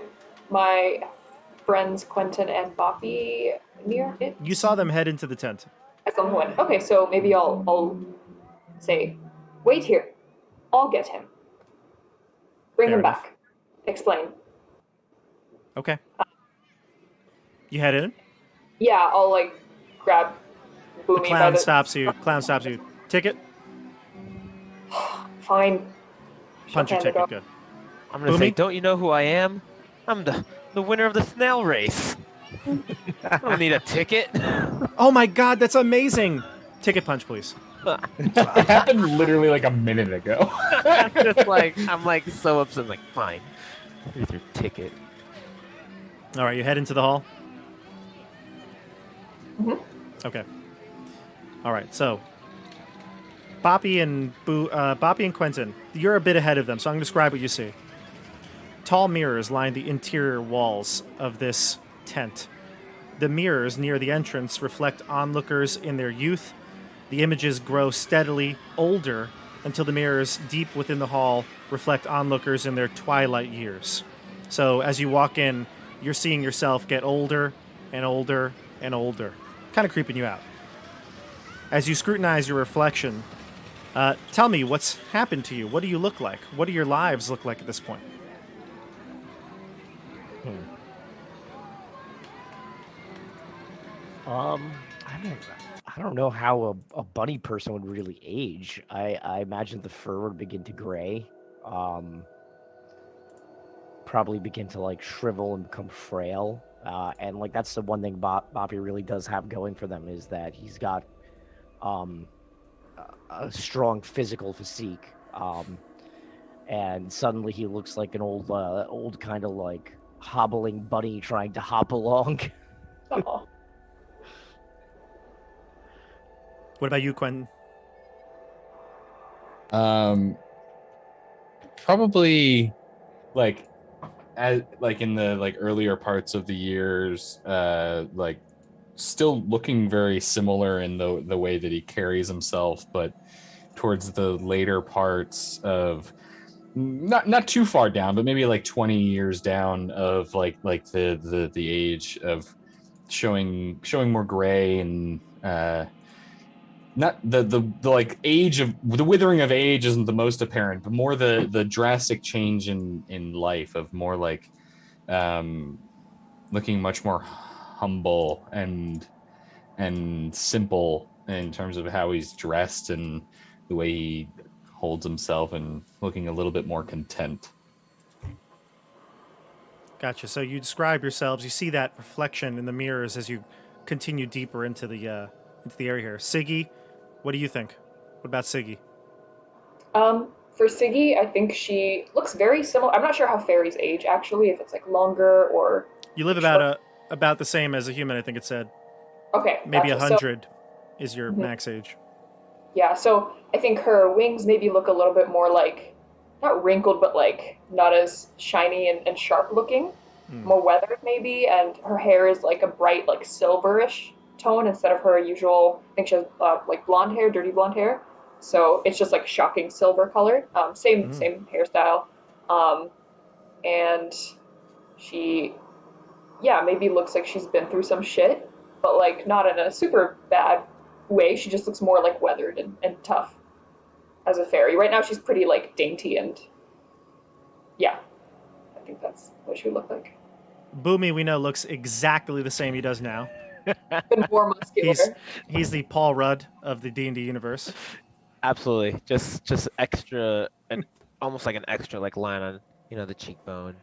my friends Quentin and Bobby near it? You saw them head into the tent. At some point. Okay, so maybe I'll say, wait here. I'll get him. Bring Fair him enough. back. Explain. Okay. You head in. Yeah, I'll grab The Boomy by clown the... stops you. Clown stops you. Ticket? Fine. Punch your She'll hand it ticket. off. Good. I'm gonna say, Boomy? don't you know who I am? I'm the winner of the snail race. I don't need a ticket. Oh my God, that's amazing! Ticket punch, please. It happened literally like a minute ago. I'm like so upset. I'm like, fine, here's your ticket. All right, you head into the hall. Mhm. Okay. All right, so Boppy and Quentin, you're a bit ahead of them, so I'm going to describe what you see. Tall mirrors line the interior walls of this tent. The mirrors near the entrance reflect onlookers in their youth. The images grow steadily older until the mirrors deep within the hall reflect onlookers in their twilight years. So as you walk in, you're seeing yourself get older and older and older, kind of creeping you out. As you scrutinize your reflection, tell me what's happened to you. What do you look like? What do your lives look like at this point? I don't know how a bunny person would really age. I imagine the fur would begin to gray, probably begin to like shrivel and become frail. And like that's the one thing Boppy really does have going for them is that he's got a strong physical physique. And suddenly he looks like an old kind of like hobbling bunny trying to hop along. Aw. What about you, Quentin? Probably like in the like earlier parts of the years, like still looking very similar in the way that he carries himself, but towards the later parts of not too far down, but maybe like 20 years down of like the age of showing more gray and not the like age of the withering of age isn't the most apparent, but more the drastic change in life of more like looking much more humble and simple in terms of how he's dressed and the way he holds himself, and looking a little bit more content. Gotcha. So you describe yourselves. You see that reflection in the mirrors as you continue deeper into the area here. Siggy, what do you think? What about Siggy? For Siggy, I think she looks very similar. I'm not sure how fairies age actually, if it's like longer or You live about the same as a human. I think it said okay. maybe Gotcha. 100 is your Mhm. max age. Yeah, so I think her wings maybe look a little bit more like, not wrinkled, but like not as shiny and sharp looking, more weathered maybe, and her hair is like a bright, like silverish tone instead of her usual, I think she has like blonde hair, dirty blonde hair. So it's just like shocking silver color. Same hairstyle. And she, yeah, maybe looks like she's been through some shit, but like not in a super bad way. She just looks more like weathered and tough as a fairy. Right now she's pretty like dainty and yeah, I think that's what she would look like. Boomy, we know, looks exactly the same he does now. But more muscular. He's the Paul Rudd of the D&D universe. Absolutely, just extra, and almost like an extra like line on the cheekbone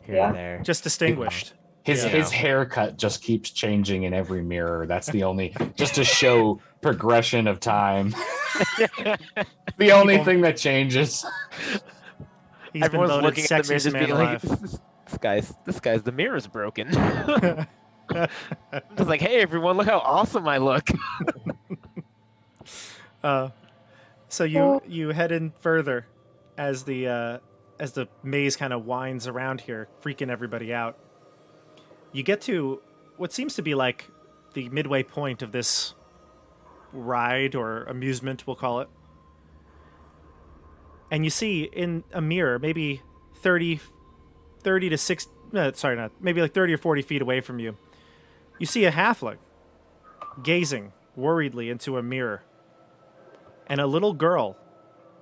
here Yeah. and there. Just distinguished. His Yeah. his haircut just keeps changing in every mirror. That's the only, just to show progression of time. The only thing that changes. He's Everyone's been voted looking at the mirror, sexiest just man being like, alive. this guy's the mirror's broken." Just like, hey everyone, look how awesome I look. So you head in further as the maze kind of winds around here, freaking everybody out. You get to what seems to be like the midway point of this ride or amusement, we'll call it. And you see in a mirror, maybe 30 to 6, maybe like 30 or 40 feet away from you, you see a halfling gazing worriedly into a mirror. And a little girl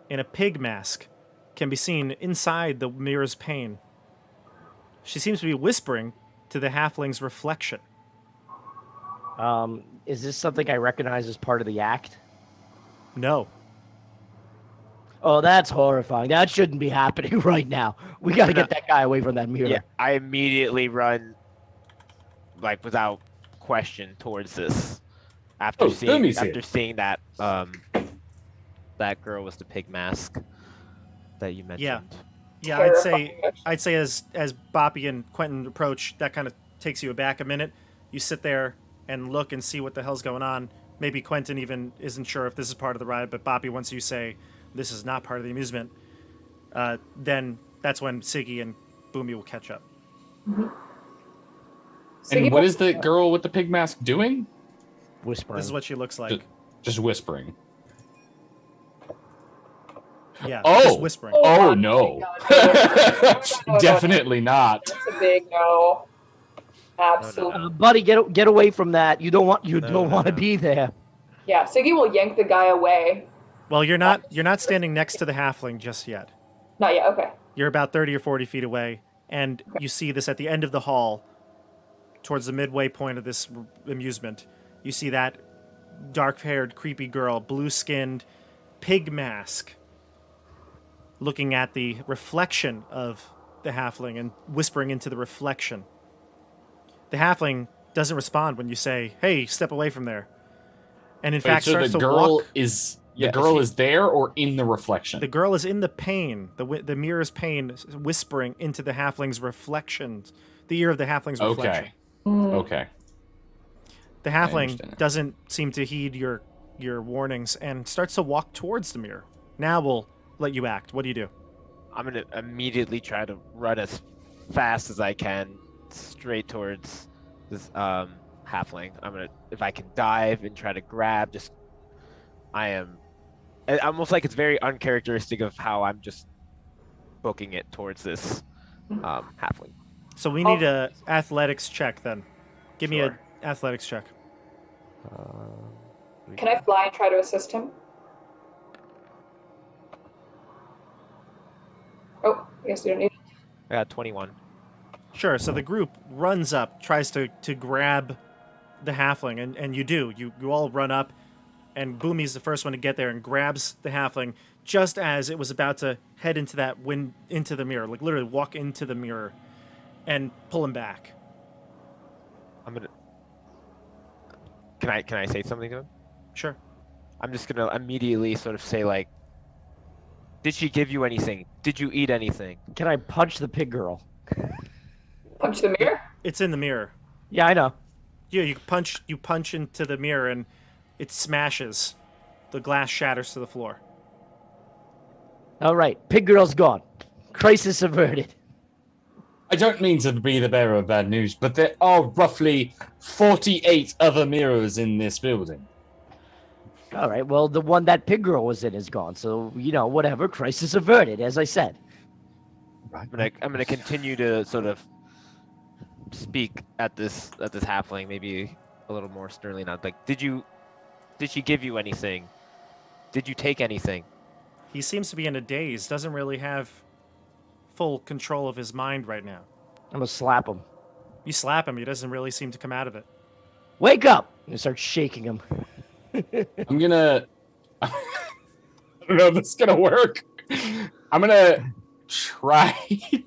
in a pig mask can be seen inside the mirror's pane. She seems to be whispering to the halfling's reflection. Is this something I recognize as part of the act? No. Oh, that's horrifying. That shouldn't be happening right now. We got to get that guy away from that mirror. Yeah, I immediately run, like without question, towards this. After seeing that that girl with the pig mask that you mentioned. Yeah, Terrifying. I'd say as Boppy and Quentin approach, that kind of takes you aback a minute. You sit there and look and see what the hell's going on. Maybe Quentin even isn't sure if this is part of the ride, but Boppy, once you say this is not part of the amusement, then that's when Siggy and Boomy will catch up. And what is the girl with the pig mask doing? Whispering. This is what she looks like. Just whispering. Yeah, Oh! just whispering. Oh, my no. God, no. Definitely not. That's a big no. Absolutely. Buddy, get away from that. You don't want No. to be there. Yeah, Siggy will yank the guy away. Well, you're not standing next to the halfling just yet. Not yet. Okay. You're about 30 or 40 feet away, and you see this at the end of the hall, towards the midway point of this amusement. You see that dark-haired, creepy girl, blue-skinned, pig mask, looking at the reflection of the halfling and whispering into the reflection. The halfling doesn't respond when you say, "Hey, step away from there," and in fact so starts the to girl walk. is Yeah, is there or in the reflection? The girl is in the pane, the mirror's pane, whispering into the halfling's reflections, the ear of the halfling's reflection. Okay. The understand. halfling doesn't seem to heed your warnings and starts to walk towards the mirror. Now we'll let you act. What do you do? I'm gonna immediately try to run as fast as I can straight towards this halfling. If I can dive and try to grab, almost like it's very uncharacteristic of how I'm just booking it towards this halfling. So we need a athletics check then. Give me Sure. a athletics check. Can I fly and try to assist him? Oh, I guess you don't need it. I got 21. Sure. So the group runs up, tries to grab the halfling, and you do. You all run up, and Boomy's the first one to get there and grabs the halfling just as it was about to head into into the mirror, like literally walk into the mirror, and pull him back. Can I say something to him? Sure. I'm just gonna immediately sort of say like, did she give you anything? Did you eat anything? Can I punch the pig girl? Punch the mirror? It's in the mirror. Yeah, I know. Yeah, you punch into the mirror and it smashes. The glass shatters to the floor. All right, pig girl's gone. Crisis averted. I don't mean to be the bearer of bad news, but there are roughly 48 other mirrors in this building. All right, well, the one that pig girl was in is gone, so whatever. Crisis averted, as I said. I'm gonna continue to sort of speak at this halfling, maybe a little more sternly now. Like, did she give you anything? Did you take anything? He seems to be in a daze. Doesn't really have full control of his mind right now. I'm gonna slap him. You slap him, he doesn't really seem to come out of it. Wake up! And start shaking him. I'm gonna... I don't know if this is gonna work. I'm gonna try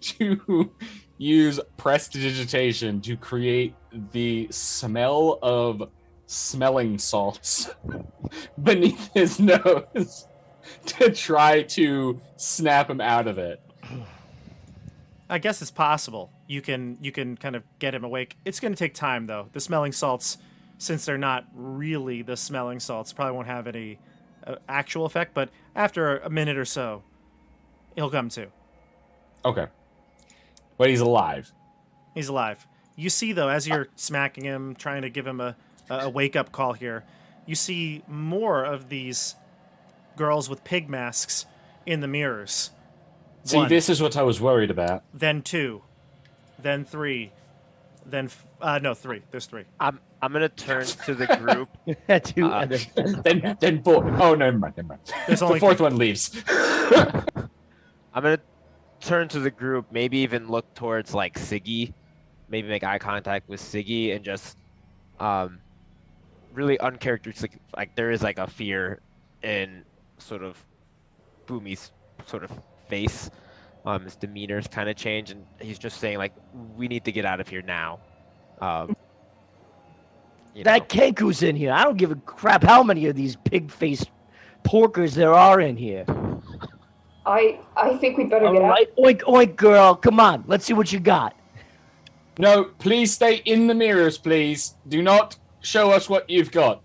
to use prestidigitation to create the smell of smelling salts beneath his nose to try to snap him out of it. I guess it's possible. You can kind of get him awake. It's going to take time, though. The smelling salts, since they're not really the smelling salts, probably won't have any actual effect, but after a minute or so, he'll come to. Okay. But he's alive. He's alive. You see, though, as you're smacking him, trying to give him a wake-up call here, you see more of these girls with pig masks in the mirrors. See, One, this is what I was worried about. then two, then three, then no, three. There's three. I'm gonna turn to the group. Two, and then- Then four. Oh, never mind. There's The only fourth one leaves. I'm gonna turn to the group, maybe even look towards like Siggy, maybe make eye contact with Siggy, and just really uncharacteristic. Like there is like a fear in sort of Boomy's sort of face. His demeanor's kind of changed, and he's just saying like, "We need to get out of here now." That Kenku's in here. I don't give a crap how many of these pig-faced porkers there are in here. I think we'd better All get out. right, oink, oink, girl. Come on, let's see what you got. No, please stay in the mirrors, please. Do not show us what you've got.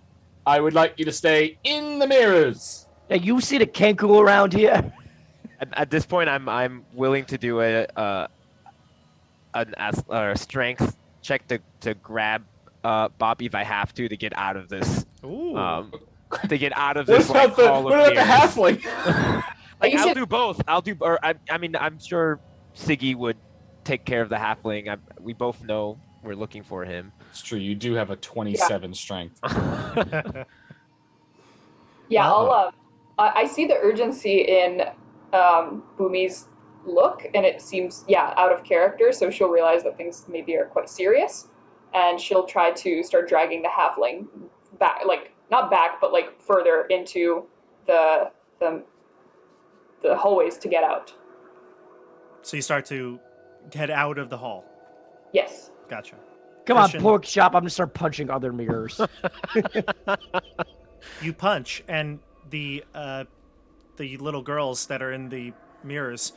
I would like you to stay in the mirrors. Hey, you see the Kenku around here? At this point, I'm willing to do a strength check to grab Bobby if I have to get out of this. Ooh. To get out of this What about the mirrors. halfling? Like, You I'll should- do both. I mean, I'm sure Siggy would take care of the halfling. We both know we're looking for him. It's true. You do have a 27 strength. Yeah, Wow. I see the urgency in Boomy's look, and it seems, out of character, so she'll realize that things maybe are quite serious, and she'll try to start dragging the halfling back, like, not back, but, like, further into the hallways to get out. So you start to head out of the hall. Yes. Gotcha. Come on, Christian. pork chop. I'm gonna start punching other mirrors. You punch, and the little girls that are in the mirrors,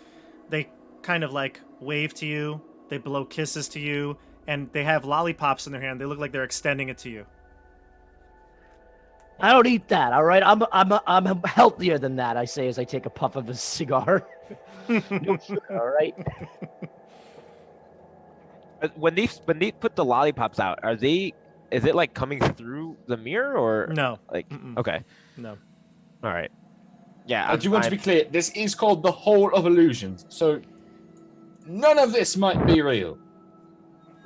they kind of like wave to you. They blow kisses to you, and they have lollipops in their hand. They look like they're extending it to you. I don't eat that. All right, I'm healthier than that. I say as I take a puff of a cigar. No sugar, all right. When they put the lollipops out, is it like coming through the mirror or No. like? Mm-mm. Okay, No. all right. Yeah, I do want to be clear. This is called the Hall of Illusions, so none of this might be real.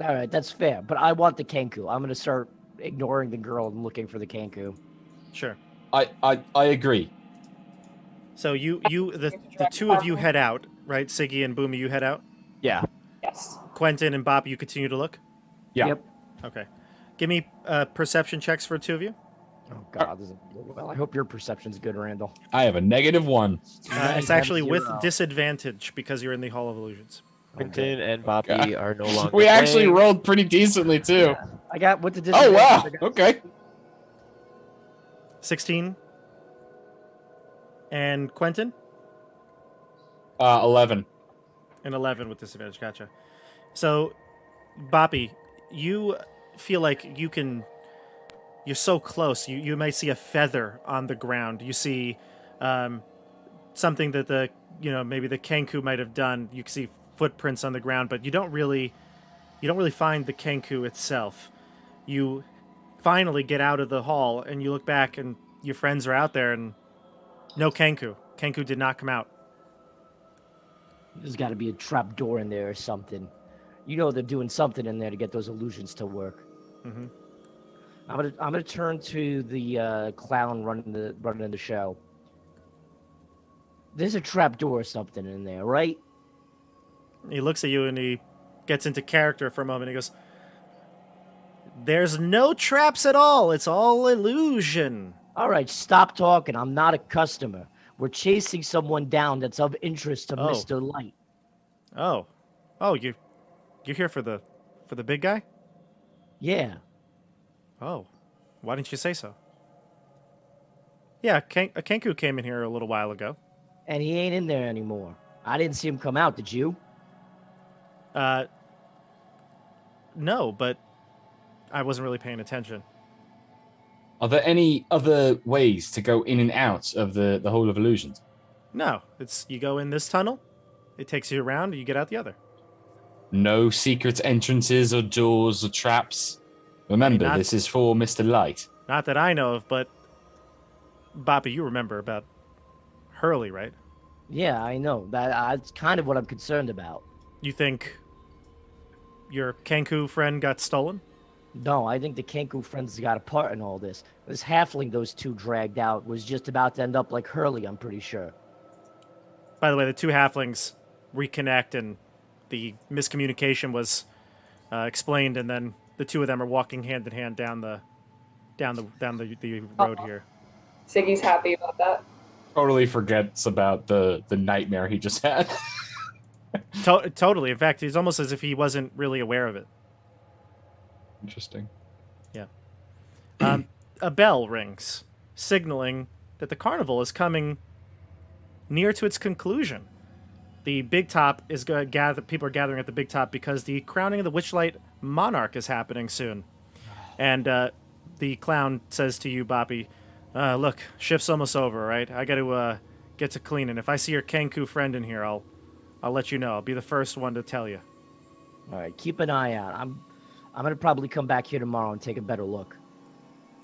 All right, that's fair. But I want the Kenku. I'm gonna start ignoring the girl and looking for the Kenku. Sure. I agree. So the two of you head out, right? Siggy and Boomy, you head out. Yeah. Yes. Quentin and Bob, you continue to look. Yeah. Yep. Okay. Give me perception checks for the two of you. Oh God, this is, well, I hope your perception's good, Randall. I have a -1. It's have actually with 0. disadvantage because you're in the Hall of Illusions. Quentin and Bobby are no longer. We actually playing. rolled pretty decently too. I got with the Oh wow. disadvantage, I got- Okay. 16. And Quentin? 11. An 11 with disadvantage. Gotcha. So, Boppy, you feel like you're so close. You may see a feather on the ground. You see something that maybe the Kenku might have done. You can see footprints on the ground, but you don't really find the Kenku itself. You finally get out of the hall and you look back and your friends are out there and no Kenku. Kenku did not come out. There's got to be a trap door in there or something. You know they're doing something in there to get those illusions to work. Mm-hmm. I'm gonna turn to the clown running the show. There's a trap door or something in there, right? He looks at you and he gets into character for a moment. He goes, "There's no traps at all. It's all illusion." All right, stop talking. I'm not a customer. We're chasing someone down that's of interest to Oh. Mr. Light. Oh, you're here for the big guy? Yeah. Oh, why didn't you say so? Yeah, a Kenku came in here a little while ago. And he ain't in there anymore. I didn't see him come out, did you? No, but I wasn't really paying attention. Are there any other ways to go in and out of the Hall of Illusions? No, it's you go in this tunnel, it takes you around, and you get out the other. No secret entrances or doors or traps? Remember, Not- this is for Mr. Light. Not that I know of, but Boppy, you remember about Hurley, right? Yeah, I know. That's kind of what I'm concerned about. You think your Kenku friend got stolen? No, I think the Kenku friends got a part in all this. This halfling those two dragged out was just about to end up like Hurley, I'm pretty sure. By the way, the two halflings reconnect, and the miscommunication was explained, and then the two of them are walking hand in hand down the road here. Siggy's happy about that. Totally forgets about the nightmare he just had. Totally. In fact, it's almost as if he wasn't really aware of it. Interesting. A bell rings, signaling that the carnival is coming near to its conclusion. The big top is going to gather. People are gathering at the big top because the crowning of the Witchlight Monarch is happening soon. And the clown says to you, Boppy, "Look, shift's almost over. Right? I got to get to cleaning. If I see your Kenku friend in here, I'll let you know. I'll be the first one to tell you." All right, keep an eye out. I'm gonna probably come back here tomorrow and take a better look.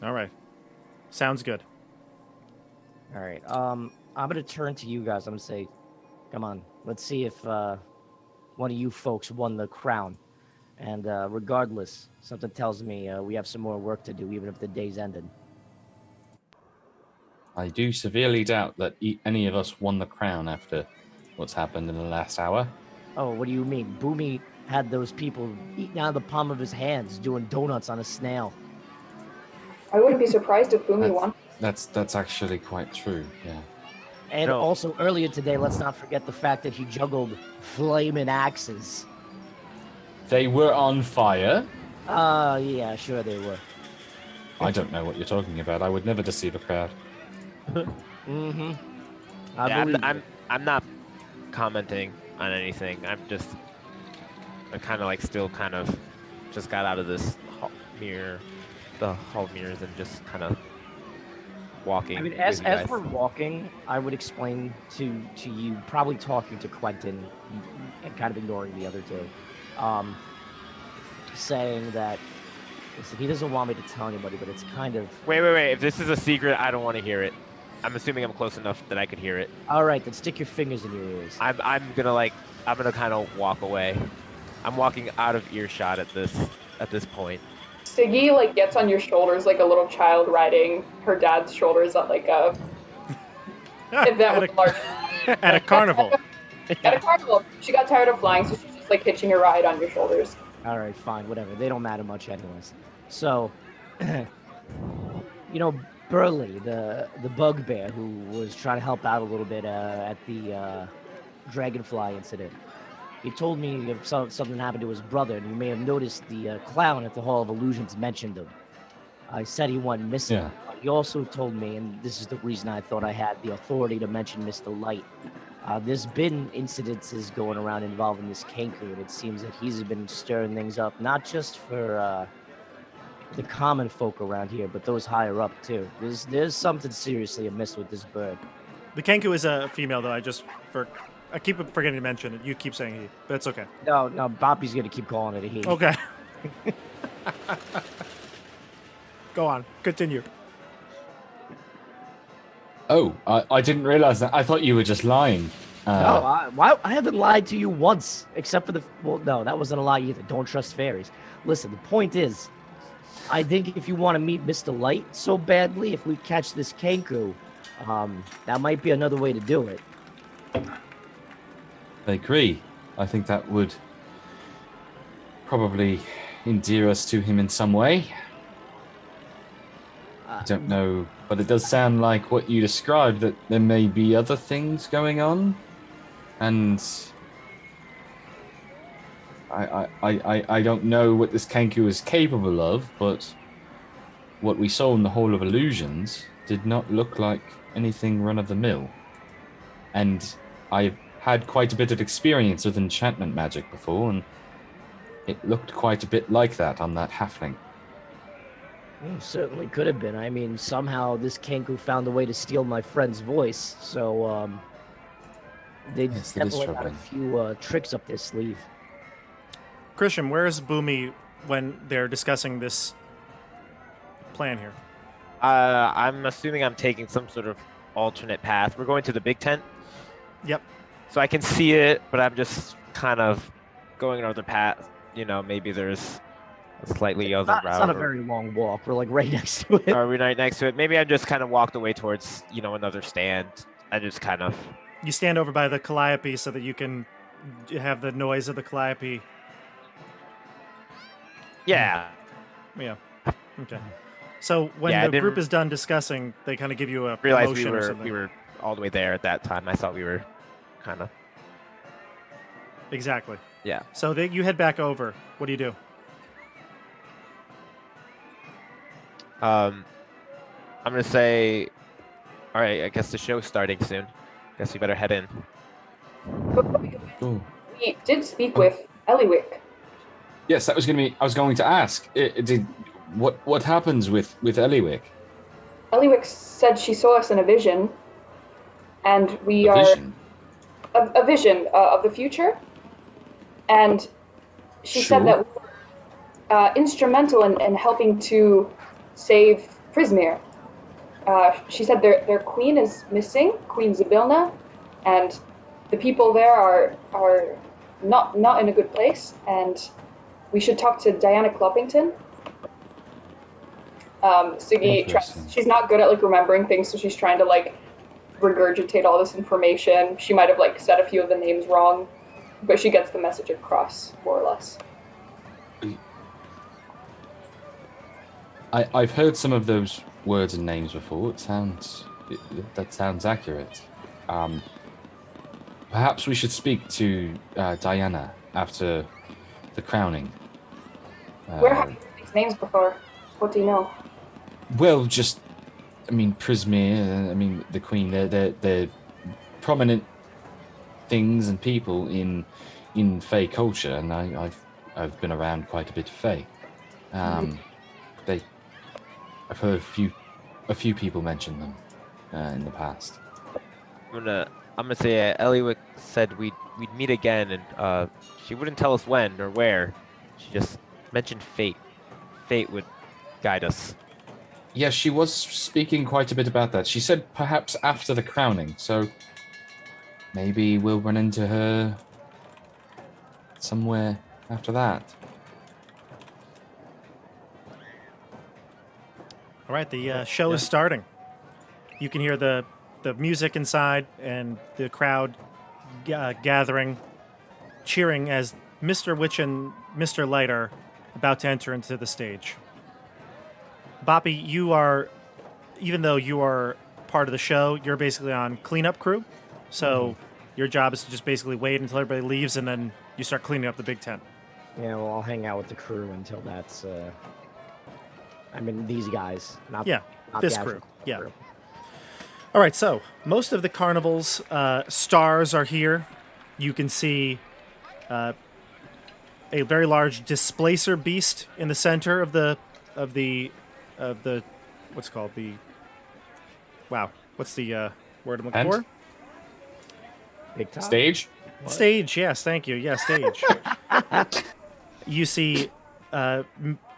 All right. Sounds good. All right. I'm gonna turn to you guys. I'm gonna say, come on, let's see if one of you folks won the crown. And regardless, something tells me we have some more work to do, even if the day's ended. I do severely doubt that any of us won the crown after what's happened in the last hour. Oh, what do you mean? Boomy had those people eating out of the palm of his hands, doing donuts on a snail. I wouldn't be surprised if Boomy won. That's actually quite true. Yeah. And No. also earlier today, let's not forget the fact that he juggled flaming axes. They were on fire. Yeah, sure they were. I don't know what you're talking about. I would never deceive a crowd. Mm-hmm. I'm not commenting on anything. I'm kind of like still kind of just got out of this the hall of mirrors, and just kind of walking. I mean, with as you guys. we're walking, I would explain to you, probably talking to Quentin and kind of ignoring the other two, saying that, listen, he doesn't want me to tell anybody, but it's kind of... Wait. If this is a secret, I don't want to hear it. I'm assuming I'm close enough that I could hear it. All right, then stick your fingers in your ears. I'm gonna kind of walk away. I'm walking out of earshot at this point. Siggy like gets on your shoulders like a little child riding her dad's shoulders at like a event with large At a carnival. at a carnival. She got tired of flying, so she's just like hitching a ride on your shoulders. All right, fine, whatever. They don't matter much anyways. So, Burly, the bugbear who was trying to help out a little bit at the Dragonfly incident, he told me if something happened to his brother, and you may have noticed the clown at the Hall of Illusions mentioned him. I said he went missing. Yeah. He also told me, and this is the reason I thought I had the authority to mention Mr. Light. There's been incidences going around involving this Kenku, and it seems that he's been stirring things up, not just for the common folk around here, but those higher up too. There's something seriously amiss with this bird. The Kenku is a female, though. I keep forgetting to mention it. You keep saying he, but it's okay. No, Boppy's gonna keep calling it a he. Okay. Go on. Continue. Oh, I didn't realize that. I thought you were just lying. No, I haven't lied to you once, except for well, no, that wasn't a lie either. Don't trust fairies. Listen, the point is, I think if you want to meet Mr. Light so badly, if we catch this Kenku, that might be another way to do it. I agree. I think that would probably endear us to him in some way. I don't know, but it does sound like what you described, that there may be other things going on, and I don't know what this Kenku is capable of, but what we saw in the Hall of Illusions did not look like anything run-of-the-mill. And I've had quite a bit of experience with enchantment magic before, and it looked quite a bit like that on that halfling. Certainly could have been. I mean, somehow this Kenku found a way to steal my friend's voice, so they Yes, that is definitely got a troubling. few tricks up their sleeve. Christian, where is Boomy when they're discussing this plan here? I'm assuming I'm taking some sort of alternate path. We're going to the big tent, Yep. so I can see it, but I'm just kind of going another path. Maybe there's a slightly other It's route. not a very long walk. We're like right next to it. Are we right next to it? Maybe I just kind of walked away towards, another stand. I just kind of... You stand over by the calliope so that you can have the noise of the calliope. Yeah. Yeah. Okay. So when Yeah, I the group didn't is done discussing, they kind of give you a Realized promotion or something. we were all the way there at that time. I thought we were kind of Exactly. yeah. So you head back over. What do you do? I'm gonna say, all right. I guess the show's starting soon. Guess we better head in. Before we Ooh. we did speak with Eliwick. Yes, that was going to be. I was going to ask. What happens with Eliwick? Eliwick said she saw us in a vision, and we A are vision? a vision of the future. And she Sure. said that we were instrumental in helping to save Prismere. She said their queen is missing, Queen Zabilna, and the people there are not in a good place, and we should talk to Diana Cloppington. Siggy, Interesting. she's not good at like remembering things, so she's trying to like regurgitate all this information. She might have like said a few of the names wrong, but she gets the message across more or less. I've heard some of those words and names before. That sounds accurate. Perhaps we should speak to Diana after the crowning. Where have you heard these names before? What do you know? Well, just, I mean, Prismere, I mean, the Queen, they're prominent things and people in Fae culture, and I've been around quite a bit of Fae. I've heard a few people mention them in the past. I'm gonna say Eliwick said we'd meet again, and she wouldn't tell us when or where. She just mentioned fate. Fate would guide us. Yes, she was speaking quite a bit about that. She said perhaps after the crowning, so maybe we'll run into her somewhere after that. All right, the show is starting. You can hear the music inside and the crowd gathering, cheering as Mr. Witch and Mr. Light are about to enter into the stage. Boppy, you are, even though you are part of the show, you're basically on cleanup crew. So your job is to just basically wait until everybody leaves, and then you start cleaning up the big tent. Yeah, well, I'll hang out with the crew until that's. I mean, these guys, not Yeah, not this the crew. actual Yeah. All right, so most of the carnival's stars are here. You can see a very large displacer beast in the center of the what's it called what's the word I'm looking Tent? for? Big top. Stage? Stage. Yes, thank you. Yeah, stage. You see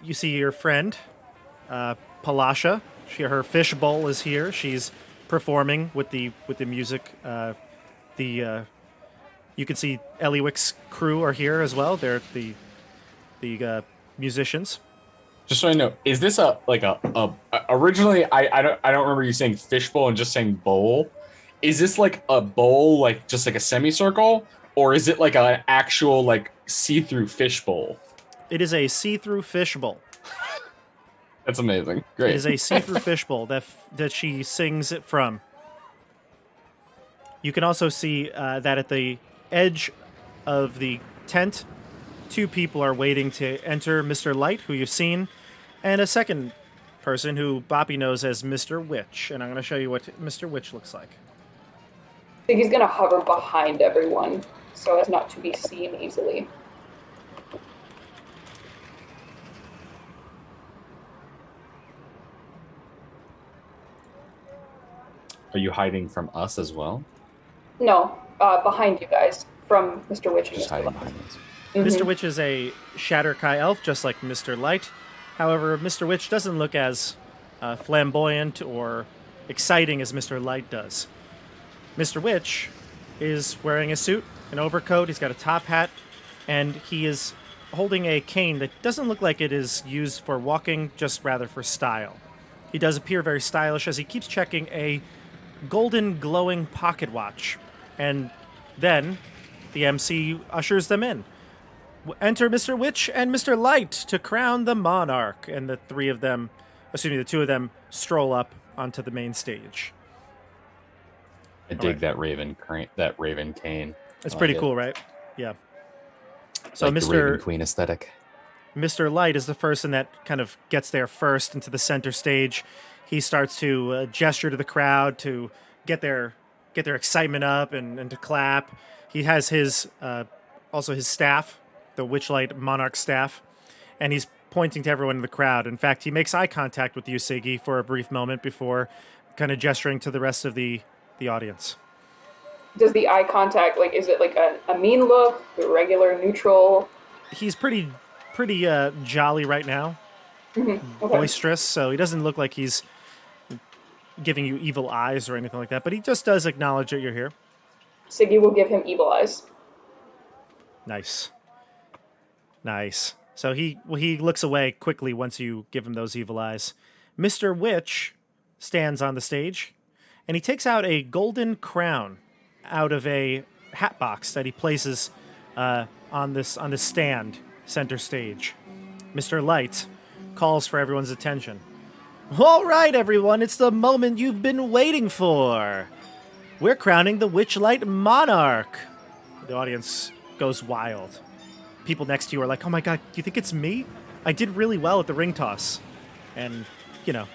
your friend Palasha. Her fish bowl is here. She's performing with the music. You can see Eliwick's crew are here as well. They're the musicians. Just so I know, is this originally I don't remember you saying fishbowl and just saying bowl. Is this like a bowl, like just like a semicircle, or is it like an actual like see-through fishbowl? It is a see-through fish bowl. That's amazing. Great. It is a see-through fish bowl that she sings it from. You can also see that at the edge of the tent, two people are waiting to enter: Mr. Light, who you've seen, and a second person who Boppy knows as Mr. Witch. And I'm going to show you what Mr. Witch looks like. I think he's gonna hover behind everyone so as not to be seen easily. Are you hiding from us as well? No, behind you guys from Mr. Witch and Just Mr. hiding Light. behind us. Mr. Witch is a Shatterkai elf, just like Mr. Light. However, Mr. Witch doesn't look as flamboyant or exciting as Mr. Light does. Mr. Witch is wearing a suit, an overcoat, he's got a top hat, and he is holding a cane that doesn't look like it is used for walking, just rather for style. He does appear very stylish as he keeps checking a golden glowing pocket watch. And then the MC ushers them in. Enter Mr. Witch and Mr. Light to crown the monarch. And the two of them stroll up onto the main stage. I dig that raven cane. It's I pretty like it. cool, right? Yeah. So Like the Raven Mr. Queen aesthetic. Mr. Light is the person that kind of gets there first into the center stage. He starts to gesture to the crowd to get their excitement up and to clap. He has his also his staff, the Witchlight Monarch staff, and he's pointing to everyone in the crowd. In fact, he makes eye contact with you, Siggy, for a brief moment before kind of gesturing to the rest of the audience. Does the eye contact, like, is it like a mean look, the regular, neutral? He's pretty jolly right now, Okay. boisterous, so he doesn't look like he's giving you evil eyes or anything like that, but he just does acknowledge that you're here. Siggy will give him evil eyes. Nice. So he looks away quickly once you give him those evil eyes. Mr. Witch stands on the stage, and he takes out a golden crown out of a hat box that he places on this stand center stage. Mr. Light calls for everyone's attention. All right, everyone, it's the moment you've been waiting for. We're crowning the Witchlight Monarch. The audience goes wild. People next to you are like, oh my god, do you think it's me? I did really well at the ring toss. And,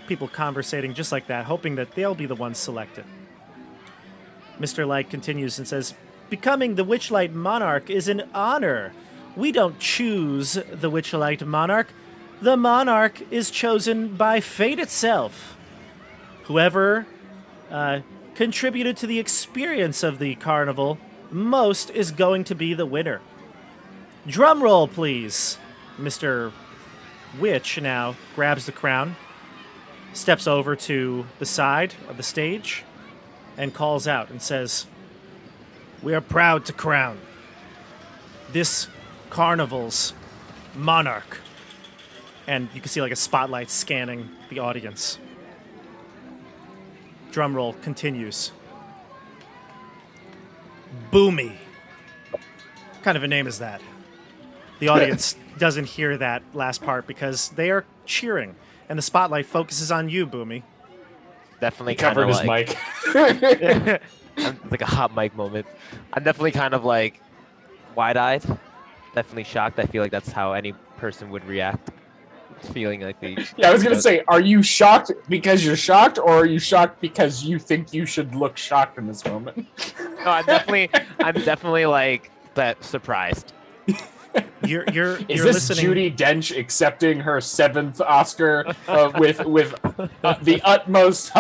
people conversating just like that, hoping that they'll be the ones selected. Mr. Light continues and says, becoming the Witchlight Monarch is an honor. We don't choose the Witchlight Monarch. The monarch is chosen by fate itself. Whoever contributed to the experience of the carnival most is going to be the winner. Drum roll, please. Mr. Witch now grabs the crown, steps over to the side of the stage, and calls out and says, we are proud to crown this carnival's monarch. And you can see like a spotlight scanning the audience. Drum roll continues. Boomy. What kind of a name is that? The audience doesn't hear that last part because they are cheering, and the spotlight focuses on you, Boomy. Definitely He covered his mic. It's like a hot mic moment. I'm definitely kind of like wide-eyed, definitely shocked. I feel like that's how any person would react, feeling like they. Yeah, I was gonna say, are you shocked because you're shocked, or are you shocked because you think you should look shocked in this moment? No, I'm definitely like that surprised. You're Is this listening. Judi Dench accepting her 7th Oscar with the utmost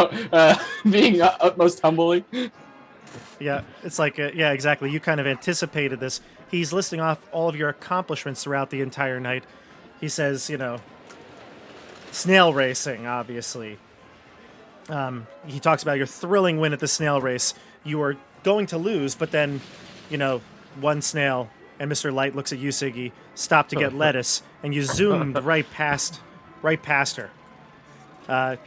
being utmost humbly? Yeah, it's like, yeah, exactly. You kind of anticipated this. He's listing off all of your accomplishments throughout the entire night. He says, Snail Racing, obviously. He talks about your thrilling win at the snail race. You were going to lose, but then, one snail, and Mr. Light looks at you, Siggy, stopped to get lettuce, and you zoomed right past her.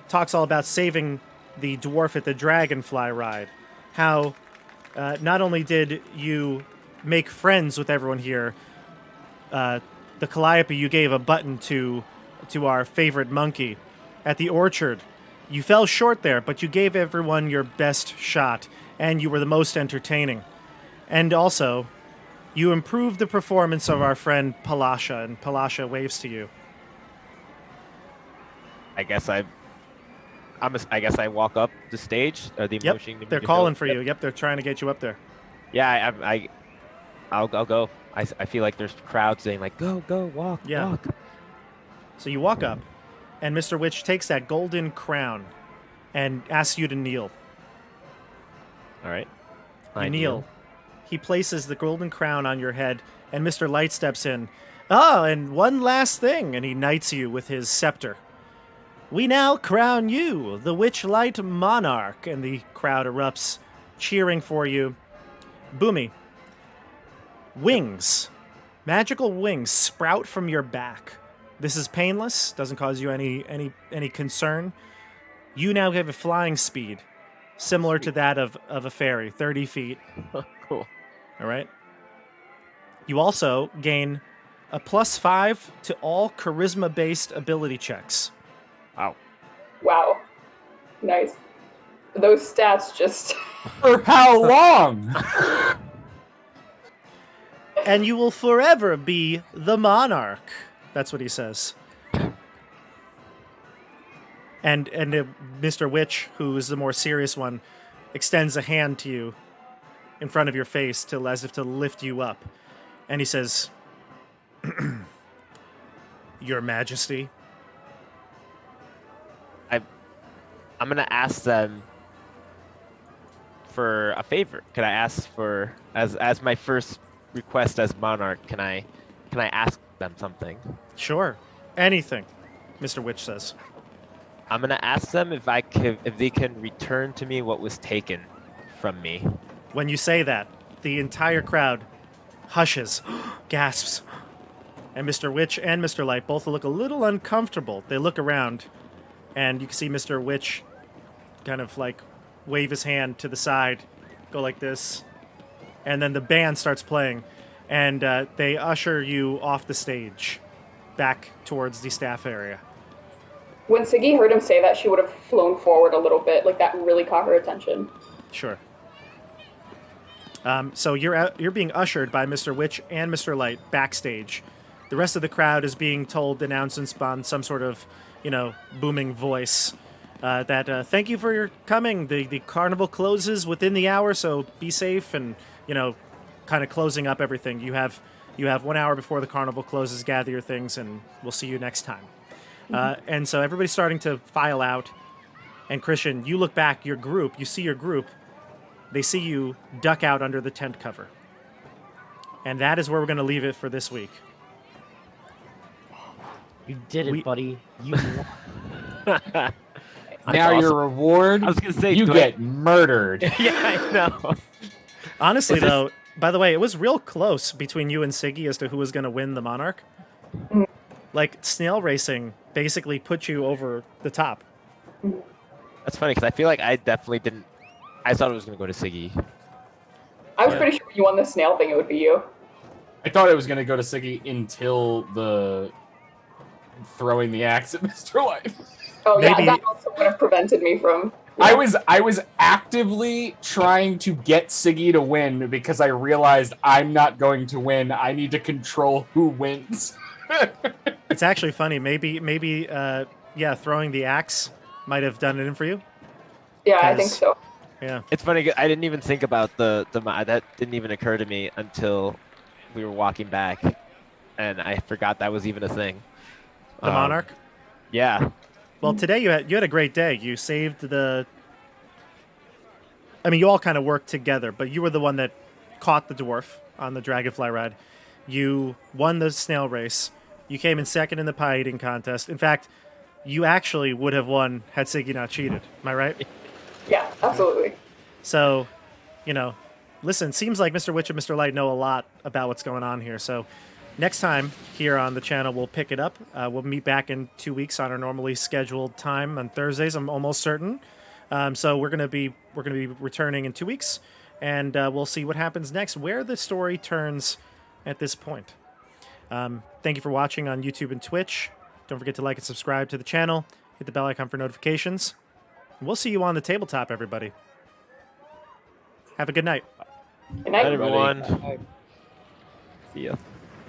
Talks all about saving the dwarf at the Dragonfly Ride. How not only did you make friends with everyone here, the Calliope, you gave a button to our favorite monkey. At the orchard, you fell short there, but you gave everyone your best shot, and you were the most entertaining. And also, you improved the performance of our friend Palasha, and Palasha waves to you. I guess I walk up the stage. Are they motioning? They're calling for you. Yep, they're trying to get you up there. Yeah, I'll go. I feel like there's crowds saying like, go, walk, walk. So you walk up, and Mr. Witch takes that golden crown and asks you to kneel. All right. You kneel. He places the golden crown on your head, and Mr. Light steps in. Oh, and one last thing, and he knights you with his scepter. We now crown you, the Witchlight Monarch, and the crowd erupts, cheering for you. Boomy. Wings. Magical wings sprout from your back. This is painless, doesn't cause you any concern. You now have a flying speed, similar to that of a fairy, 30 feet. Cool. All right. You also gain a +5 to all charisma-based ability checks. Wow. Wow. Nice. those stats just. For how long? And you will forever be the monarch. That's what he says. And Mr. Witch, who is the more serious one, extends a hand to you in front of your face as if to lift you up. And he says, Your Majesty. I'm gonna ask them for a favor. Can I ask for as my first request as monarch? Can I ask them something? Sure. Anything, Mr. Witch says. I'm gonna ask them if they can return to me what was taken from me. When you say that, the entire crowd hushes, gasps, and Mr. Witch and Mr. Light both look a little uncomfortable. They look around, and you can see Mr. Witch kind of like wave his hand to the side, go like this, and then the band starts playing, and they usher you off the stage, back towards the staff area. When Siggy heard him say that, she would have flown forward a little bit. Like, that really caught her attention. Sure. So you're being ushered by Mr. Witch and Mr. Light backstage. The rest of the crowd is being told announcements on some sort of, booming voice that thank you for your coming. The carnival closes within the hour, so be safe and kind of closing up everything. You have 1 hour before the carnival closes. Gather your things, and we'll see you next time. And so everybody's starting to file out. And Christian, you look back, you see your group. They see you duck out under the tent cover. And that is where we're going to leave it for this week. You did it, buddy. You won. Now awesome. your reward, I was gonna say you get murdered. Yeah, I know. Honestly, though, by the way, it was real close between you and Siggy as to who was going to win the Monarch. Like, Snail Racing basically put you over the top. That's funny because I feel like I definitely didn't. I thought it was gonna go to Siggy. I was pretty sure when you won the snail thing, it would be you. I thought it was going to go to Siggy until the throwing the axe at Mr. Light. Oh, Maybe- yeah, that also would have prevented me from... I was actively trying to get Siggy to win because I realized I'm not going to win. I need to control who wins. It's actually funny. Maybe, throwing the axe might have done it in for you. Yeah, I think so. Yeah. It's funny. I didn't even think about that didn't even occur to me until we were walking back, and I forgot that was even a thing. The Monarch? Yeah. Well, today you had a great day. You saved you all kind of worked together, but you were the one that caught the dwarf on the Dragonfly Ride. You won the snail race. You came in second in the pie eating contest. In fact, you actually would have won had Siggy not cheated. Am I right? Yeah, absolutely. So, listen, seems like Mr. Witch and Mr. Light know a lot about what's going on here. So next time here on the channel, we'll pick it up. We'll meet back in 2 weeks on our normally scheduled time on Thursdays, I'm almost certain. So we're gonna be returning in 2 weeks, and we'll see what happens next, where the story turns at this point. Thank you for watching on YouTube and Twitch. Don't forget to like and subscribe to the channel. Hit the bell icon for notifications. We'll see you on the tabletop, everybody. Have a good night. Good night. Night, everyone. Bye. See ya.